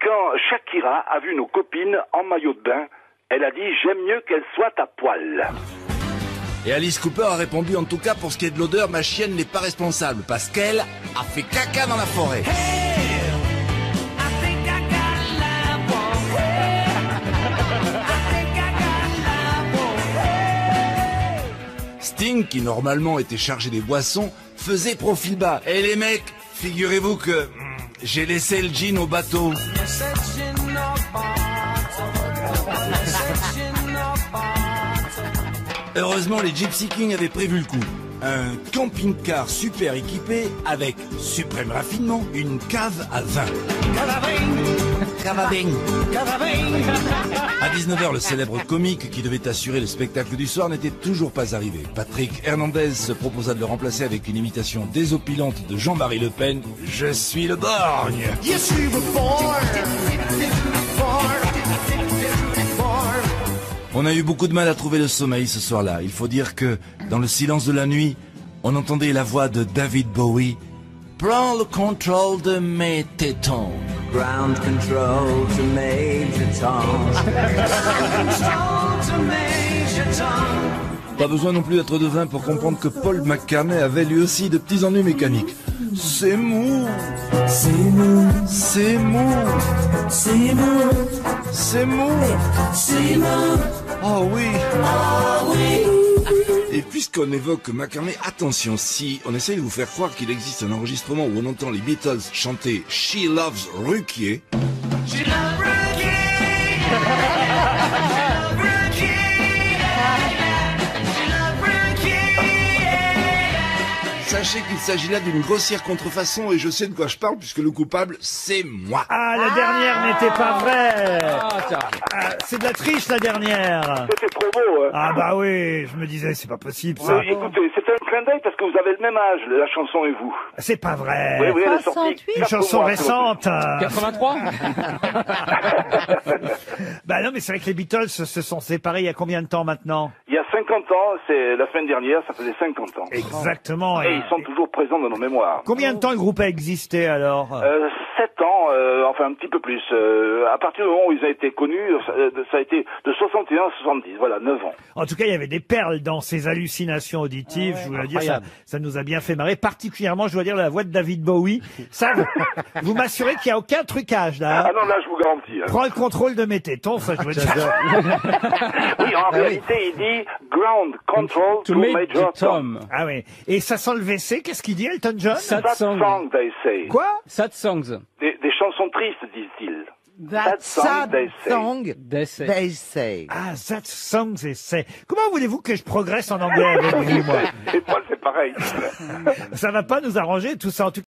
quand Shakira a vu nos copines en maillot de bain. Elle a dit « J'aime mieux qu'elle soit à poil ». Et Alice Cooper a répondu, en tout cas, pour ce qui est de l'odeur, ma chienne n'est pas responsable, parce qu'elle a fait caca dans la forêt. Sting, qui normalement était chargé des boissons, faisait profil bas. Et les mecs, figurez-vous que j'ai laissé le gin au bateau. Heureusement, les Gypsy Kings avaient prévu le coup. Un camping-car super équipé avec, suprême raffinement, une cave à vin. Cavaving. À 19h, le célèbre comique qui devait assurer le spectacle du soir n'était toujours pas arrivé. Patrick Hernandez se proposa de le remplacer avec une imitation désopilante de Jean-Marie Le Pen. Je suis le borgne. On a eu beaucoup de mal à trouver le sommeil ce soir-là. Il faut dire que, dans le silence de la nuit, on entendait la voix de David Bowie. Prends le contrôle de mes tétons. Ground control to Major Tom. Pas besoin non plus d'être devin pour comprendre que Paul McCartney avait lui aussi de petits ennuis mécaniques. C'est mou. C'est mou. C'est mou. C'est mou. C'est mou. C'est mou. Oh oui. Oh oui. Et puisqu'on évoque McCartney, attention, si on essaye de vous faire croire qu'il existe un enregistrement où on entend les Beatles chanter She Loves Ruquier. She loves Ruquier. Sachez qu'il s'agit là d'une grossière contrefaçon et je sais de quoi je parle puisque le coupable, c'est moi. Ah, la dernière n'était pas vraie. C'est de la triche, la dernière. C'était trop beau, hein. Ah bah oui, je me disais, c'est pas possible ça. Oui, écoutez, c'était un clin d'œil parce que vous avez le même âge, la chanson et vous. C'est pas vrai. Oui, elle est sortie. Une chanson récente. 83. Bah non, mais c'est vrai que les Beatles se sont séparés il y a combien de temps maintenant? Il y a 50 ans, c'est la semaine dernière, ça faisait 50 ans. Exactement. Et ils sont toujours présents dans nos mémoires. Combien de temps le groupe a existé alors? 7 ans, enfin un petit peu plus. À partir du moment où ils ont été connus, ça a été de 61 à 70, voilà, 9 ans. En tout cas, il y avait des perles dans ces hallucinations auditives. Je voulais dire, ça nous a bien fait marrer. Particulièrement, je dois dire, la voix de David Bowie. Ça, vous m'assurez qu'il n'y a aucun trucage là. Ah non, là, je vous garantis. Hein. Prends le contrôle de mes tétons, ça je veux dire. Oui, en réalité, il dit ground control to Major Tom. Ah oui. Et ça sent le WC, qu'est-ce qu'il dit, Elton John? Sad song, they say. Quoi? Sad songs. Des chansons tristes, disent-ils. That sad song, they say. Ah, that song, they say. Comment voulez-vous que je progresse en anglais avec vous, moi? Et moi, c'est pareil. Ça va pas nous arranger tout ça. En tout